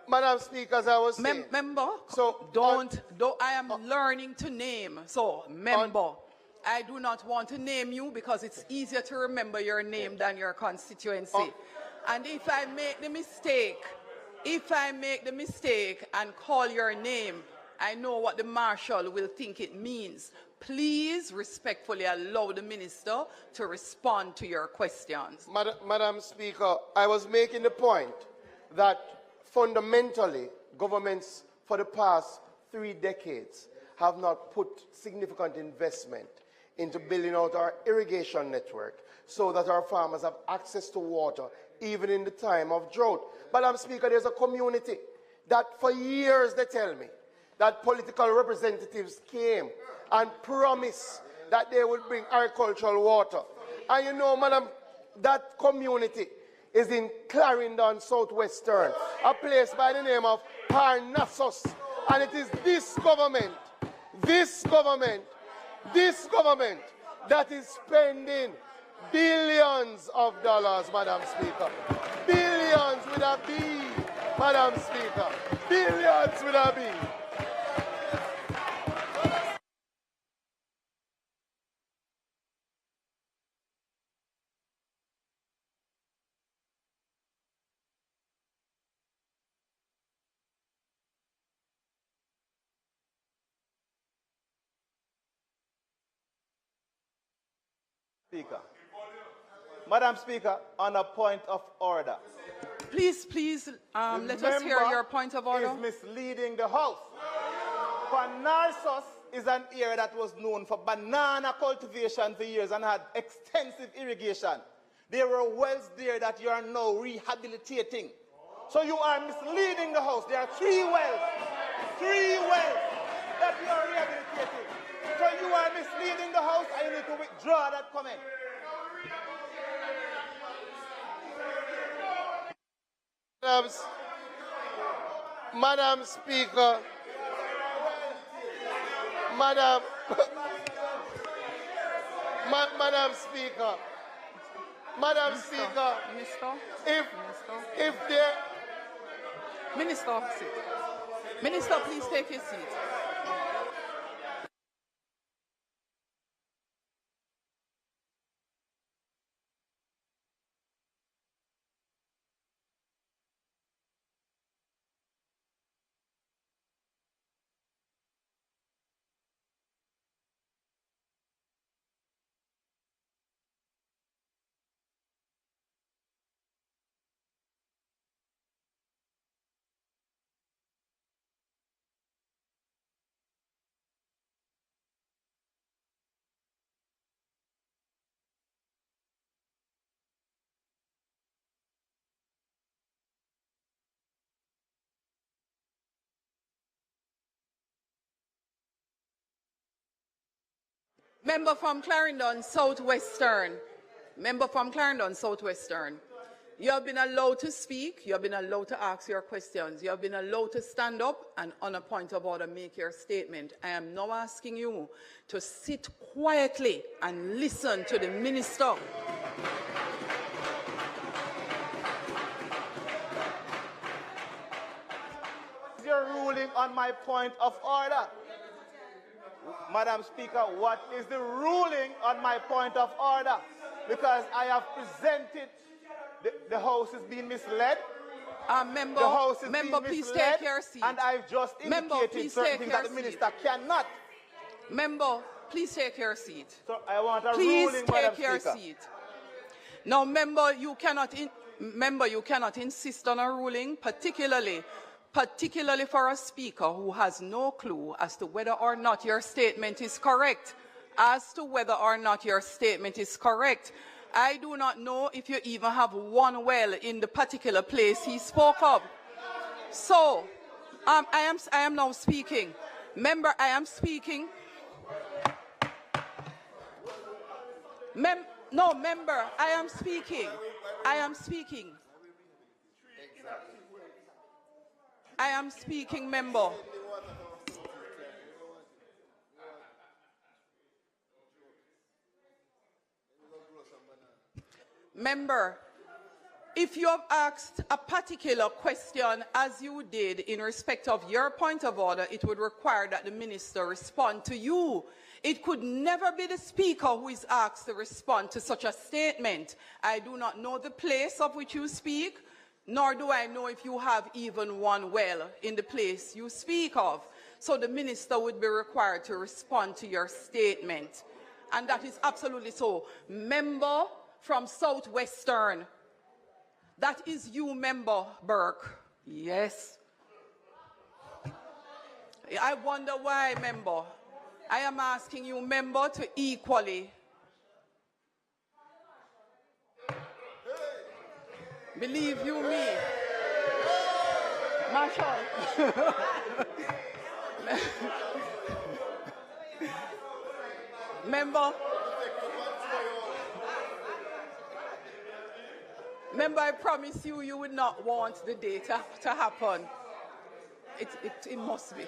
Madam Speaker, as I was saying... Member, so I am learning to name. So, member, I do not want to name you because it's easier to remember your name than your constituency. And if I make the mistake and call your name, I know what the marshal will think it means. Please respectfully allow the minister to respond to your questions. Madam Speaker, I was making the point that fundamentally governments for the past 3 decades have not put significant investment into building out our irrigation network so that our farmers have access to water even in the time of drought. Madam Speaker, there's a community that for years they tell me that political representatives came and promised that they would bring agricultural water. And you know, Madam, that community is in Clarendon, Southwestern, a place by the name of Pearnel. And it is this government that is spending billions of dollars, Madam Speaker. Billions with a B. Madam Speaker. Billions would have been. Speaker. Madam Speaker, on a point of order. Please, let us hear your point of order. Is misleading the House. Panarsos is an area that was known for banana cultivation for years and had extensive irrigation. There were wells there that you are now rehabilitating. So you are misleading the House. There are 3 wells that you are rehabilitating. So you are misleading the House and you need to withdraw that comment. Madam Speaker, Madam Speaker, if there... Minister, sit. Minister, please take your seat. Member from Clarendon Southwestern. Member from Clarendon Southwestern. You have been allowed to speak. You have been allowed to ask your questions. You have been allowed to stand up and on a point of order make your statement. I am now asking you to sit quietly and listen to the minister. Your ruling on my point of order. Madam Speaker, what is the ruling on my point of order? Because I have presented, the House is being misled. Member, the House is member, being please misled, take your seat. And I've just indicated certain things that the minister cannot. Member, please take your seat. So I want a please ruling, Madam take your Speaker. seat. Now, member, you cannot insist on a ruling, particularly for a speaker who has no clue as to whether or not your statement is correct. As to whether or not your statement is correct. I do not know if you even have one well in the particular place he spoke of. So, I am now speaking. Member, I am speaking. No, member, I am speaking. I am speaking. I am speaking, member. Member, if you have asked a particular question as you did in respect of your point of order, it would require that the minister respond to you. It could never be the speaker who is asked to respond to such a statement. I do not know the place of which you speak, nor do I know if you have even one well in the place you speak of. So the minister would be required to respond to your statement. And that is absolutely so. Member from Southwestern. That is you, Member Burke. Yes. I wonder why, Member. I am asking you, Member, to equally. Believe you me. Marshall. Member, I promise you, you would not want the data to happen. It must be.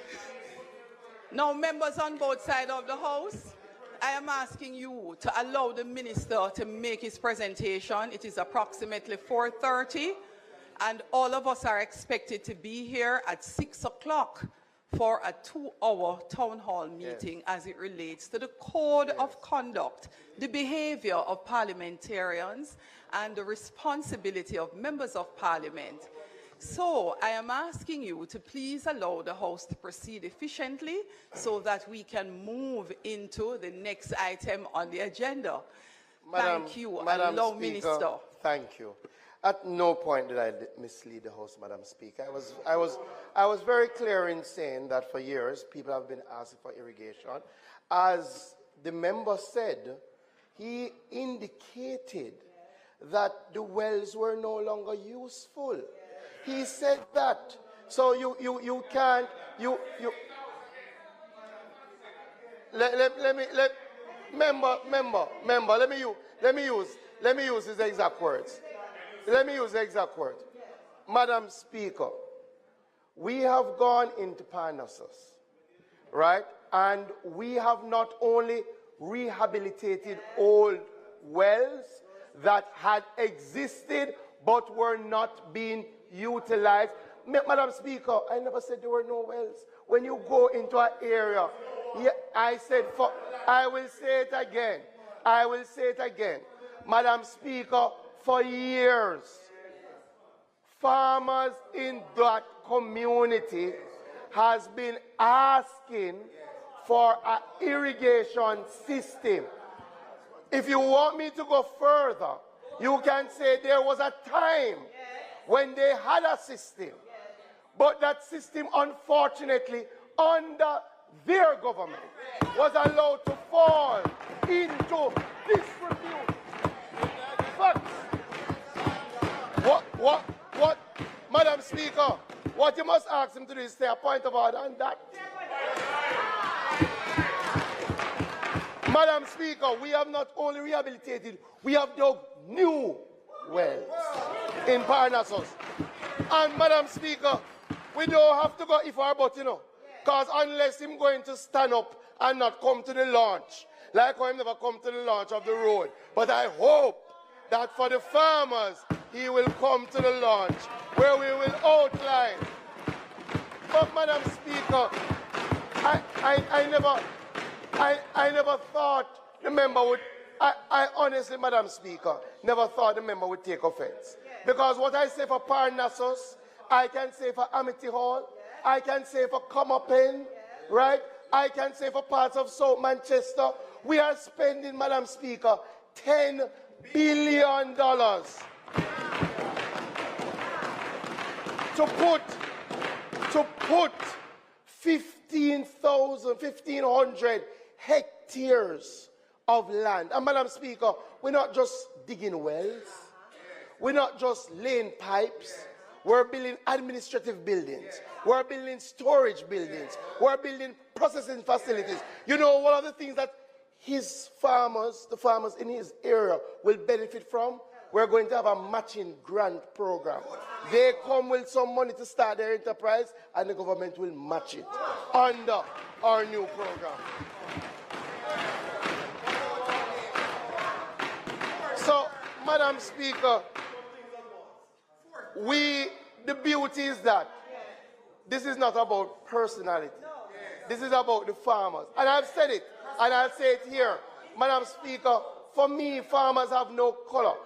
Now, members on both sides of the House, I am asking you to allow the minister to make his presentation. It is approximately 4:30. And all of us are expected to be here at 6 o'clock for a 2-hour town hall meeting as it relates to the code of conduct, the behavior of parliamentarians, and the responsibility of members of parliament. So I am asking you to please allow the House to proceed efficiently so that we can move into the next item on the agenda. Thank you. Madam Allow Speaker, Minister. thank you. At no point did I mislead the House, Madam Speaker. I was very clear in saying that for years people have been asking for irrigation. As the member said, he indicated that the wells were no longer useful. He said that. So you can't let me use his exact words. Let me use the exact word. Madam Speaker, we have gone into Parnassus, right? And we have not only rehabilitated old wells that had existed but were not being utilized. Madam Speaker, I never said there were no wells. When you go into an area, I will say it again. I will say it again. Madam Speaker, for years, farmers in that community has been asking for an irrigation system. If you want me to go further, you can say there was a time when they had a system, but that system, unfortunately, under their government, was allowed to fall into disrepute. Facts. What, Madam Speaker, what you must ask him to do is say a point of order on that. Madam Speaker, we have not only rehabilitated, we have dug new wells in Parnassus. And Madam Speaker, we don't have to go if our but, because unless him going to stand up and not come to the launch, like how him never come to the launch of the road. But I hope that for the farmers, he will come to the launch where we will outline. But Madam Speaker, I never thought the member would, I honestly, Madam Speaker, never thought the member would take offense. Because what I say for Parnassus, I can say for Amity Hall, I can say for Comapen, right? I can say for parts of South Manchester. We are spending, Madam Speaker, $10 billion to put 1,500 hectares of land. And Madam Speaker, we're not just digging wells. We're not just laying pipes. We're building administrative buildings. We're building storage buildings. We're building processing facilities. You know, one of the things that his farmers, the farmers in his area, will benefit from, we're going to have a matching grant program. They come with some money to start their enterprise, and the government will match it under our new program. So, Madam Speaker, the beauty is that this is not about personality. This is about the farmers. And I've said it, and I'll say it here. Madam Speaker, for me, farmers have no color.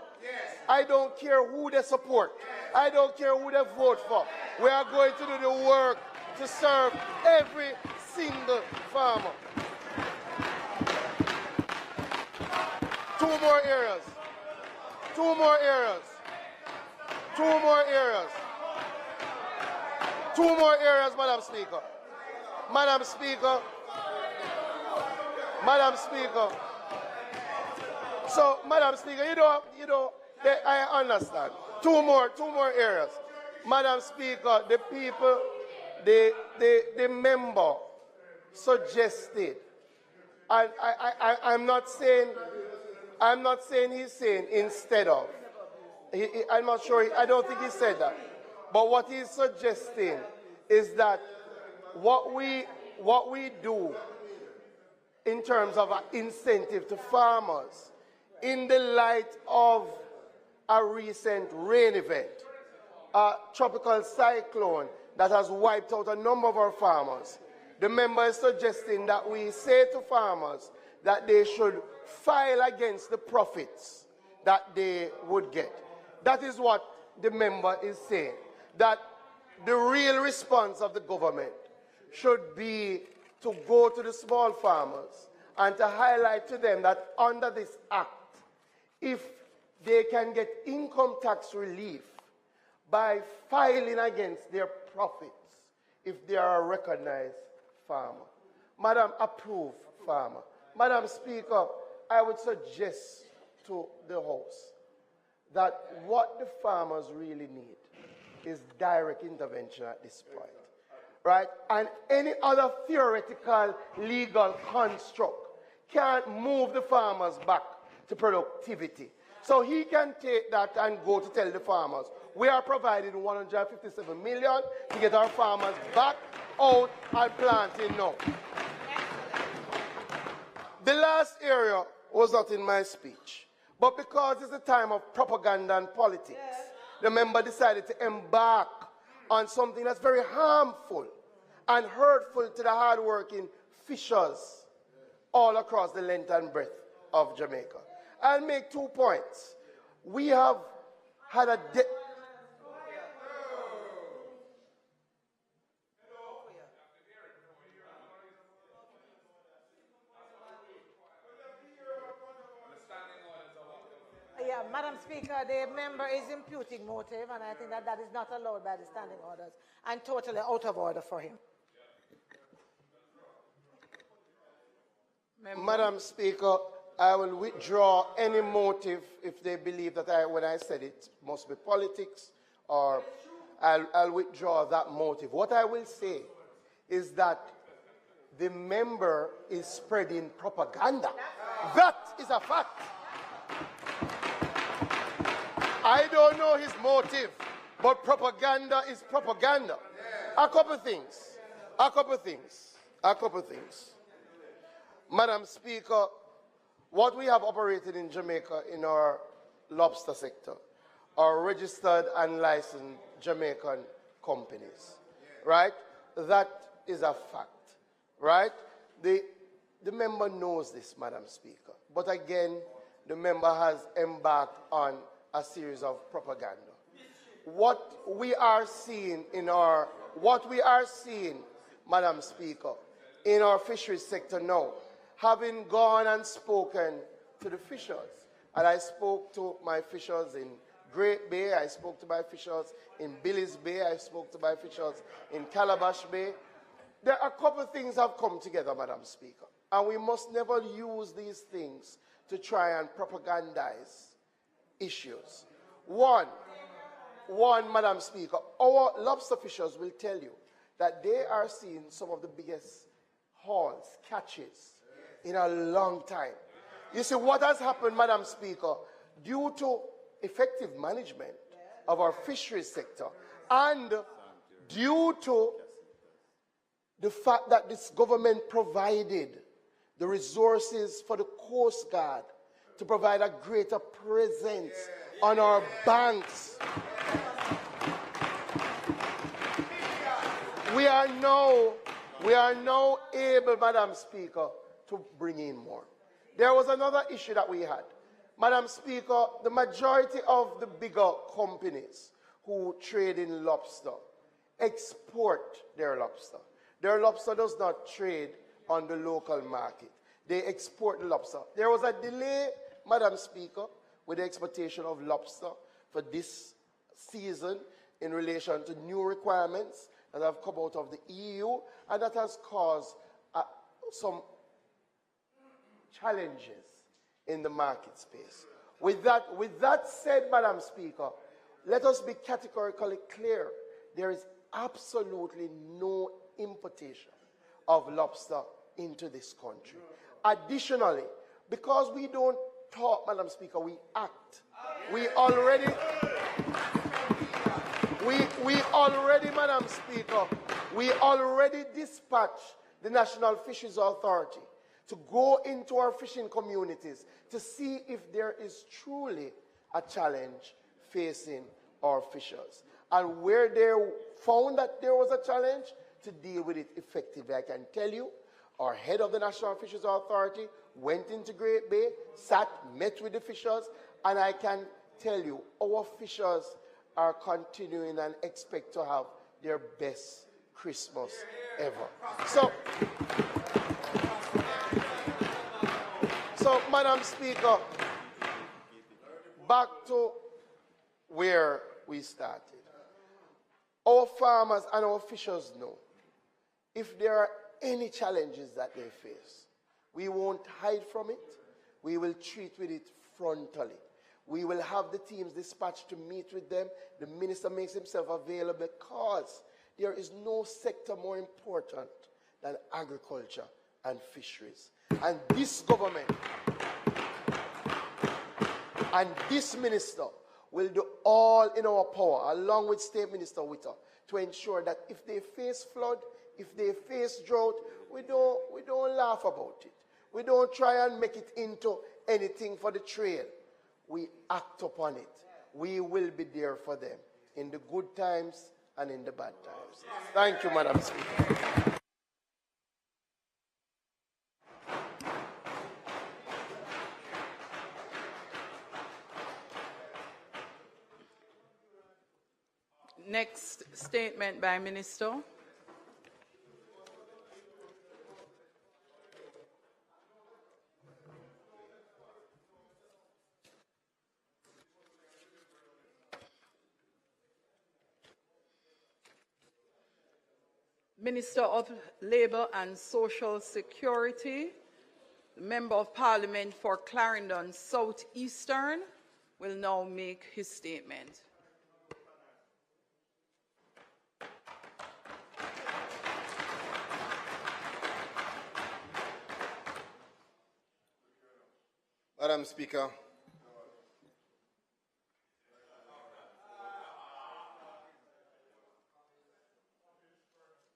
I don't care who they support. I don't care who they vote for. We are going to do the work to serve every single farmer. Two more areas. Two more areas. Two more areas. Two more areas, Madam Speaker. Madam Speaker. Madam Speaker. So, Madam Speaker, I understand. Two more areas. Madam Speaker, the people, the member suggested, and I'm not saying he's saying instead of. I'm not sure, I don't think he said that. But what he's suggesting is that what we do in terms of an incentive to farmers in the light of a recent rain event, tropical cyclone that has wiped out a number of our farmers. The member is suggesting that we say to farmers that they should file against the profits that they would get. That is what the member is saying, that the real response of the government should be to go to the small farmers and to highlight to them that under this act, if they can get income tax relief by filing against their profits, if they are a recognized farmer. Madam, approve farmer. Madam Speaker, I would suggest to the House that what the farmers really need is direct intervention at this point, right? And any other theoretical legal construct can't move the farmers back to productivity. So he can take that and go to tell the farmers, we are providing 157 million to get our farmers back out and planting now. The last area was not in my speech, but because it's a time of propaganda and politics, the member decided to embark on something that's very harmful and hurtful to the hardworking fishers all across the length and breadth of Jamaica. I'll make 2 points. We have had a Yeah, Madam Speaker, the member is imputing motive, and I think that that is not allowed by the standing orders and totally out of order for him. Madam Speaker, I will withdraw any motive if they believe that when I said it must be politics, or I'll withdraw that motive. What I will say is that the member is spreading propaganda. That is a fact. I don't know his motive, but propaganda is propaganda. A couple things. Madam Speaker, what we have operated in Jamaica in our lobster sector are registered and licensed Jamaican companies, right? That is a fact, right? The member knows this, Madam Speaker, but again, the member has embarked on a series of propaganda. What we are seeing, Madam Speaker, in our fisheries sector now, having gone and spoken to the fishers, and I spoke to my fishers in Great Bay, I spoke to my fishers in Billy's Bay, I spoke to my fishers in Calabash Bay. There are a couple of things have come together, Madam Speaker, and we must never use these things to try and propagandize issues. One, Madam Speaker, our lobster fishers will tell you that they are seeing some of the biggest hauls, catches in a long time. You see, what has happened, Madam Speaker, due to effective management of our fisheries sector and due to the fact that this government provided the resources for the Coast Guard to provide a greater presence on our banks. We are now able, Madam Speaker, to bring in more. There was another issue that we had. Madam Speaker, the majority of the bigger companies who trade in lobster export their lobster. Their lobster does not trade on the local market. They export the lobster. There was a delay, Madam Speaker, with the exportation of lobster for this season in relation to new requirements that have come out of the EU, and that has caused some challenges in the market space. With that said, Madam Speaker, let us be categorically clear. There is absolutely no importation of lobster into this country. Additionally, because we don't talk, Madam Speaker, we act. We already, Madam Speaker, we already dispatched the National Fisheries Authority to go into our fishing communities to see if there is truly a challenge facing our fishers. and where they found that there was a challenge, to deal with it effectively. I can tell you, our head of the National Fisheries Authority went into Great Bay, met with the fishers, and I can tell you, our fishers are continuing and expect to have their best Christmas ever. So, Madam Speaker, back to where we started. Our farmers and our fishers know if there are any challenges that they face, we won't hide from it. We will treat with it frontally. We will have the teams dispatched to meet with them. The minister makes himself available because there is no sector more important than agriculture and fisheries. And this government and this minister will do all in our power, along with State Minister Witter, to ensure that if they face flood, if they face drought, we don't laugh about it. We don't try and make it into anything for the trail. We act upon it. We will be there for them in the good times and in the bad times. Thank you, Madam Speaker. Next statement by Minister. Minister of Labour and Social Security, the Member of Parliament for Clarendon South Eastern, will now make his statement. Madam Speaker,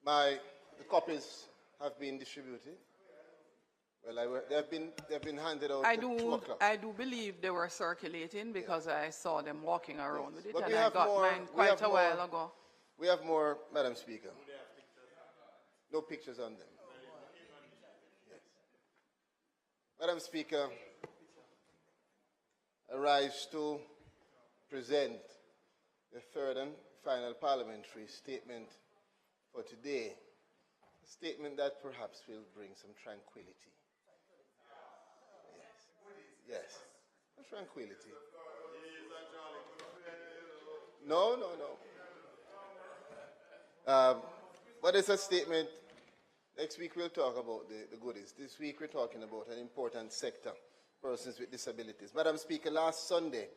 the copies have been distributed. Well, they've been handed out at 2 o'clock. I do believe they were circulating because I saw them walking around with it, But and I got mine quite a while ago. We have more, Madam Speaker. No pictures on them. Yes. Madam Speaker, I rise to present the third and final parliamentary statement for today, a statement that perhaps will bring some tranquility. Yes, tranquility. No. But it's a statement. Next week we'll talk about the goodies. This week we're talking about an important sector, persons with disabilities. Madam Speaker, last Sunday,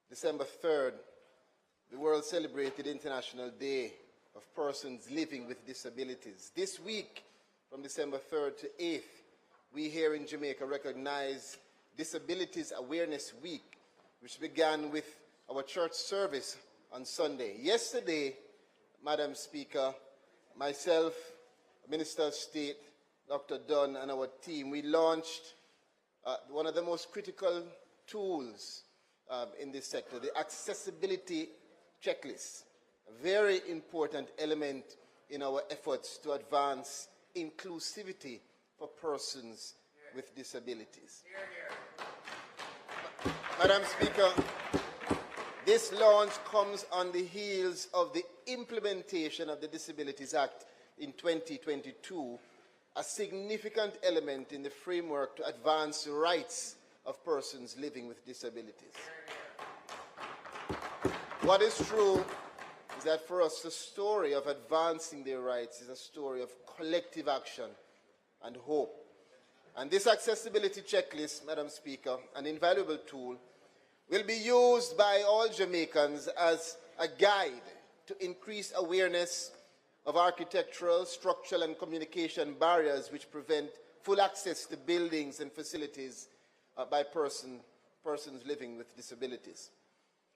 December 3rd, the world celebrated International Day of Persons Living with Disabilities. This week, from December 3rd to 8th, we here in Jamaica recognize Disabilities Awareness Week, which began with our church service on Sunday. Yesterday, Madam Speaker, myself, Minister of State, Dr. Dunn, and our team, we launched one of the most critical tools in this sector, the accessibility checklist, a very important element in our efforts to advance inclusivity for persons with disabilities. Madam Speaker, this launch comes on the heels of the implementation of the Disabilities Act in 2022, a significant element in the framework to advance the rights of persons living with disabilities. What is true is that for us, the story of advancing their rights is a story of collective action and hope. And this accessibility checklist, Madam Speaker, an invaluable tool, will be used by all Jamaicans as a guide to increase awareness of architectural, structural, and communication barriers which prevent full access to buildings and facilities by persons living with disabilities.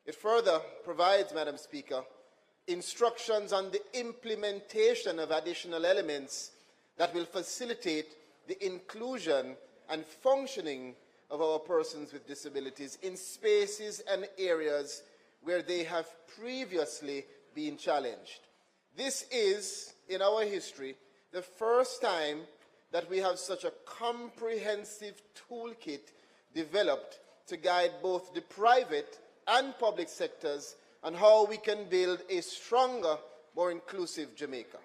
It further provides, Madam Speaker, instructions on the implementation of additional elements that will facilitate the inclusion and functioning of our persons with disabilities in spaces and areas where they have previously been challenged. This is, in our history, the first time that we have such a comprehensive toolkit developed to guide both the private and public sectors on how we can build a stronger, more inclusive Jamaica.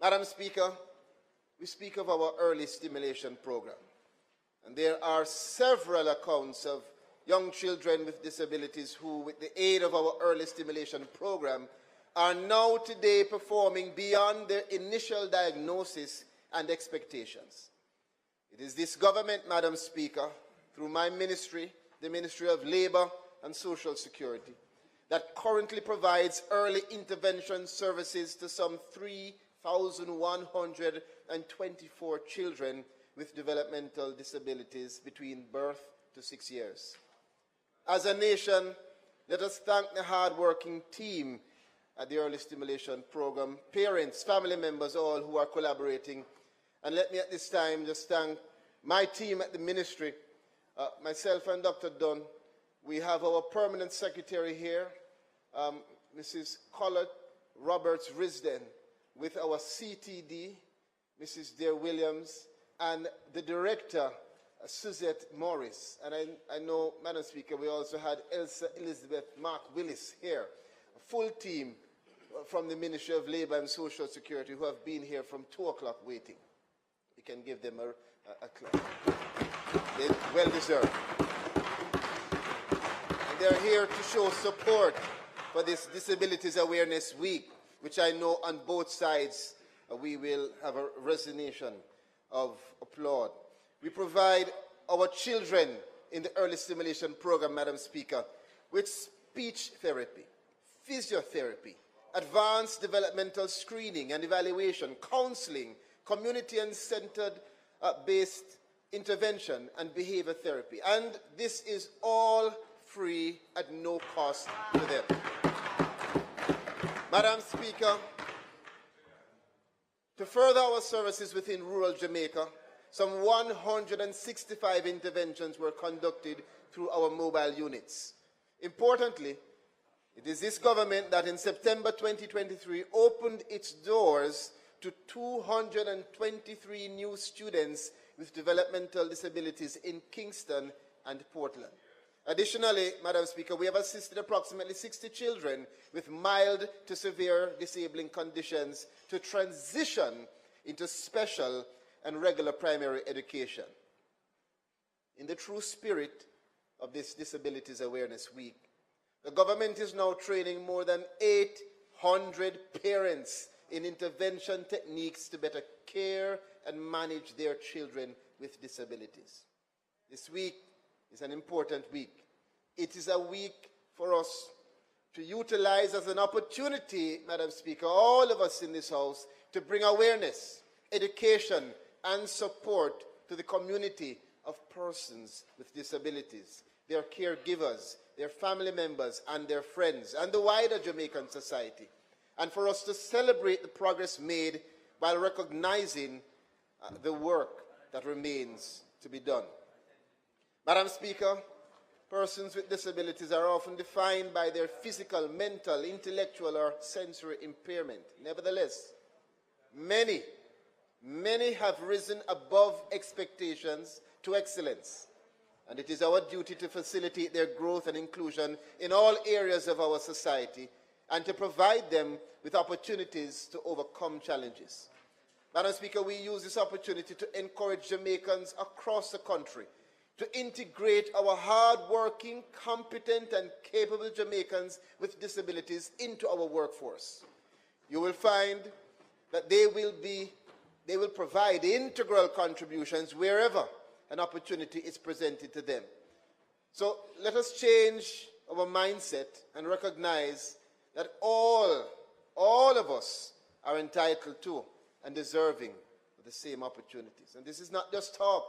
Madam Speaker, we speak of our early stimulation program, and there are several accounts of young children with disabilities who, with the aid of our early stimulation program, are now today performing beyond their initial diagnosis and expectations. It is this government, Madam Speaker, through my ministry, the Ministry of Labour and Social Security, that currently provides early intervention services to some 3,124 children with developmental disabilities between birth to 6 years. As a nation, let us thank the hard-working team at the Early Stimulation Program, parents, family members, all who are collaborating. And let me at this time just thank my team at the ministry, myself and Dr. Dunn. We have our permanent secretary here, Mrs. Collett Roberts-Risden, with our CTD, Mrs. Dare Williams, and the director, Suzette Morris. And I know, Madam Speaker, we also had Elsa Elizabeth Mark Willis here, a full team from the Ministry of Labour and Social Security who have been here from 2 o'clock waiting. We can give them a clap. They're well deserved. And they're here to show support for this Disabilities Awareness Week, which I know on both sides we will have a resonation of applaud. We provide our children in the early stimulation program, Madam Speaker, with speech therapy, physiotherapy, advanced developmental screening and evaluation, counseling, community and centered-based intervention, and behavior therapy. And this is all free at no cost to them. Madam Speaker, to further our services within rural Jamaica, some 165 interventions were conducted through our mobile units. Importantly, it is this government that in September 2023 opened its doors to 223 new students with developmental disabilities in Kingston and Portland. Additionally, Madam Speaker, we have assisted approximately 60 children with mild to severe disabling conditions to transition into special and regular primary education. In the true spirit of this Disabilities Awareness Week, the government is now training more than 800 parents in intervention techniques to better care and manage their children with disabilities. This week is an important week. It is a week for us to utilize as an opportunity, Madam Speaker, all of us in this House, to bring awareness, education, and support to the community of persons with disabilities, their caregivers, their family members, and their friends, and the wider Jamaican society, and for us to celebrate the progress made while recognizing the work that remains to be done. Madam Speaker, persons with disabilities are often defined by their physical, mental, intellectual, or sensory impairment. Nevertheless, many have risen above expectations to excellence, and it is our duty to facilitate their growth and inclusion in all areas of our society and to provide them with opportunities to overcome challenges. Madam Speaker, we use this opportunity to encourage Jamaicans across the country to integrate our hard-working, competent, and capable Jamaicans with disabilities into our workforce. You will find that they will provide integral contributions wherever an opportunity is presented to them. So let us change our mindset and recognize that all of us are entitled to and deserving of the same opportunities. And this is not just talk,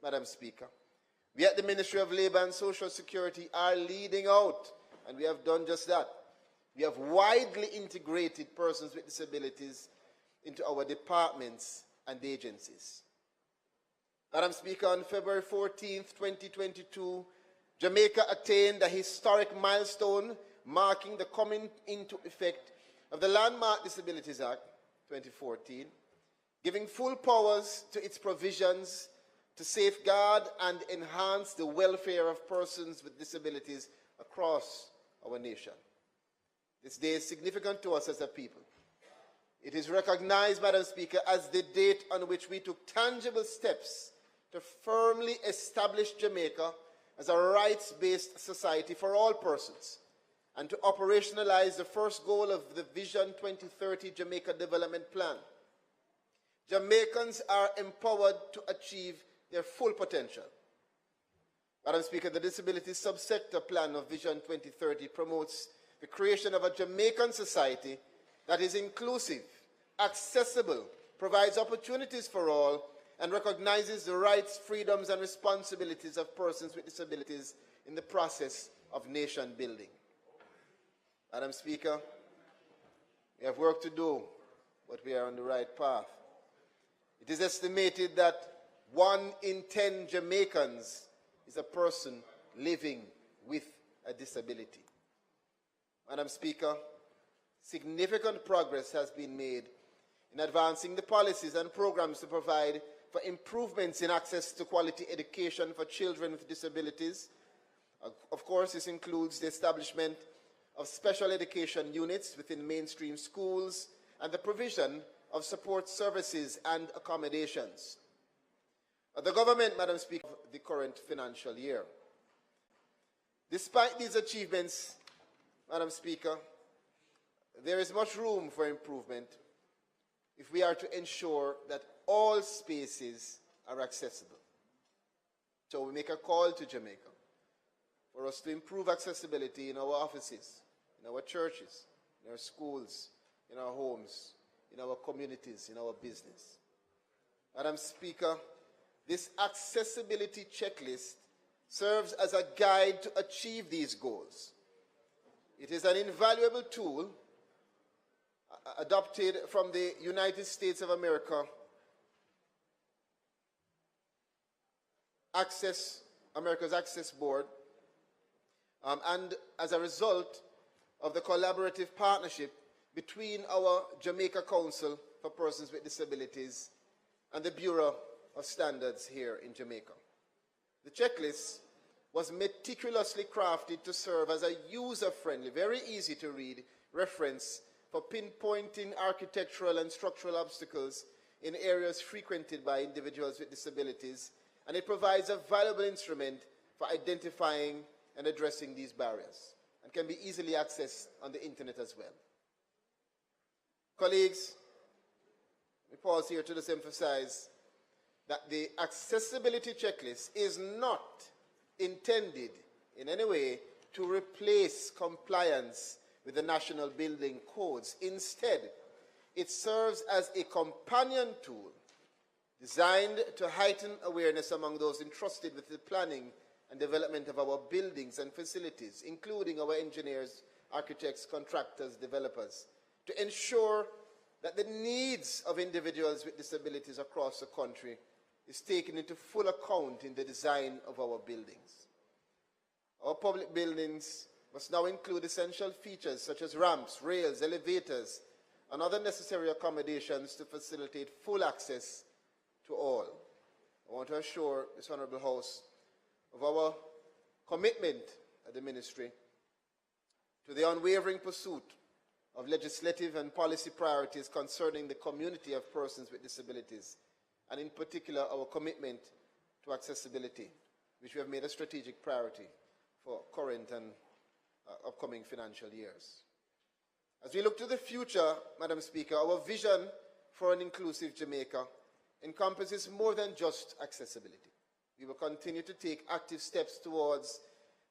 Madam Speaker. We at the Ministry of Labour and Social Security are leading out, and we have done just that. We have widely integrated persons with disabilities into our departments and agencies. Madam Speaker, on February 14th, 2022, Jamaica attained a historic milestone marking the coming into effect of the Landmark Disabilities Act 2014, giving full powers to its provisions to safeguard and enhance the welfare of persons with disabilities across our nation. This day is significant to us as a people. It is recognized, Madam Speaker, as the date on which we took tangible steps to firmly establish Jamaica as a rights-based society for all persons and to operationalize the first goal of the Vision 2030 Jamaica Development Plan. Jamaicans are empowered to achieve their full potential. Madam Speaker, the Disability Subsector Plan of Vision 2030 promotes the creation of a Jamaican society that is inclusive, accessible, provides opportunities for all, and recognizes the rights, freedoms, and responsibilities of persons with disabilities in the process of nation building. Madam Speaker, we have work to do, but we are on the right path. It is estimated that 1 in 10 Jamaicans is a person living with a disability. Madam Speaker, significant progress has been made in advancing the policies and programs to provide for improvements in access to quality education for children with disabilities. Of course, this includes the establishment of special education units within mainstream schools and the provision of support services and accommodations. The government, Madam Speaker, of the current financial year. Despite these achievements, Madam Speaker, there is much room for improvement if we are to ensure that all spaces are accessible. So we make a call to Jamaica for us to improve accessibility in our offices, in our churches, in our schools, in our homes, in our communities, in our business. Madam Speaker, this accessibility checklist serves as a guide to achieve these goals. It is an invaluable tool adopted from the United States of America America's Access Board, and as a result of the collaborative partnership between our Jamaica Council for Persons with Disabilities and the Bureau of Standards here in Jamaica. The checklist was meticulously crafted to serve as a user-friendly, very easy to read reference for pinpointing architectural and structural obstacles in areas frequented by individuals with disabilities, and it provides a valuable instrument for identifying and addressing these barriers, and can be easily accessed on the internet as well. Colleagues, let me pause here to just emphasize that the accessibility checklist is not intended in any way to replace compliance with the national building codes. Instead, it serves as a companion tool designed to heighten awareness among those entrusted with the planning and development of our buildings and facilities, including our engineers, architects, contractors, developers, to ensure that the needs of individuals with disabilities across the country is taken into full account in the design of our buildings. Our public buildings must now include essential features such as ramps, rails, elevators, and other necessary accommodations to facilitate full access to all. I want to assure this Honourable House of our commitment at the Ministry to the unwavering pursuit of legislative and policy priorities concerning the community of persons with disabilities, and in particular our commitment to accessibility, which we have made a strategic priority for current and upcoming financial years. As we look to the future, Madam Speaker, our vision for an inclusive Jamaica encompasses more than just accessibility. We will continue to take active steps towards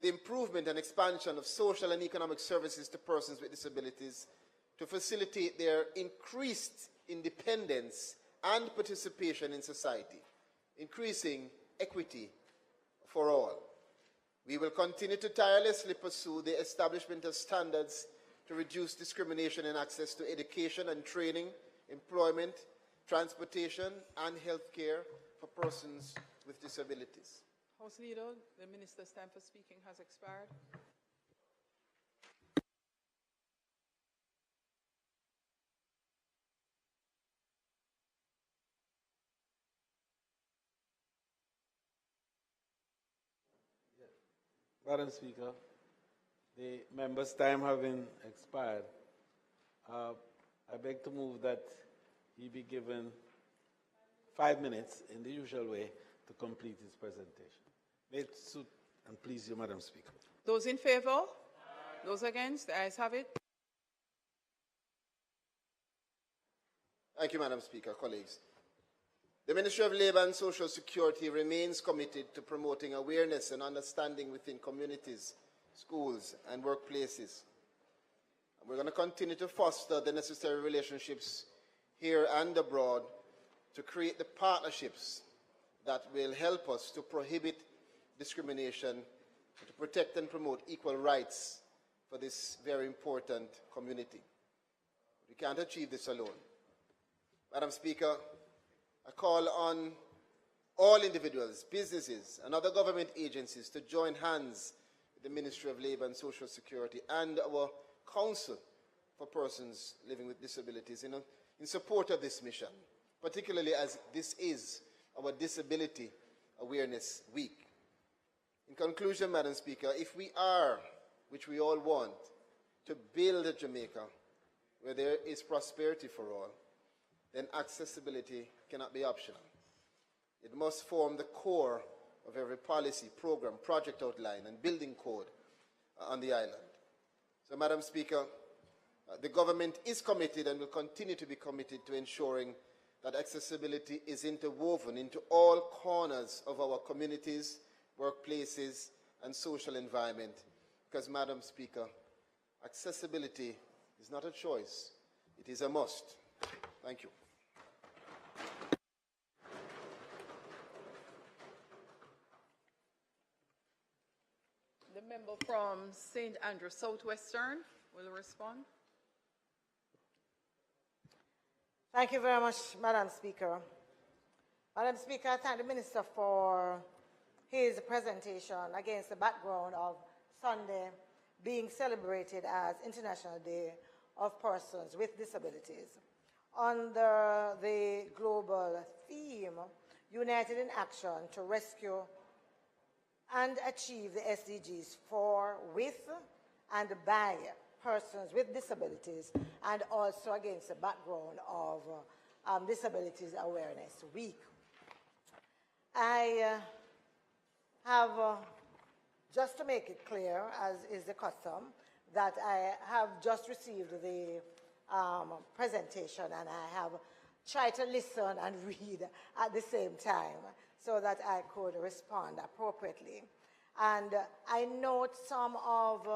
the improvement and expansion of social and economic services to persons with disabilities to facilitate their increased independence and participation in society, increasing equity for all. We will continue to tirelessly pursue the establishment of standards to reduce discrimination in access to education and training, employment, transportation, and health care for persons with disabilities. House Leader, the Minister's time for speaking has expired. Madam Speaker, the member's time having expired, I beg to move that he be given 5 minutes in the usual way to complete his presentation. May it suit and please you, Madam Speaker. Those in favor? Aye. Those against? The ayes have it. Thank you, Madam Speaker. Colleagues, the Ministry of Labour and Social Security remains committed to promoting awareness and understanding within communities, schools, and workplaces. And we're going to continue to foster the necessary relationships here and abroad to create the partnerships that will help us to prohibit discrimination, to protect and promote equal rights for this very important community. We can't achieve this alone. Madam Speaker, I call on all individuals, businesses, and other government agencies to join hands with the Ministry of Labour and Social Security and our Council for Persons Living with Disabilities in support of this mission, particularly as this is our Disability Awareness Week. In conclusion, Madam Speaker, if we are, which we all want, to build a Jamaica where there is prosperity for all, then accessibility cannot be optional. It must form the core of every policy, program, project outline, and building code on the island. So, Madam Speaker, the government is committed and will continue to be committed to ensuring that accessibility is interwoven into all corners of our communities, workplaces, and social environment. Because, Madam Speaker, accessibility is not a choice, it is a must. Thank you. The member from St. Andrew Southwestern will respond. Thank you very much, Madam Speaker. Madam Speaker, I thank the Minister for his presentation against the background of Sunday being celebrated as International Day of Persons with Disabilities. Under the global theme, United in Action to Rescue and Achieve the SDGs for, with, and by persons with disabilities, and also against the background of Disabilities Awareness Week. I have, just to make it clear, as is the custom, that I have just received the presentation and I have tried to listen and read at the same time so that I could respond appropriately. And I note some of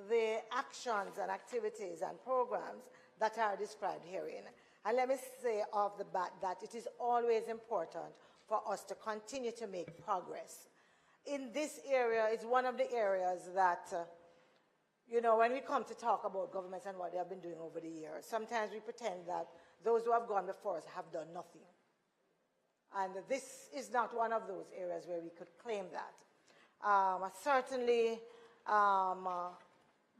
the actions and activities and programs that are described herein. And let me say off the bat that it is always important for us to continue to make progress. In this area, it's one of the areas that, you know, when we come to talk about governments and what they have been doing over the years, sometimes we pretend that those who have gone before us have done nothing. And this is not one of those areas where we could claim that. Certainly,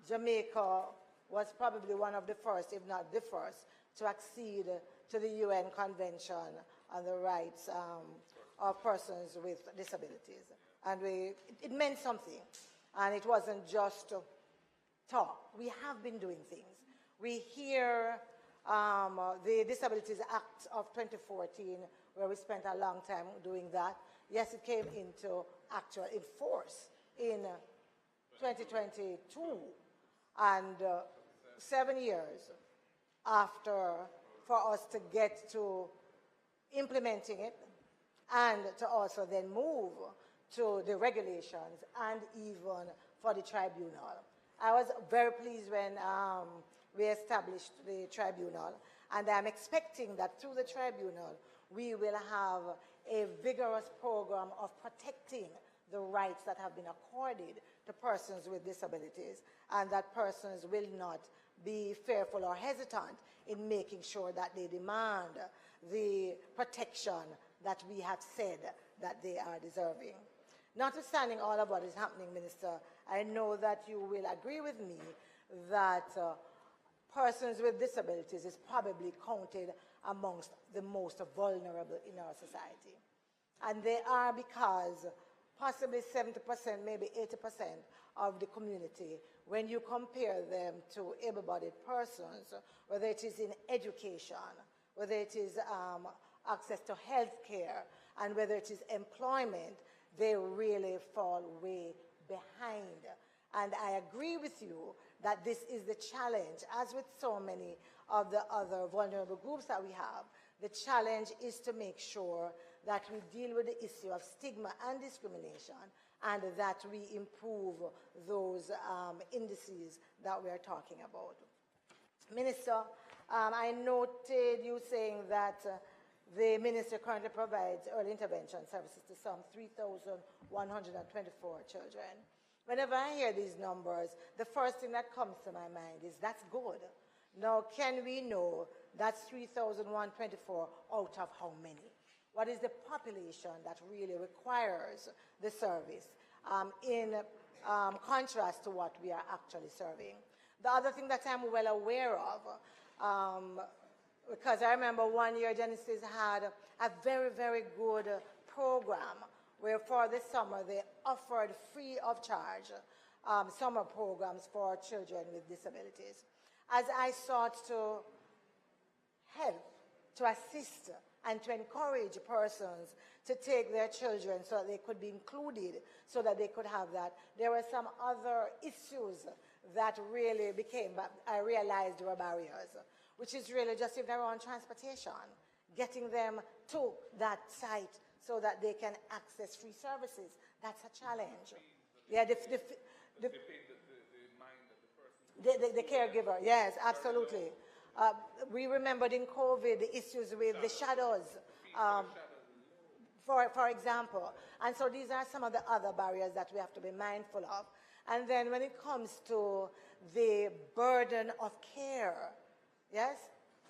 Jamaica was probably one of the first, if not the first, to accede to the UN Convention on the Rights of Persons with Disabilities. And it meant something. And it wasn't just talk. We have been doing things. We hear the Disabilities Act of 2014, where we spent a long time doing that. Yes, it came into actual force in 2022. And 7 years after, for us to get to implementing it and to also then move to the regulations and even for the tribunal. I was very pleased when we established the tribunal, and I'm expecting that through the tribunal we will have a vigorous program of protecting the rights that have been accorded to persons with disabilities, and that persons will not be fearful or hesitant in making sure that they demand the protection that we have said that they are deserving. Notwithstanding all of what is happening, Minister, I know that you will agree with me that persons with disabilities is probably counted amongst the most vulnerable in our society. And they are because possibly 70%, maybe 80% of the community, when you compare them to able-bodied persons, whether it is in education, whether it is access to health care, and whether it is employment, they really fall way behind. And I agree with you that this is the challenge. As with so many of the other vulnerable groups that we have, the challenge is to make sure that we deal with the issue of stigma and discrimination, and that we improve those indices that we are talking about. Minister, I noted you saying that the minister currently provides early intervention services to some 3,124 children. Whenever I hear these numbers, the first thing that comes to my mind is that's good. Now, can we know that's 3,124 out of how many? What is the population that really requires the service in contrast to what we are actually serving? The other thing that I'm well aware of, because I remember one year Genesis had a very, very good program where for the summer they offered free of charge summer programs for children with disabilities. As I sought to help, to assist, and to encourage persons to take their children so that they could be included, so that they could have that, there were some other issues that really became, I realized were barriers, which is really just even around transportation, getting them to that site so that they can access free services. That's a challenge. Yeah, the caregiver, yes, absolutely. We remembered in COVID the issues with the shadows, for example. And so these are some of the other barriers that we have to be mindful of. And then when it comes to the burden of care, yes,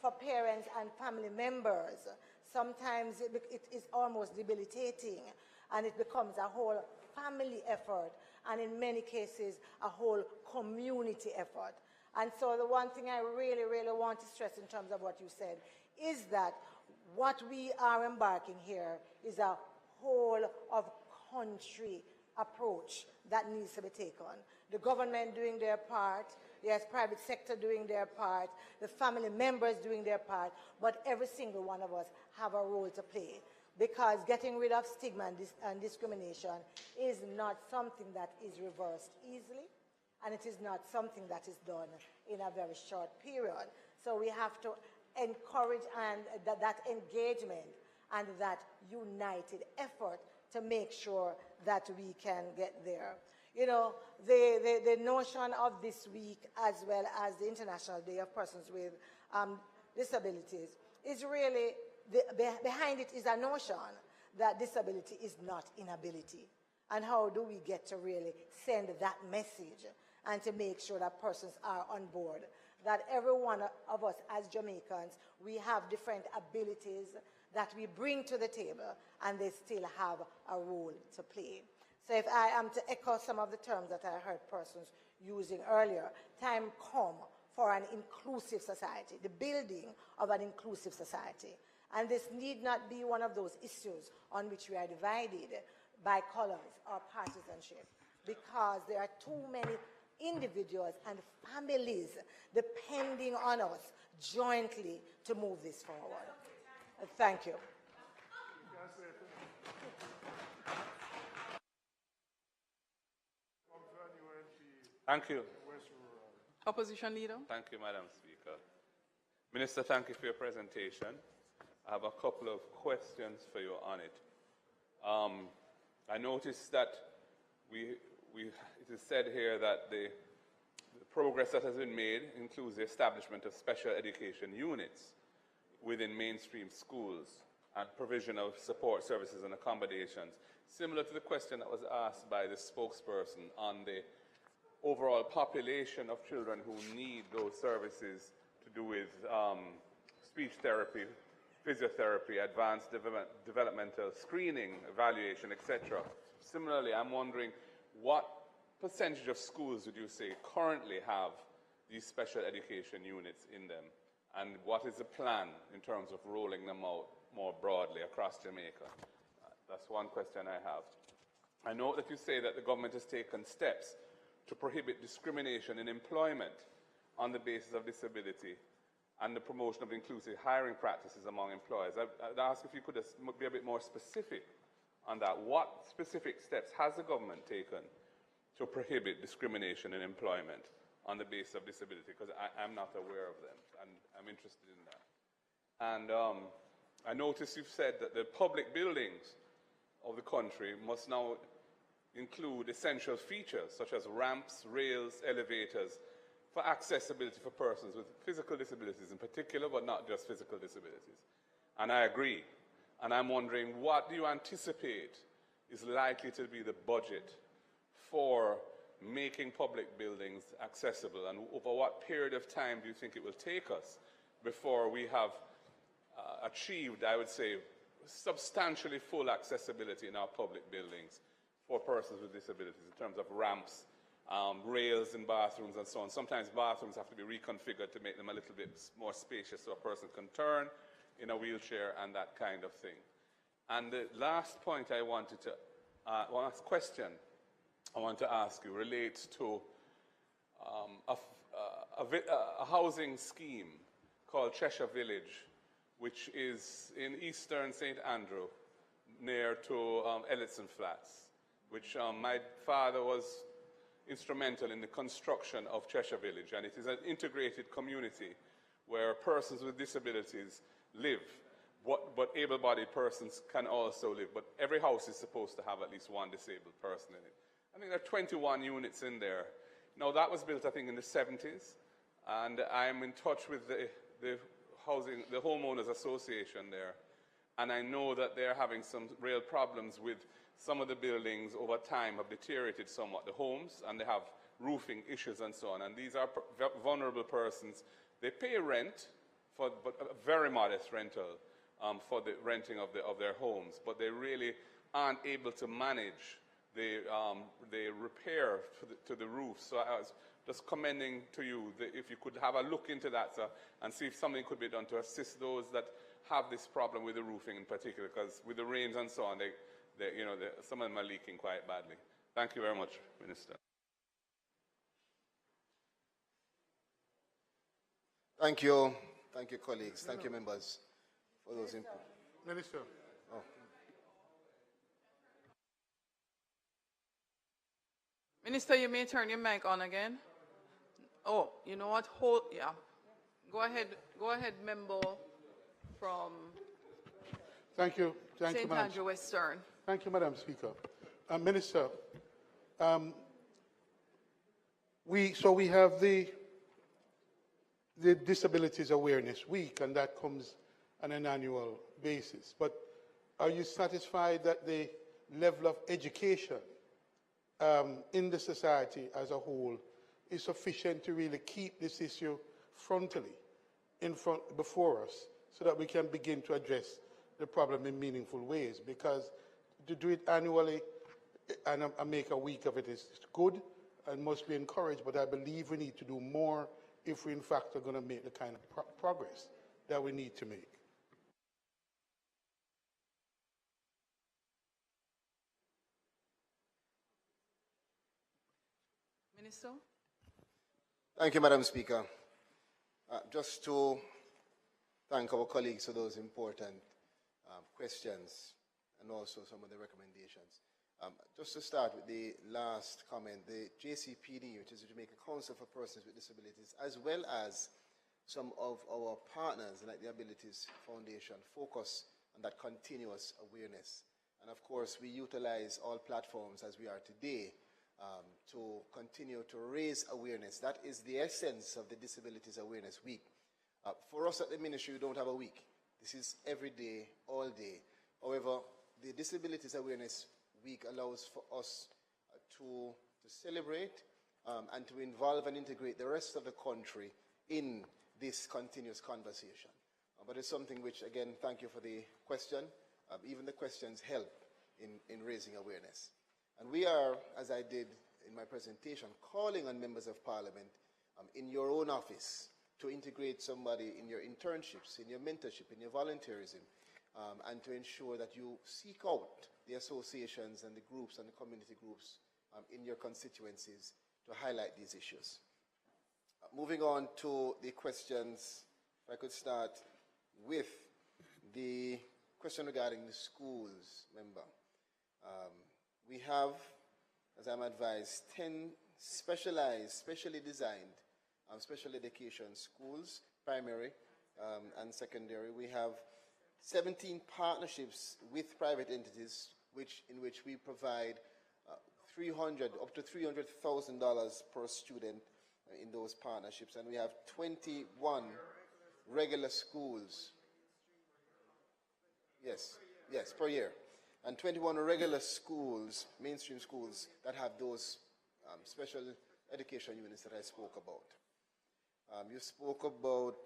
for parents and family members, sometimes it is almost debilitating, and it becomes a whole family effort, and in many cases, a whole community effort. And so the one thing I really, really want to stress in terms of what you said is that what we are embarking here is a whole of country approach that needs to be taken. The government doing their part, yes, private sector doing their part, the family members doing their part, but every single one of us have a role to play, because getting rid of stigma and discrimination is not something that is reversed easily, and it is not something that is done in a very short period. So we have to encourage that engagement and that united effort to make sure that we can get there. You know, the notion of this week, as well as the International Day of Persons with Disabilities, is really, behind it is a notion that disability is not inability. And how do we get to really send that message and to make sure that persons are on board, that every one of us as Jamaicans, we have different abilities that we bring to the table, and they still have a role to play. So if I am to echo some of the terms that I heard persons using earlier, time come for an inclusive society, the building of an inclusive society. And this need not be one of those issues on which we are divided by colors or partisanship, because there are too many individuals and families depending on us jointly to move this forward. Thank you. Thank you. Opposition Leader. Thank you, Madam Speaker. Minister, thank you for your presentation. I have a couple of questions for you on it. I noticed that it is said here that the progress that has been made includes the establishment of special education units within mainstream schools and provision of support services and accommodations, similar to the question that was asked by the spokesperson on the overall population of children who need those services to do with speech therapy, physiotherapy, advanced developmental screening, evaluation, etc. similarly, I'm wondering what percentage of schools would you say currently have these special education units in them? And what is the plan in terms of rolling them out more broadly across Jamaica? That's one question I have. I know that you say that the government has taken steps to prohibit discrimination in employment on the basis of disability and the promotion of inclusive hiring practices among employers. I'd ask if you could just be a bit more specific on that. What specific steps has the government taken to prohibit discrimination in employment on the basis of disability? Because I'm not aware of them, and I'm interested in that. And I noticed you've said that the public buildings of the country must now include essential features such as ramps, rails, elevators for accessibility for persons with physical disabilities in particular, but not just physical disabilities. And I agree. And I'm wondering, what do you anticipate is likely to be the budget for making public buildings accessible, and over what period of time do you think it will take us before we have achieved, I would say, substantially full accessibility in our public buildings for persons with disabilities in terms of ramps, rails in bathrooms and so on. Sometimes bathrooms have to be reconfigured to make them a little bit more spacious so a person can turn in a wheelchair and that kind of thing. And the last point I wanted to, last question I want to ask you relates to a housing scheme called Cheshire Village, which is in eastern St. Andrew, near to Ellison Flats, which my father was instrumental in the construction of Cheshire Village, and it is an integrated community where persons with disabilities live, but able-bodied persons can also live, but every house is supposed to have at least one disabled person in it. I think there are 21 units in there. Now, that was built, I think, in the 70s, and I'm in touch with the homeowners association there, and I know that they're having some real problems with some of the buildings over time have deteriorated somewhat, the homes, and they have roofing issues and so on, and these are vulnerable persons. They pay rent, but a very modest rental for the renting of their homes, but they really aren't able to manage the repair to the roof. So I was just commending to you that if you could have a look into that, sir, and see if something could be done to assist those that have this problem with the roofing in particular, because with the rains and so on, some of them are leaking quite badly. Thank you very much, Minister. Thank you, colleagues. Thank you, members, for those input. Minister. Oh. Minister, you may turn your mic on again. Oh, you know what? Yeah. Go ahead, member from Thank you, St. Andrew Western. Thank you, Madam Speaker. Minister, we have the Disabilities Awareness Week, and that comes on an annual basis. But are you satisfied that the level of education in the society as a whole is sufficient to really keep this issue frontally before us, so that we can begin to address the problem in meaningful ways? Because to do it annually and make a week of it is good and must be encouraged, but I believe we need to do more if we in fact are going to make the kind of progress that we need to make. Minister? Thank you, Madam Speaker. Just to thank our colleagues for those important questions and also some of the recommendations. Just to start with the last comment, the JCPD, which is the Jamaica Council for Persons with Disabilities, as well as some of our partners like the Abilities Foundation, focus on that continuous awareness. And of course, we utilize all platforms as we are today to continue to raise awareness. That is the essence of the Disabilities Awareness Week. For us at the ministry, we don't have a week. This is every day, all day. However, the Disabilities Awareness Week allows for us to celebrate and to involve and integrate the rest of the country in this continuous conversation. But it's something which, again, thank you for the question. Even the questions help in raising awareness. And we are, as I did in my presentation, calling on members of parliament in your own office to integrate somebody in your internships, in your mentorship, in your volunteerism, and to ensure that you seek out the associations and the groups and the community groups in your constituencies to highlight these issues. Moving on to the questions, if I could start with the question regarding the schools, member. We have, as I'm advised, 10 specially designed special education schools, primary and secondary. We have 17 partnerships with private entities in which we provide up to $300,000 per student in those partnerships, and we have 21 regular schools. Yes, per year. And 21 regular schools, mainstream schools, that have those special education units that I spoke about. You spoke about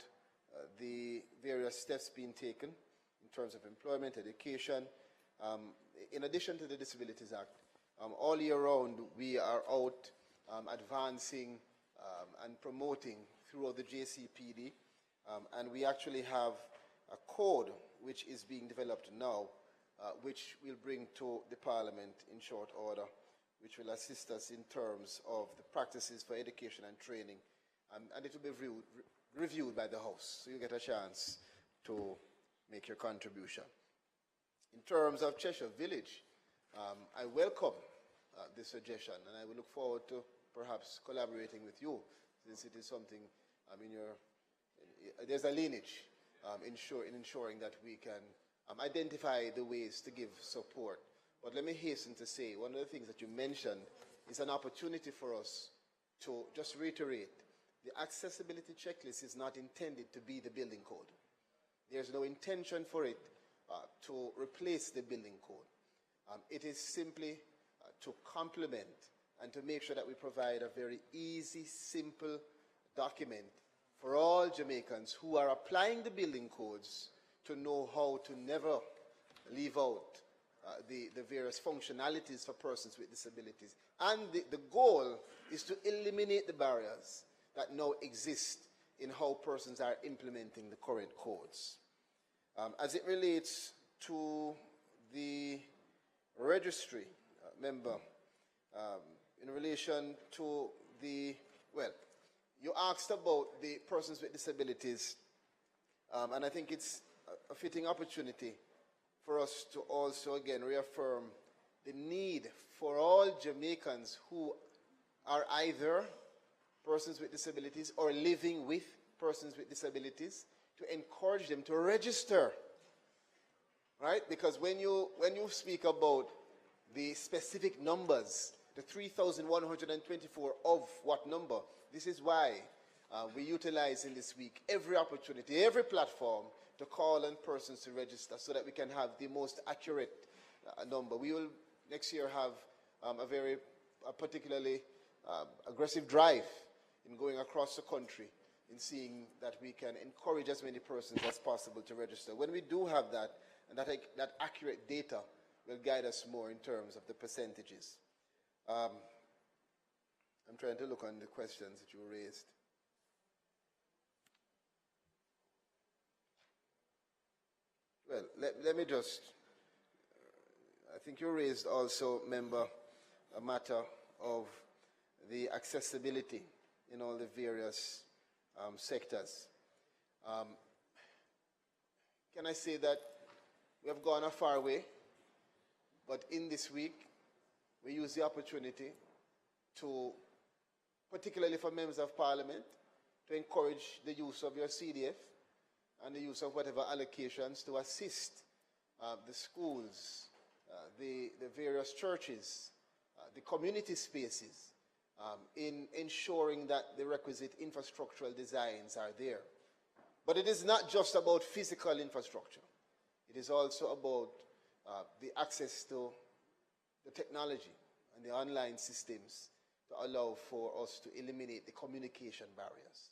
the various steps being taken in terms of employment, education. In addition to the Disabilities Act, all year round we are out advancing and promoting throughout the JCPD, and we actually have a code which is being developed now, which we'll bring to the Parliament in short order, which will assist us in terms of the practices for education and training, and it will be reviewed by the House, so you get a chance to make your contribution. In terms of Cheshire Village, I welcome this suggestion, and I will look forward to perhaps collaborating with you, since it is something there's a lineage in ensuring that we can identify the ways to give support. But let me hasten to say, one of the things that you mentioned is an opportunity for us to just reiterate, the accessibility checklist is not intended to be the building code. There's no intention for it to replace the building code. It is simply to complement and to make sure that we provide a very easy, simple document for all Jamaicans who are applying the building codes to know how to never leave out the various functionalities for persons with disabilities. And the goal is to eliminate the barriers that now exist in how persons are implementing the current codes. As it relates to the registry, member, in relation to you asked about the persons with disabilities, and I think it's a fitting opportunity for us to also again reaffirm the need for all Jamaicans who are either persons with disabilities or living with persons with disabilities to encourage them to register, right? Because when you speak about the specific numbers, the 3,124 of what number, this is why we utilize in this week every opportunity, every platform to call on persons to register so that we can have the most accurate number. We will next year have a particularly aggressive drive in going across the country in seeing that we can encourage as many persons as possible to register. When we do have that, and that accurate data will guide us more in terms of the percentages. I'm trying to look on the questions that you raised. Well, let me just, I think you raised also, member, a matter of the accessibility in all the various sectors. Can I say that we have gone a far way, but in this week, we use the opportunity to, particularly for members of parliament, to encourage the use of your CDF and the use of whatever allocations to assist the schools, the various churches, the community spaces, in ensuring that the requisite infrastructural designs are there. But it is not just about physical infrastructure. It is also about the access to the technology and the online systems to allow for us to eliminate the communication barriers.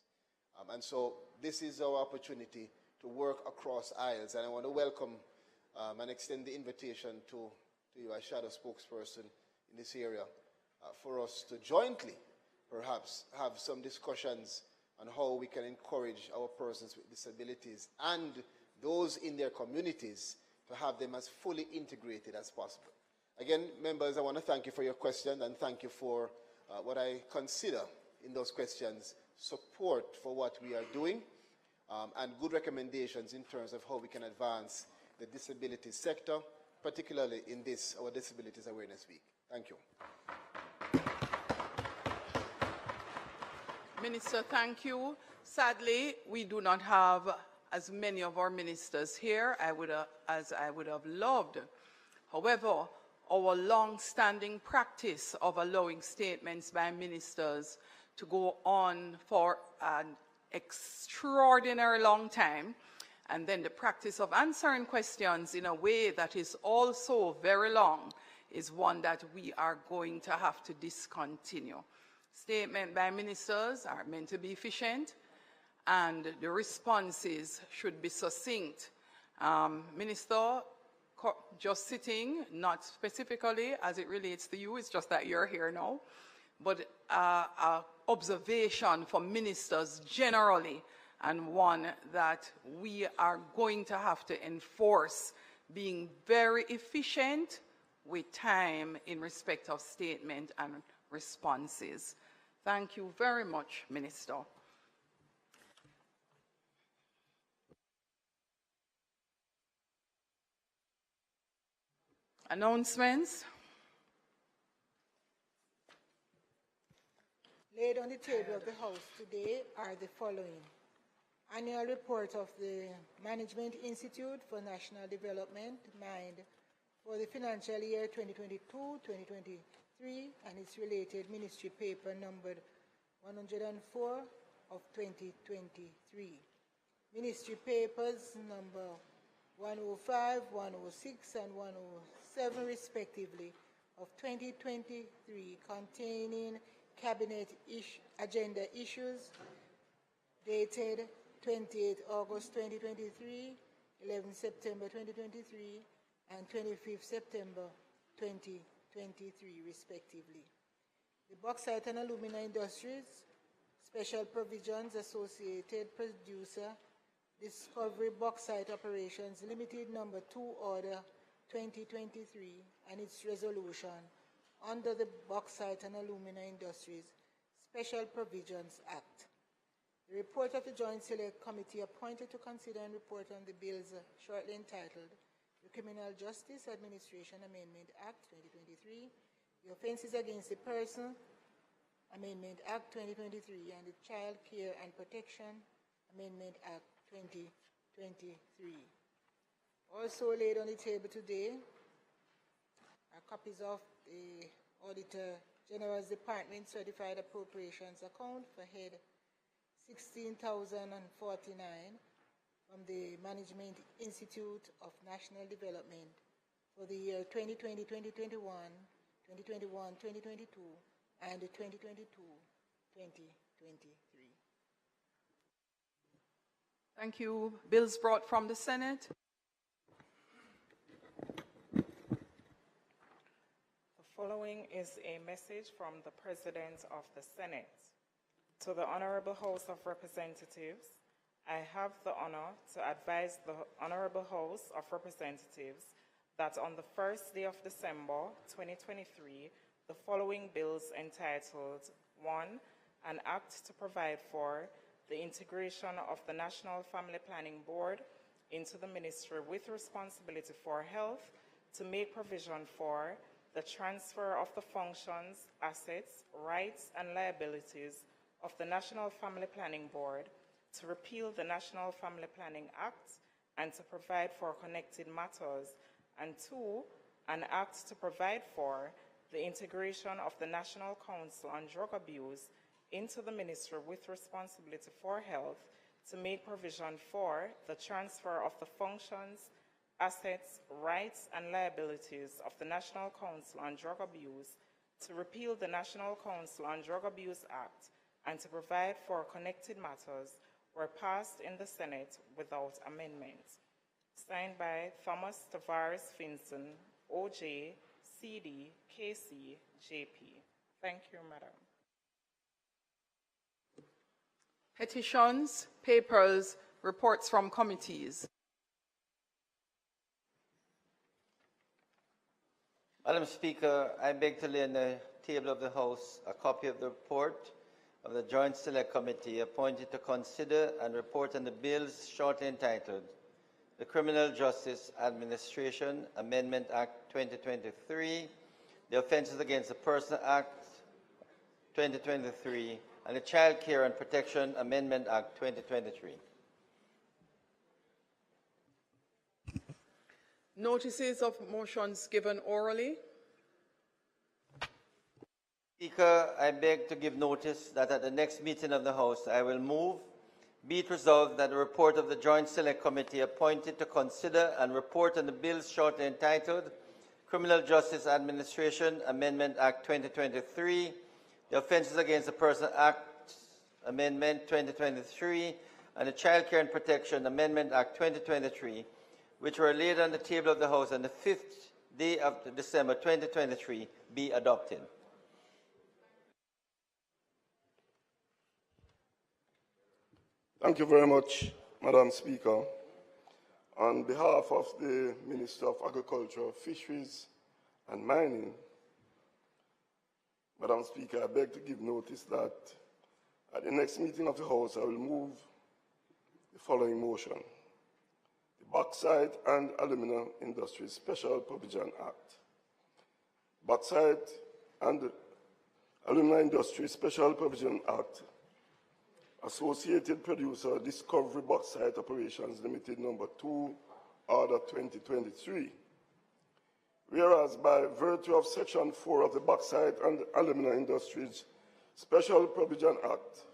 And so this is our opportunity to work across aisles. And I want to welcome and extend the invitation to you as shadow spokesperson in this area for us to jointly perhaps have some discussions on how we can encourage our persons with disabilities and those in their communities to have them as fully integrated as possible. Again, members, I want to thank you for your question and thank you for what I consider in those questions support for what we are doing and good recommendations in terms of how we can advance the disability sector, particularly in this, our Disabilities Awareness Week. Thank you. Minister, thank you. Sadly, we do not have as many of our ministers here as I would have loved. However, our long-standing practice of allowing statements by ministers to go on for an extraordinary long time, and then the practice of answering questions in a way that is also very long, is one that we are going to have to discontinue. Statements by ministers are meant to be efficient, and the responses should be succinct. Minister, just sitting, not specifically as it relates to you, it's just that you're here now, but observation for ministers generally, and one that we are going to have to enforce, being very efficient with time in respect of statement and responses. Thank you very much, Minister. Announcements. Laid on the table of the House today are the following. Annual report of the Management Institute for National Development, MIND, for the financial year 2022-2023 and its related ministry paper numbered 104 of 2023. Ministry papers number 105, 106, and 107 respectively of 2023 containing cabinet agenda issues dated 28 August 2023, 11 September 2023, and 25th September 2023 respectively. The Bauxite and Alumina Industries Special Provisions Associated Producer Discovery Bauxite Operations Limited Number 2 Order 2023 and its resolution under the Bauxite and Alumina Industries Special Provisions Act. The report of the Joint Select Committee appointed to consider and report on the bills shortly entitled the Criminal Justice Administration Amendment Act 2023, the Offences Against the Person Amendment Act 2023, and the Child Care and Protection Amendment Act 2023. Also laid on the table today are copies of the Auditor General's Department Certified Appropriations Account for head 16,049 from the Management Institute of National Development for the year 2020-2021, 2021-2022, and 2022-2023. Thank you. Bills brought from the Senate. The following is a message from the President of the Senate. To the Honorable House of Representatives, I have the honor to advise the Honorable House of Representatives that on the first day of December 2023, the following bills entitled 1. An Act to provide for the integration of the National Family Planning Board into the Ministry with responsibility for health to make provision for the transfer of the functions, assets, rights, and liabilities of the National Family Planning Board, to repeal the National Family Planning Act and to provide for connected matters, and 2. An Act to provide for the integration of the National Council on Drug Abuse into the Ministry with responsibility for health to make provision for the transfer of the functions, assets, rights, and liabilities of the National Council on Drug Abuse, to repeal the National Council on Drug Abuse Act, and to provide for connected matters were passed in the Senate without amendment. Signed by Thomas Tavares Finson, OJ, CD, KC, JP. Thank you, Madam. Petitions, papers, reports from committees. Madam Speaker, I beg to lay on the table of the House a copy of the report of the Joint Select Committee appointed to consider and report on the bills shortly entitled the Criminal Justice Administration Amendment Act 2023, the Offences Against the Person Act 2023, and the Child Care and Protection Amendment Act 2023. Notices of motions given orally. Speaker, I beg to give notice that at the next meeting of the House, I will move, be it resolved that the report of the Joint Select Committee appointed to consider and report on the bills shortly entitled Criminal Justice Administration Amendment Act 2023, the Offences Against the Person Act Amendment 2023, and the Child Care and Protection Amendment Act 2023, which were laid on the table of the House on the 5th day of December 2023, be adopted. Thank you very much, Madam Speaker. On behalf of the Minister of Agriculture, Fisheries and Mining, Madam Speaker, I beg to give notice that at the next meeting of the House, I will move the following motion. The Bauxite and Alumina Industries Special Provision Act. Bauxite and Alumina Industries Special Provision Act. Associated Producer Discovery Bauxite Operations Limited Number 2, Order 2023. Whereas by virtue of Section 4 of the Bauxite and Alumina Industries Special Provision Act,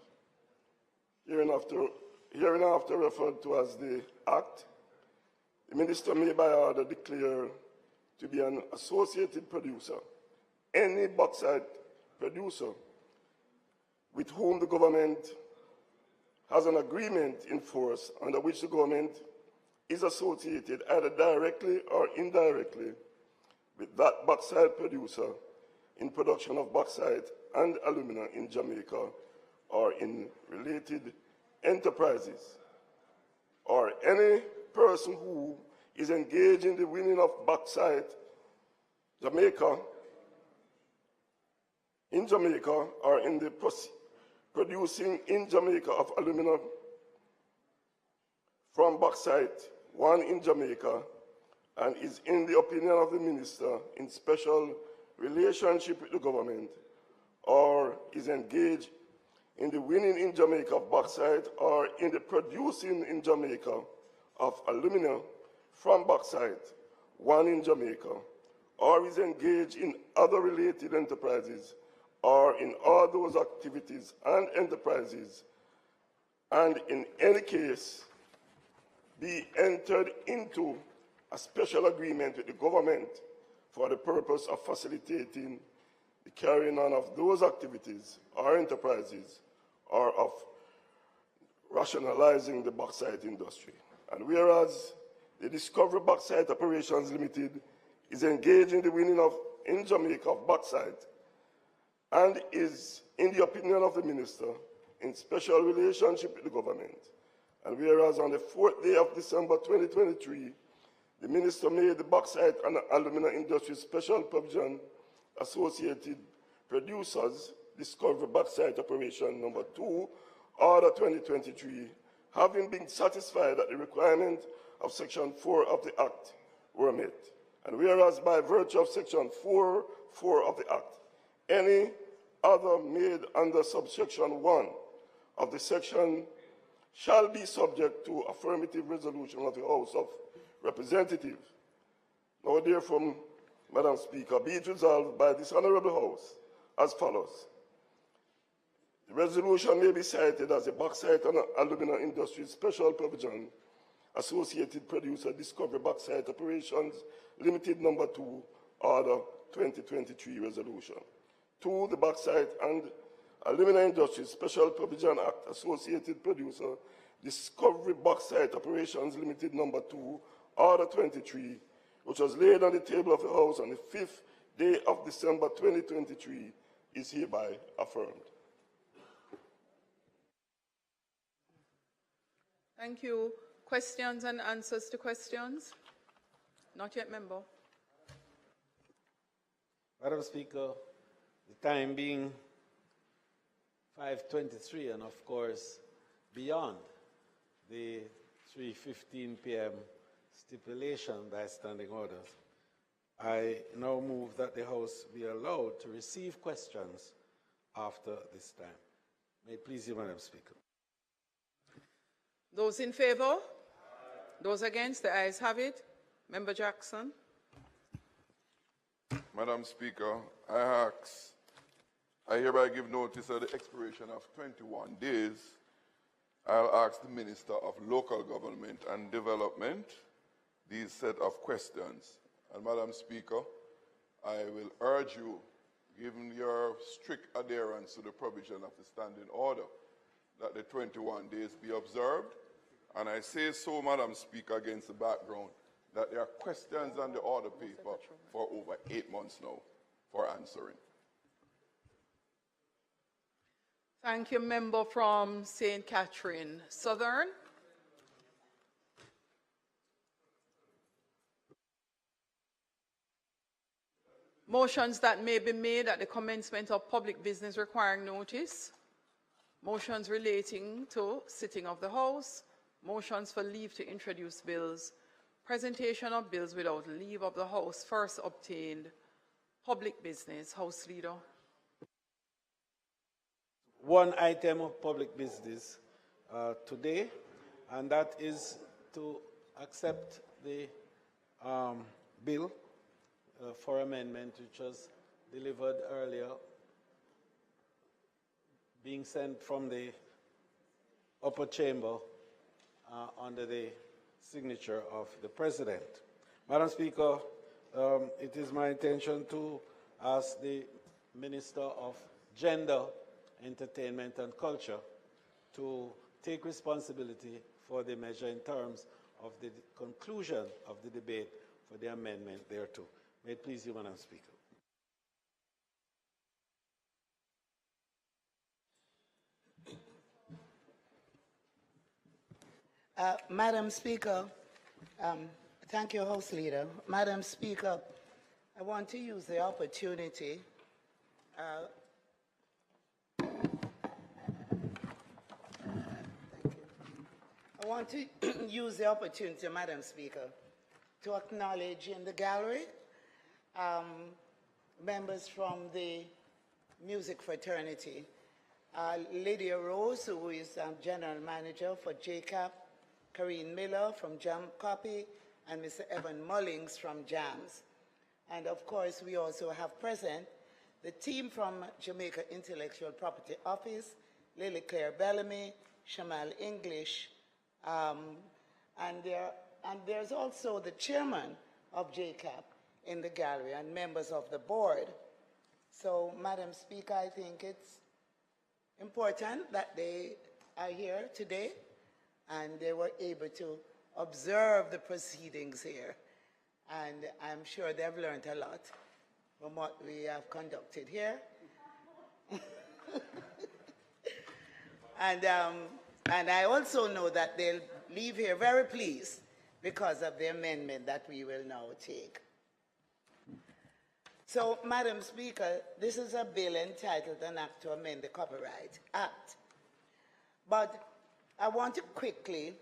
hereinafter referred to as the Act, the Minister may by order declare to be an associated producer any bauxite producer with whom the government has an agreement in force under which the government is associated either directly or indirectly with that bauxite producer in production of bauxite and alumina in Jamaica or in related enterprises, or any person who is engaged in the winning of bauxite in Jamaica or in the producing in Jamaica of alumina from bauxite, one in Jamaica, and is in the opinion of the minister in special relationship with the government, or is engaged in the winning in Jamaica of bauxite or in the producing in Jamaica of alumina from bauxite, one in Jamaica, or is engaged in other related enterprises or in all those activities and enterprises, and in any case be entered into a special agreement with the government for the purpose of facilitating the carrying on of those activities or enterprises or of rationalizing the bauxite industry. And whereas the Discovery Bauxite Operations Limited is engaged in the winning of in Jamaica of bauxite and is, in the opinion of the minister, in special relationship with the government. And whereas on the 4th day of December 2023, the minister made the Bauxite and Alumina Industry Special Provision Associated Producers Discovery Bauxite Operation Number 2, Order 2023, having been satisfied that the requirement of Section 4 of the Act were met. And whereas by virtue of Section 4 of the Act, any other made under subsection 1 of the section shall be subject to affirmative resolution of the House of Representatives. Now therefore, Madam Speaker, be it resolved by this Honourable House as follows. The resolution may be cited as a Bauxite and Alumina Industries Special Provision Associated Producer Discovery Bauxite Operations Limited Number 2, Order 2023 Resolution. 2. The Bauxite and Alumina Industries Special Provision Act Associated Producer Discovery Bauxite Operations Limited Number 2, Order 23, which was laid on the table of the House on the 5th day of December 2023 is hereby affirmed. Thank you. Questions and answers to questions? Not yet, member. Madam Speaker, the time being 5:23 and of course beyond the 3:15 p.m. stipulation by standing orders, I now move that the House be allowed to receive questions after this time. May it please you, Madam Speaker. Those in favor? Those against? The ayes have it. Member Jackson. Madam Speaker, I hereby give notice of the expiration of 21 days. I'll ask the Minister of Local Government and Development these set of questions. And Madam Speaker, I will urge you, given your strict adherence to the provision of the standing order, that the 21 days be observed. And I say so, Madam Speaker, against the background that there are questions on the order paper for over 8 months now for answering. Thank you, member from St. Catherine Southern. Motions that may be made at the commencement of public business requiring notice. Motions relating to sitting of the House. Motions for leave to introduce bills. Presentation of bills without leave of the House first obtained. Public business. House Leader. One item of public business today, and that is to accept the bill for amendment which was delivered earlier, being sent from the upper chamber under the signature of the President. Madam Speaker, it is my intention to ask the Minister of Gender, Entertainment and Culture to take responsibility for the measure in terms of the conclusion of the debate for the amendment thereto. May it please you, Madam Speaker. Madam Speaker, thank you, House Leader. Madam Speaker, I want to use the opportunity Madam Speaker, to acknowledge in the gallery members from the music fraternity. Lydia Rose, who is General Manager for JCAP, Karine Miller from Jam Copy, and Mr. Evan Mullings from JAMS. And of course, we also have present the team from Jamaica Intellectual Property Office, Lily Claire Bellamy, Shamal English, and there's also the chairman of JCAP in the gallery and members of the board. So, Madam Speaker, I think it's important that they are here today and they were able to observe the proceedings here. And I'm sure they've learned a lot from what we have conducted here. And I also know that they'll leave here very pleased because of the amendment that we will now take. So, Madam Speaker, this is a bill entitled An Act to Amend the Copyright Act. But I want to quickly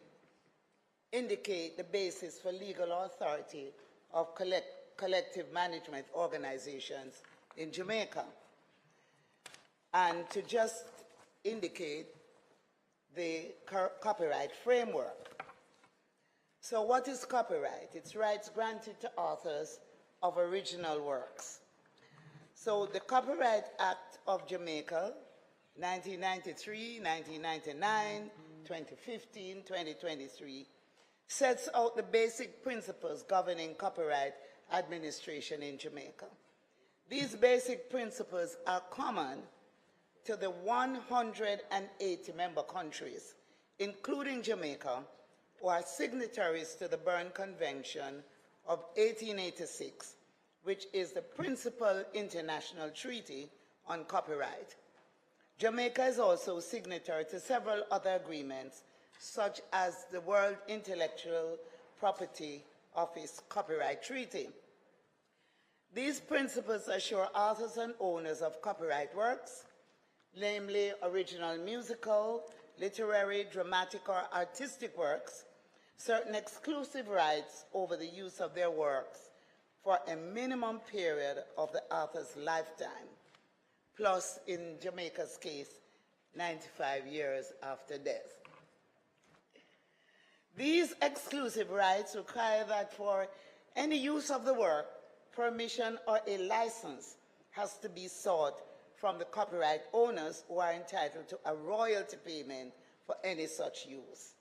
indicate the basis for legal authority of collective management organizations in Jamaica, and to just indicate the copyright framework. So what is copyright? It's rights granted to authors of original works. So the Copyright Act of Jamaica, 1993, 1999, 2015, 2023, sets out the basic principles governing copyright administration in Jamaica. These basic principles are common to the 180 member countries, including Jamaica, who are signatories to the Berne Convention of 1886, which is the principal international treaty on copyright. Jamaica is also signatory to several other agreements, such as the World Intellectual Property Office Copyright Treaty. These principles assure authors and owners of copyright works, namely original musical, literary, dramatic, or artistic works, certain exclusive rights over the use of their works for a minimum period of the author's lifetime, plus, in Jamaica's case, 95 years after death. These exclusive rights require that for any use of the work, permission or a license has to be sought from the copyright owners, who are entitled to a royalty payment for any such use.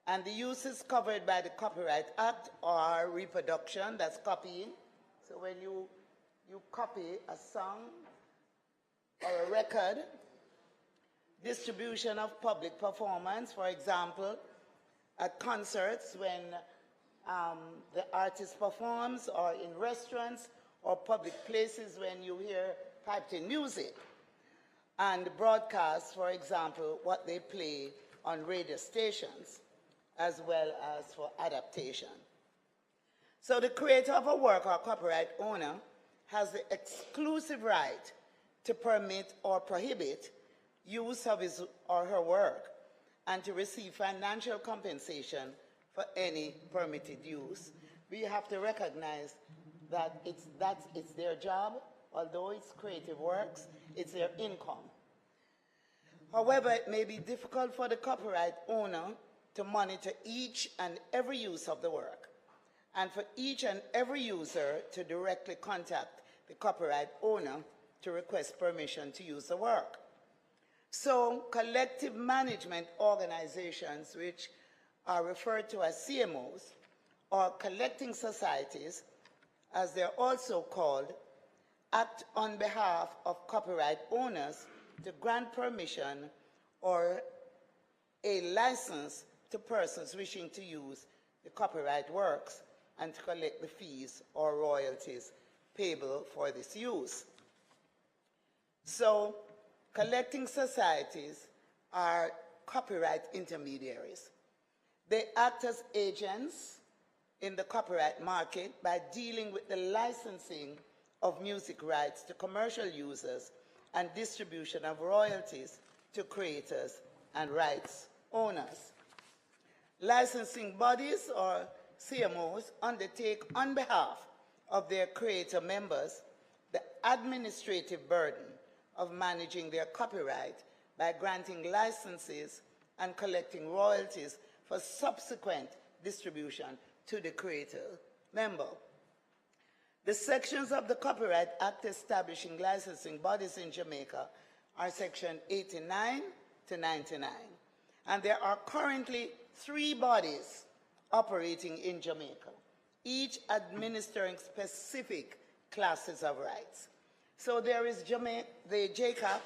And the uses covered by the Copyright Act are reproduction, that's copying. So when you copy a song or a record, distribution of public performance, for example, at concerts when the artist performs, or in restaurants or public places when you hear piped-in music, and broadcast, for example, what they play on radio stations, as well as for adaptation. So the creator of a work or copyright owner has the exclusive right to permit or prohibit use of his or her work and to receive financial compensation for any permitted use. We have to recognize that it's their job, although it's creative works, it's their income. However, it may be difficult for the copyright owner to monitor each and every use of the work, and for each and every user to directly contact the copyright owner to request permission to use the work. So collective management organizations, which are referred to as CMOs, or collecting societies, as they're also called, act on behalf of copyright owners to grant permission or a license to persons wishing to use the copyright works and to collect the fees or royalties payable for this use. So, collecting societies are copyright intermediaries. They act as agents in the copyright market by dealing with the licensing of music rights to commercial users and distribution of royalties to creators and rights owners. Licensing bodies, or CMOs, undertake on behalf of their creator members the administrative burden of managing their copyright by granting licenses and collecting royalties for subsequent distribution to the creator member. The sections of the Copyright Act establishing licensing bodies in Jamaica are section 89 to 99. And there are currently 3 bodies operating in Jamaica, each administering specific classes of rights. So there is the JICAP,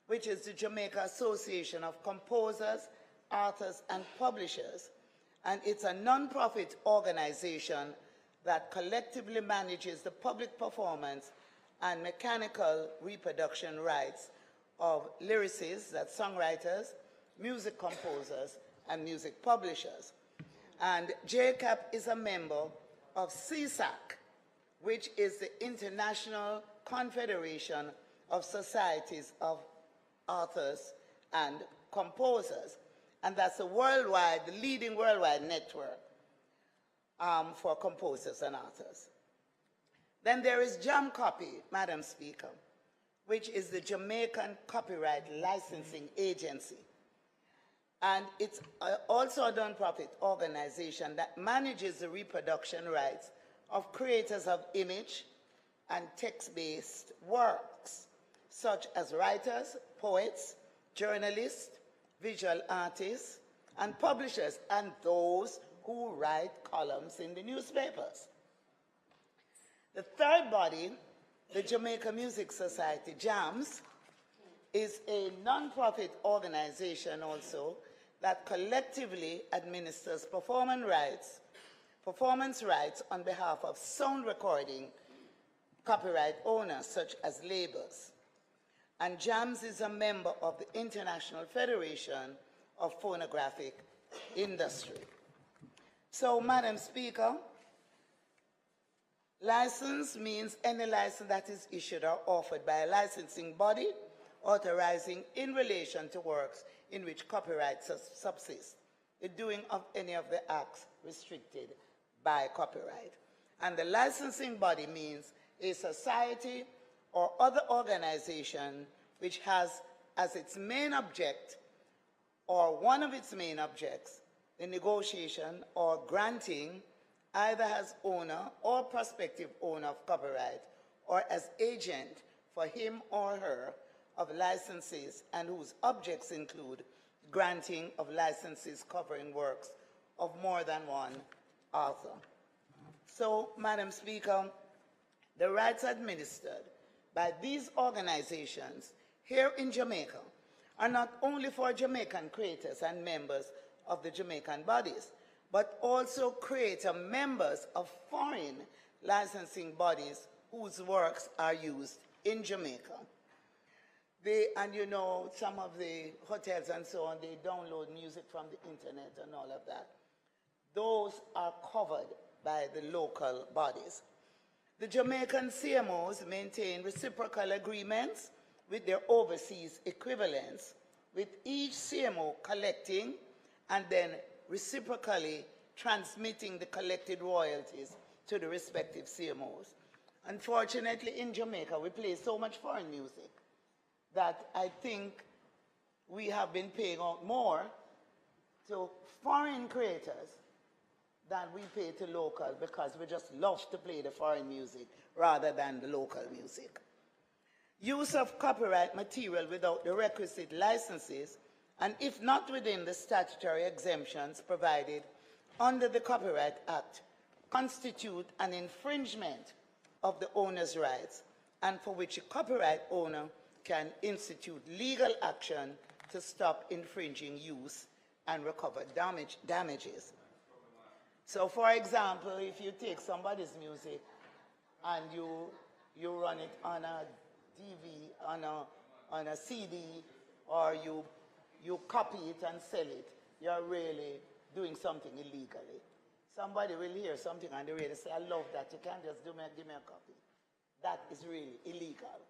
which is the Jamaica Association of Composers, Authors, and Publishers, and it's a non-profit organization that collectively manages the public performance and mechanical reproduction rights of lyricists, that's songwriters, music composers, and music publishers. And JCAP is a member of CSAC, which is the International Confederation of Societies of Authors and Composers. And that's a worldwide, the leading worldwide network for composers and authors. Then there is JAMCOPY, Madam Speaker, which is the Jamaican Copyright Licensing Agency. And it's also a non-profit organization that manages the reproduction rights of creators of image and text-based works, such as writers, poets, journalists, visual artists, and publishers, and those who write columns in the newspapers. The third body, the Jamaica Music Society, JAMS, is a non-profit organization also that collectively administers performance rights on behalf of sound recording copyright owners, such as labels. And JAMS is a member of the International Federation of Phonographic Industry. So, Madam Speaker, license means any license that is issued or offered by a licensing body authorizing in relation to works in which copyright subsists, the doing of any of the acts restricted by copyright. And the licensing body means a society or other organization which has as its main object or one of its main objects the negotiation or granting either as owner or prospective owner of copyright or as agent for him or her of licenses and whose objects include granting of licenses covering works of more than one author. So, Madam Speaker, the rights administered by these organizations here in Jamaica are not only for Jamaican creators and members of the Jamaican bodies, but also creator members of foreign licensing bodies whose works are used in Jamaica. And you know, some of the hotels and so on, they download music from the internet and all of that. Those are covered by the local bodies. The Jamaican CMOs maintain reciprocal agreements with their overseas equivalents, with each CMO collecting and then reciprocally transmitting the collected royalties to the respective CMOs. Unfortunately, in Jamaica, we play so much foreign music that I think we have been paying out more to foreign creators than we pay to local, because we just love to play the foreign music rather than the local music. Use of copyright material without the requisite licenses, and if not within the statutory exemptions provided under the Copyright Act, constitute an infringement of the owner's rights, and for which a copyright owner can institute legal action to stop infringing use and recover damages. So, for example, if you take somebody's music and you run it on a DV, on a CD, or you copy it and sell it, you're really doing something illegally. Somebody will hear something on the radio say, I love that, you can't just give me a copy. That is really illegal,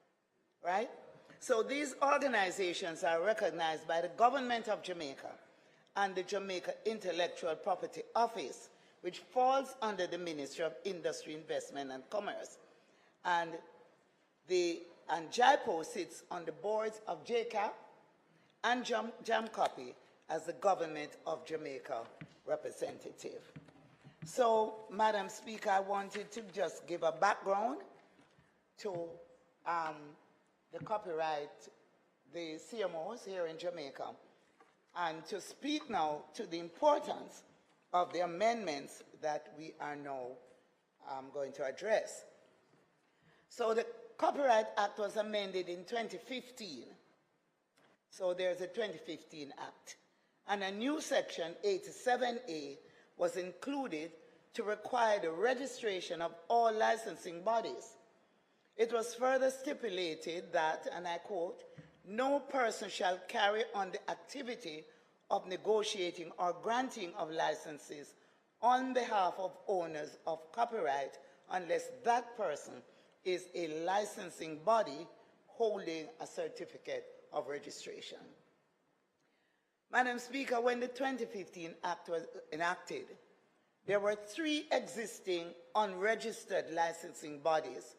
right? So these organizations are recognized by the government of Jamaica and the Jamaica Intellectual Property Office, which falls under the Ministry of Industry, Investment and Commerce. And JIPO sits on the boards of JCAP and JAMCOPY as the Government of Jamaica representative. So, Madam Speaker, I wanted to just give a background to the copyright, the CMOs here in Jamaica, and to speak now to the importance of the amendments that we are now going to address. So the Copyright Act was amended in 2015. So there's a 2015 Act. And a new section 87A was included to require the registration of all licensing bodies. It was further stipulated that, and I quote, no person shall carry on the activity of negotiating or granting of licenses on behalf of owners of copyright unless that person is a licensing body holding a certificate of registration. Madam Speaker, when the 2015 Act was enacted, there were 3 existing unregistered licensing bodies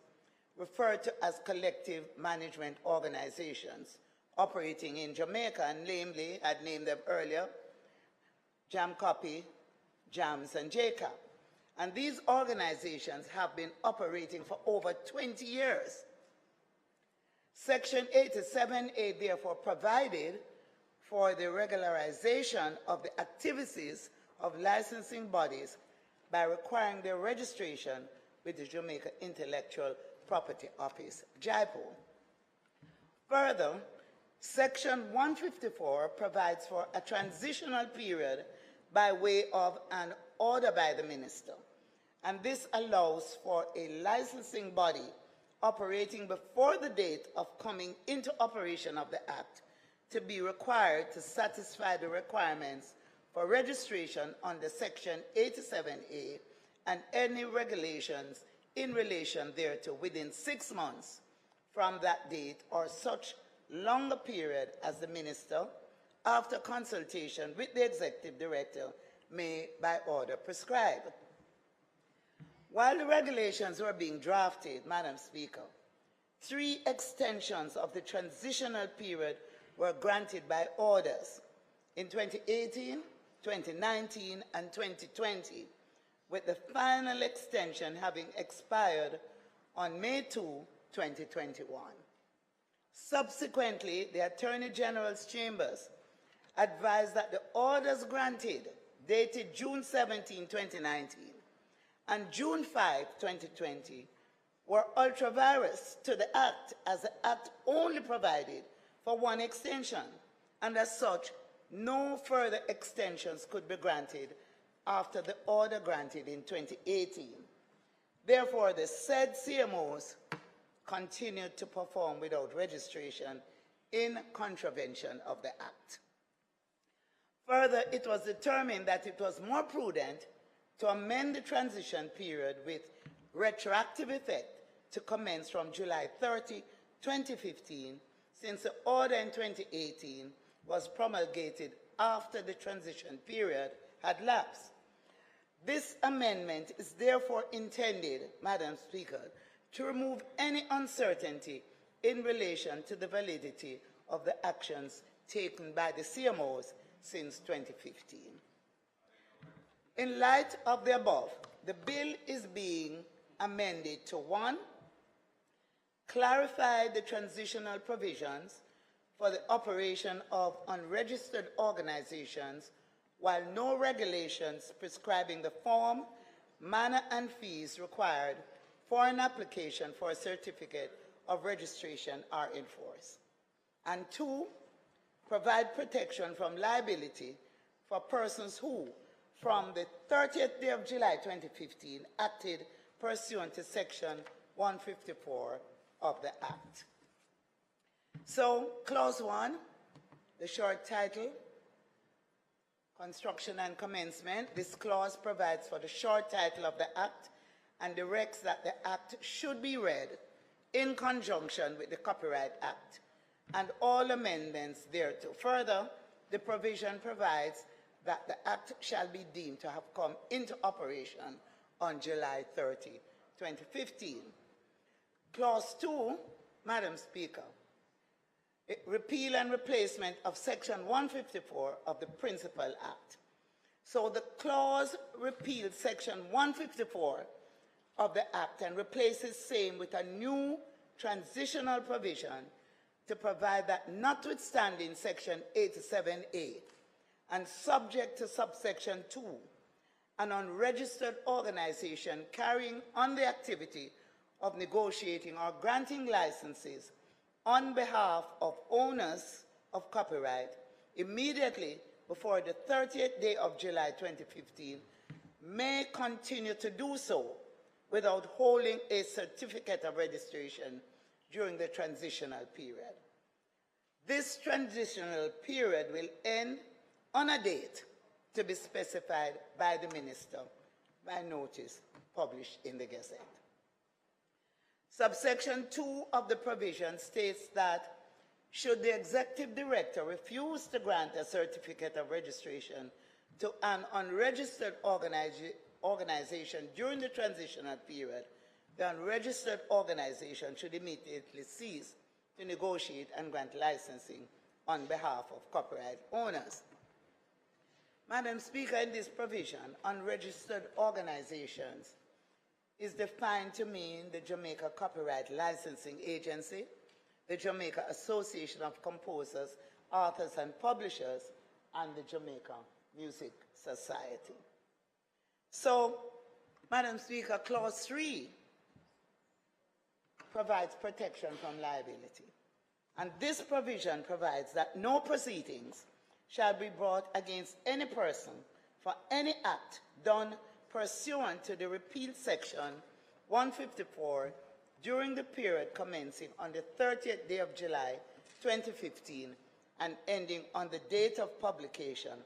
referred to as collective management organizations operating in Jamaica, and namely, I'd named them earlier, JAMCOPY, JAMS, and JCAP. And these organizations have been operating for over 20 years. Section 87A therefore provided for the regularization of the activities of licensing bodies by requiring their registration with the Jamaica Intellectual Property Office, JIPO. Further, Section 154 provides for a transitional period by way of an order by the minister, and this allows for a licensing body operating before the date of coming into operation of the Act to be required to satisfy the requirements for registration under Section 87A and any regulations in relation thereto within 6 months from that date or such longer period as the Minister, after consultation with the Executive Director, may by order prescribe. While the regulations were being drafted, Madam Speaker, 3 extensions of the transitional period were granted by orders in 2018, 2019, and 2020, with the final extension having expired on May 2, 2021. Subsequently, the Attorney General's Chambers advised that the orders granted, dated June 17, 2019, and June 5, 2020, were ultra-virus to the Act, as the Act only provided for 1 extension, and as such, no further extensions could be granted after the order granted in 2018. Therefore, the said CMOs continued to perform without registration in contravention of the Act. Further, it was determined that it was more prudent to amend the transition period with retroactive effect to commence from July 30, 2015, since the order in 2018 was promulgated after the transition period had lapsed. This amendment is therefore intended, Madam Speaker, to remove any uncertainty in relation to the validity of the actions taken by the CMOs since 2015. In light of the above, the bill is being amended to 1, clarify the transitional provisions for the operation of unregistered organizations, while no regulations prescribing the form, manner, and fees required for an application for a certificate of registration are in force. And 2, provide protection from liability for persons who, from the 30th day of July 2015, acted pursuant to Section 154 of the Act. So, Clause 1, the short title, Construction and Commencement. This clause provides for the short title of the Act and directs that the Act should be read in conjunction with the Copyright Act and all amendments thereto. Further, the provision provides that the Act shall be deemed to have come into operation on July 30, 2015. Clause 2, Madam Speaker, repeal and replacement of Section 154 of the Principal Act. So the clause repeals Section 154 of the Act and replaces same with a new transitional provision to provide that notwithstanding Section 87A and subject to subsection 2, an unregistered organization carrying on the activity of negotiating or granting licenses on behalf of owners of copyright immediately before the 30th day of July 2015 may continue to do so without holding a certificate of registration during the transitional period. This transitional period will end on a date to be specified by the Minister by notice published in the Gazette. Subsection 2 of the provision states that should the Executive Director refuse to grant a certificate of registration to an unregistered organization during the transitional period, the unregistered organization should immediately cease to negotiate and grant licensing on behalf of copyright owners. Madam Speaker, in this provision, unregistered organizations is defined to mean the Jamaica Copyright Licensing Agency, the Jamaica Association of Composers, Authors, and Publishers, and the Jamaica Music Society. So, Madam Speaker, Clause 3 provides protection from liability. And this provision provides that no proceedings shall be brought against any person for any act done pursuant to the repealed Section 154 during the period commencing on the 30th day of July 2015 and ending on the date of publication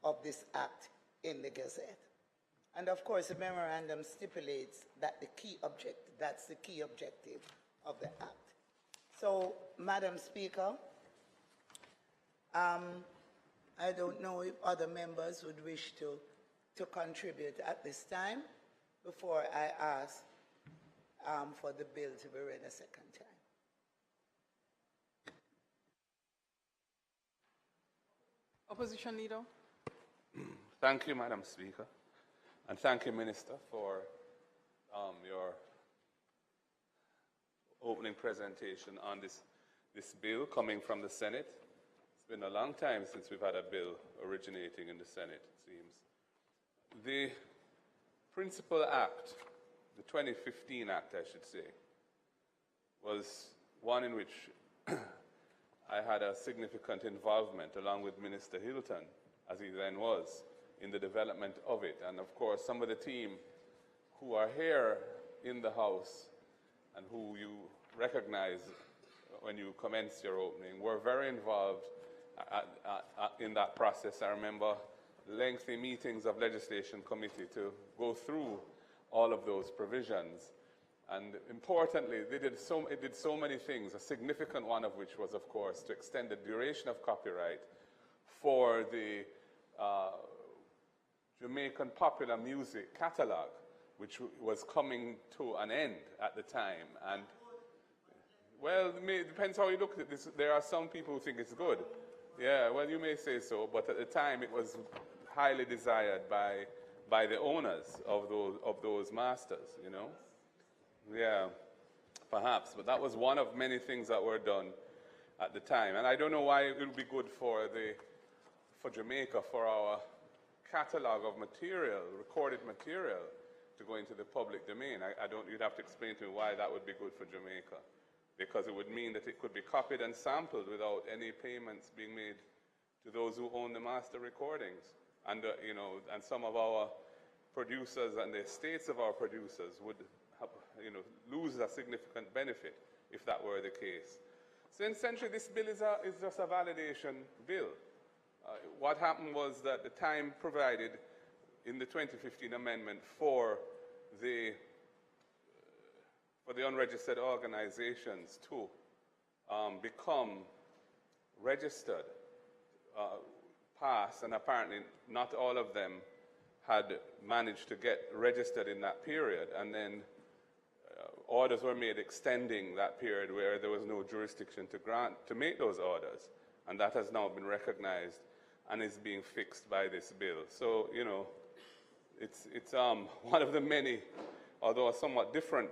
of this act in the Gazette. And of course, the memorandum stipulates that that's the key objective of the act. So, Madam Speaker, I don't know if other members would wish to contribute at this time before I ask for the bill to be read a second time. Opposition Leader. Thank you, Madam Speaker. And thank you, Minister, for your opening presentation on this bill coming from the Senate. It's been a long time since we've had a bill originating in the Senate, it seems. The principal act, the 2015 act, I should say, was one in which I had a significant involvement, along with Minister Hilton, as he then was, in the development of it. And of course, some of the team who are here in the House and who you recognize when you commenced your opening were very involved in that process. I remember lengthy meetings of legislation committee to go through all of those provisions. And importantly, it did so many things, a significant one of which was, of course, to extend the duration of copyright for the Jamaican popular music catalog, which was coming to an end at the time. And, well, it depends how you look at this. There are some people who think it's good. Yeah, well, you may say so, but at the time it was highly desired by the owners of those masters, you know? Yeah, perhaps, but that was one of many things that were done at the time. And I don't know why it would be good for Jamaica, for our catalog of material, recorded material, to go into the public domain. You'd have to explain to me why that would be good for Jamaica. Because it would mean that it could be copied and sampled without any payments being made to those who own the master recordings. And, you know, and some of our producers and the estates of our producers would have, you know, lose a significant benefit if that were the case. So essentially this bill is just a validation bill. What happened was that the time provided in the 2015 amendment for the unregistered organizations to become registered passed, and apparently not all of them had managed to get registered in that period, and then orders were made extending that period where there was no jurisdiction to make those orders, and that has now been recognized and is being fixed by this bill. So, you know, it's one of the many, although a somewhat different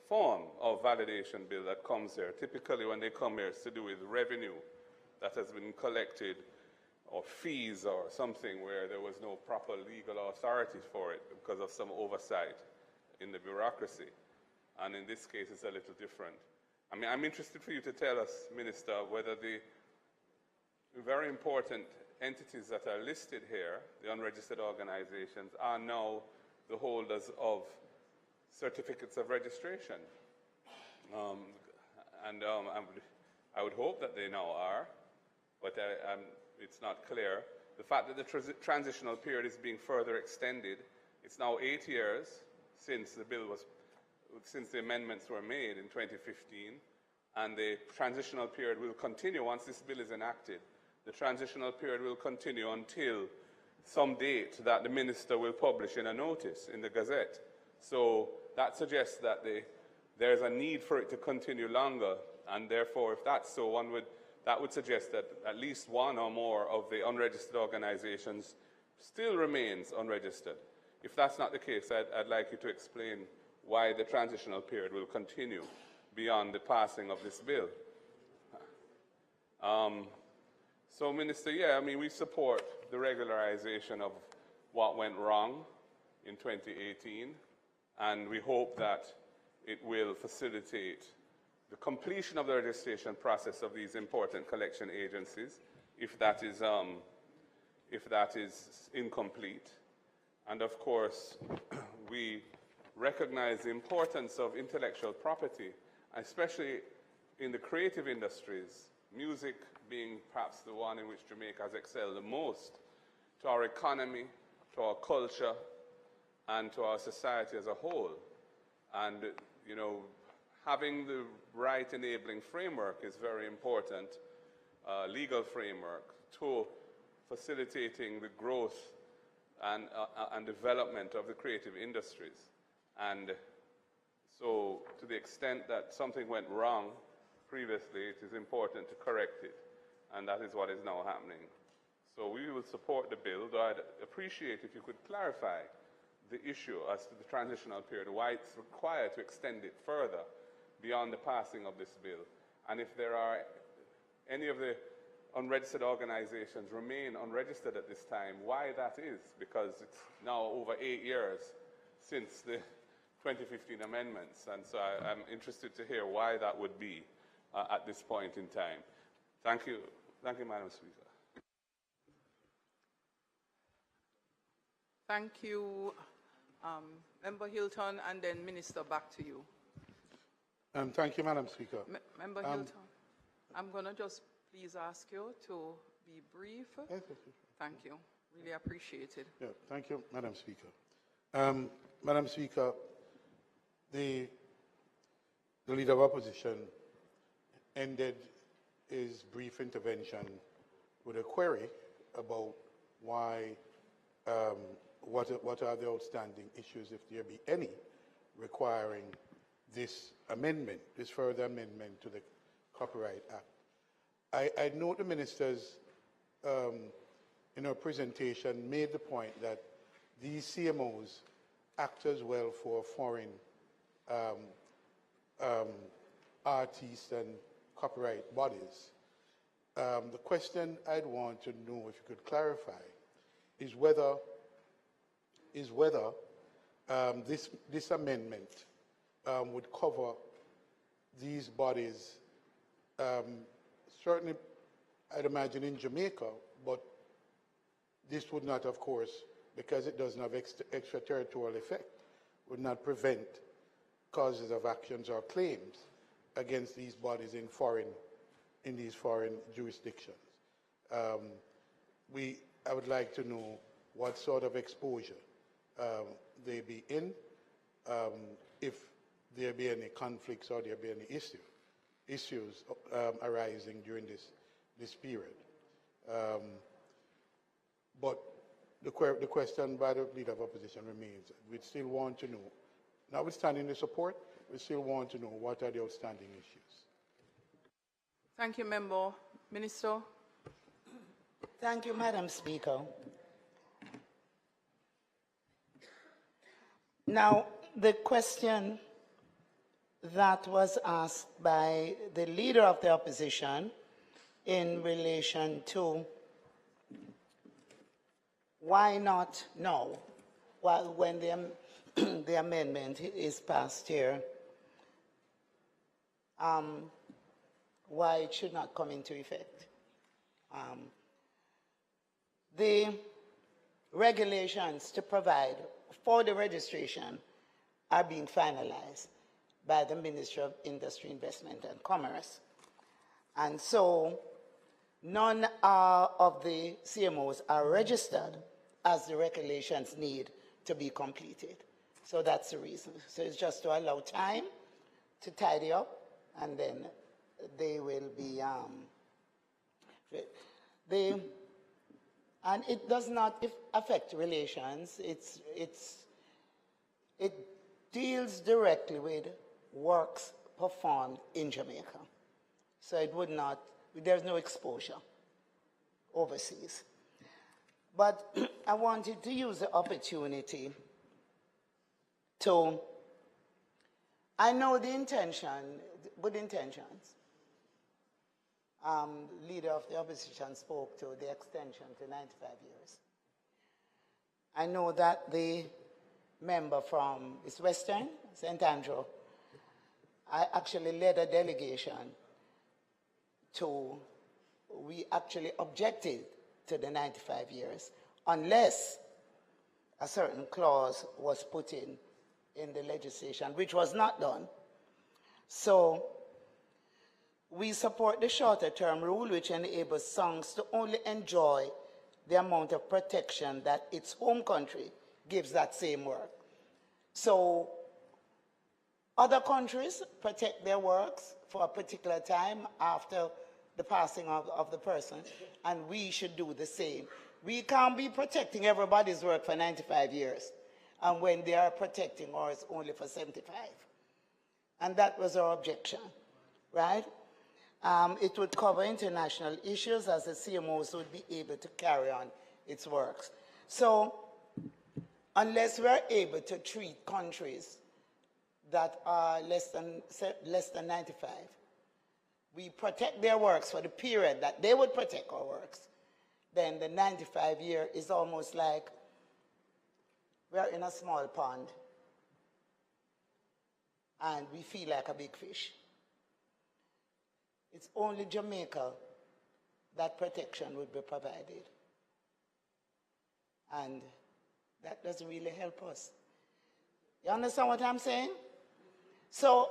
form of validation bill that comes here. Typically when they come here, it's to do with revenue that has been collected, or fees or something where there was no proper legal authority for it because of some oversight in the bureaucracy. And in this case, it's a little different. I mean, I'm interested for you to tell us, Minister, whether the very important entities that are listed here, the unregistered organizations, are now the holders of certificates of registration. I would hope that they now are, but it's not clear. The fact that the transitional period is being further extended, it's now 8 years since the amendments were made in 2015, and the transitional period will continue once this bill is enacted. The transitional period will continue until some date that the minister will publish in a notice in the Gazette. So that suggests that there's a need for it to continue longer, and therefore, if that's so, that would suggest that at least one or more of the unregistered organizations still remains unregistered. If that's not the case, I'd like you to explain why the transitional period will continue beyond the passing of this bill. So, Minister, yeah, I mean, we support the regularization of what went wrong in 2018, and we hope that it will facilitate the completion of the registration process of these important collection agencies, if that is incomplete. And of course, we recognize the importance of intellectual property especially in the creative industries, music being perhaps the one in which Jamaica has excelled the most, to our economy, to our culture, and to our society as a whole. And, you know, having the right enabling framework is very important, legal framework, to facilitating the growth and development of the creative industries. And so to the extent that something went wrong previously, it is important to correct it. And that is what is now happening. So we will support the bill, though I'd appreciate if you could clarify the issue as to the transitional period, why it's required to extend it further beyond the passing of this bill. And if there are any of the unregistered organizations remain unregistered at this time, why that is, because it's now over 8 years since the 2015 amendments. And so I'm interested to hear why that would be at this point in time. Thank you. Thank you, Madam Speaker. Thank you, Member Hilton, and then Minister, back to you. Thank you, Madam Speaker. Member Hilton, I'm going to just please ask you to be brief. Yes. Thank you. Really appreciate it. Yeah, thank you, Madam Speaker. Madam Speaker, the Leader of Opposition ended his brief intervention with a query about why, what are the outstanding issues, if there be any, requiring this amendment, this further amendment to the Copyright Act. I note the ministers in her presentation made the point that these CMOs act as well for foreign artists and copyright bodies. The question I'd want to know, if you could clarify, is whether this amendment would cover these bodies, certainly I'd imagine in Jamaica, but this would not, of course, because it doesn't have extraterritorial effect, would not prevent causes of actions or claims against these bodies in these foreign jurisdictions. I would like to know what sort of exposure they be in, if there be any conflicts or there be any issues arising during this period. But the question by the Leader of Opposition remains. We still want to know, notwithstanding the support, we still want to know what are the outstanding issues. Thank you, Member. Minister. Thank you, Madam Speaker. Now, the question that was asked by the Leader of the Opposition in relation to why not now, when the amendment is passed here, why it should not come into effect. The regulations to provide for the registration are being finalized by the Ministry of Industry, Investment and Commerce. And so none of the CMOs are registered as the regulations need to be completed. So that's the reason. So it's just to allow time to tidy up, and then they will be, and it does not affect relations. It deals directly with works performed in Jamaica. So it would not, there's no exposure overseas. But I wanted to use the opportunity to, I know the intention, good intentions. Leader of the Opposition spoke to the extension to 95 years. I know that the member from East Western, St. Andrew, I actually led a delegation to, we actually objected to the 95 years unless a certain clause was put in the legislation, which was not done. So we support the shorter term rule, which enables songs to only enjoy the amount of protection that its home country gives that same work. So other countries protect their works for a particular time after the passing of the person, and we should do the same. We can't be protecting everybody's work for 95 years, and when they are protecting ours only for 75. And that was our objection, right? It would cover international issues as the CMOs would be able to carry on its works. So unless we're able to treat countries that are less than 95, we protect their works for the period that they would protect our works, then the 95-year is almost like we're in a small pond and we feel like a big fish. It's only Jamaica that protection would be provided. And that doesn't really help us. You understand what I'm saying? So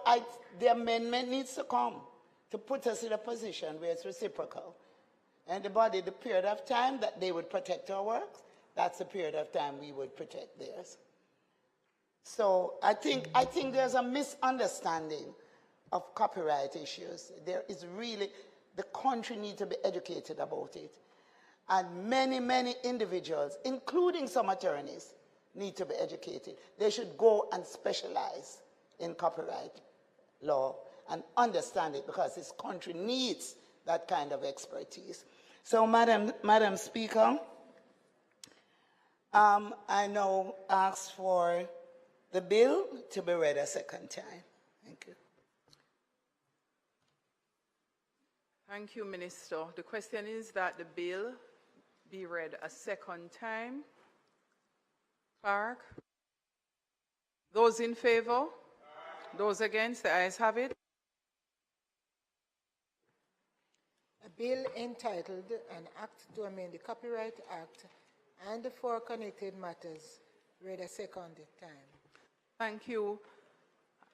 the amendment needs to come to put us in a position where it's reciprocal. And the period of time that they would protect our works, that's the period of time we would protect theirs. So I think there's a misunderstanding of copyright issues. There is really, the country needs to be educated about it. And many, many individuals, including some attorneys, need to be educated. They should go and specialize in copyright law and understand it, because this country needs that kind of expertise. So, Madam Speaker, I now ask for the bill to be read a second time. Thank you. Thank you, Minister. The question is that the bill be read a second time. Clarke? Those in favor? Those against? The ayes have it. A bill entitled An Act to Amend the Copyright Act and the four connected matters read a second time. Thank you.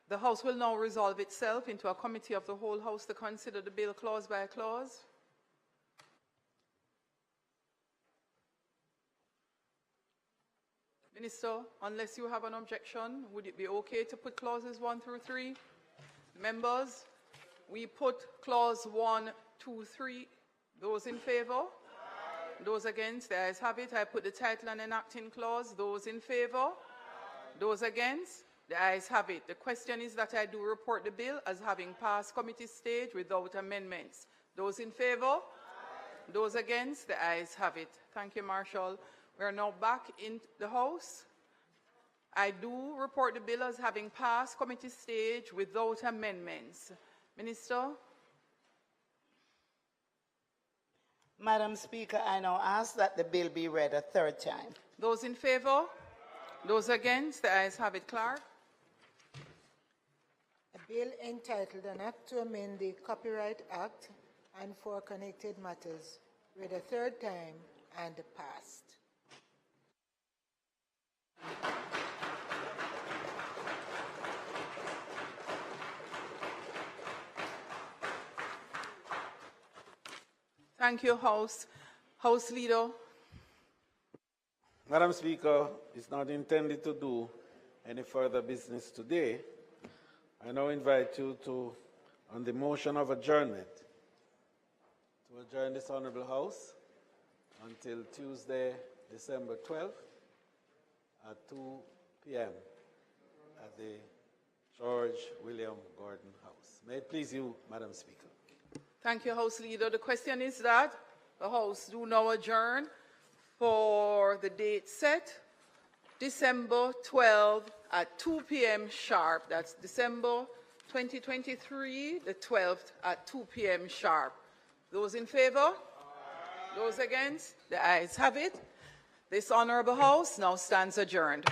The House will now resolve itself into a committee of the whole House to consider the bill clause by clause. Minister, unless you have an objection, would it be okay to put clauses 1 through 3? Members, we put clause 1, 2, 3. Those in favor? Those against? The ayes have it. I put the title and enacting clause. Those in favor? Those against? The ayes have it. The question is that I do report the bill as having passed committee stage without amendments. Those in favor? Those against? The ayes have it. Thank you, Marshal. We are now back in the House. I do report the bill as having passed committee stage without amendments. Minister? Madam Speaker, I now ask that the bill be read a third time. Those in favor? Those against? The ayes have it. Clarke? A bill entitled An Act to Amend the Copyright Act and four connected matters read a third time and passed. Thank you, House. House Leader. Madam Speaker, it's not intended to do any further business today. I now invite you to, on the motion of adjournment, to adjourn this Honorable House until Tuesday, December 12th at 2 p.m. at the George William Gordon House. May it please you, Madam Speaker. Thank you, House Leader. The question is that the House do now adjourn for the date set, December 12 at 2 p.m. sharp. That's December 2023, the 12th at 2 p.m. sharp. Those in favor? Aye. Those against? The ayes have it. This Honorable House now stands adjourned.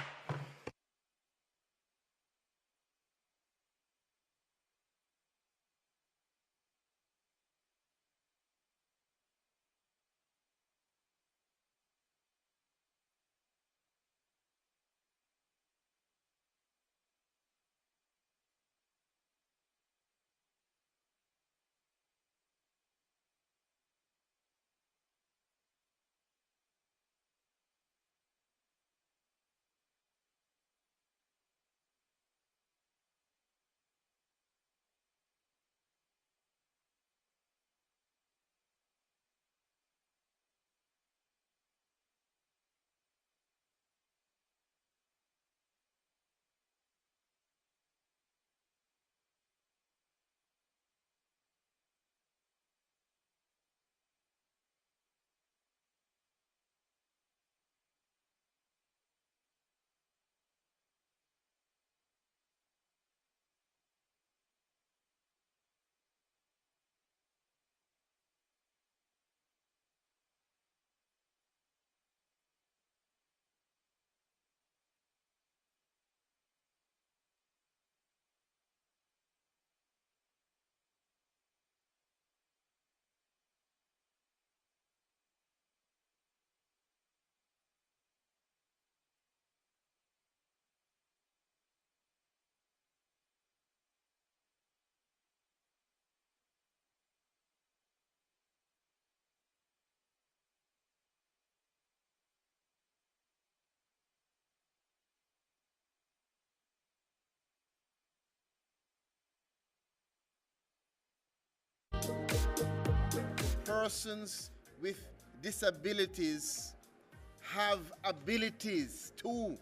persons with disabilities have abilities too.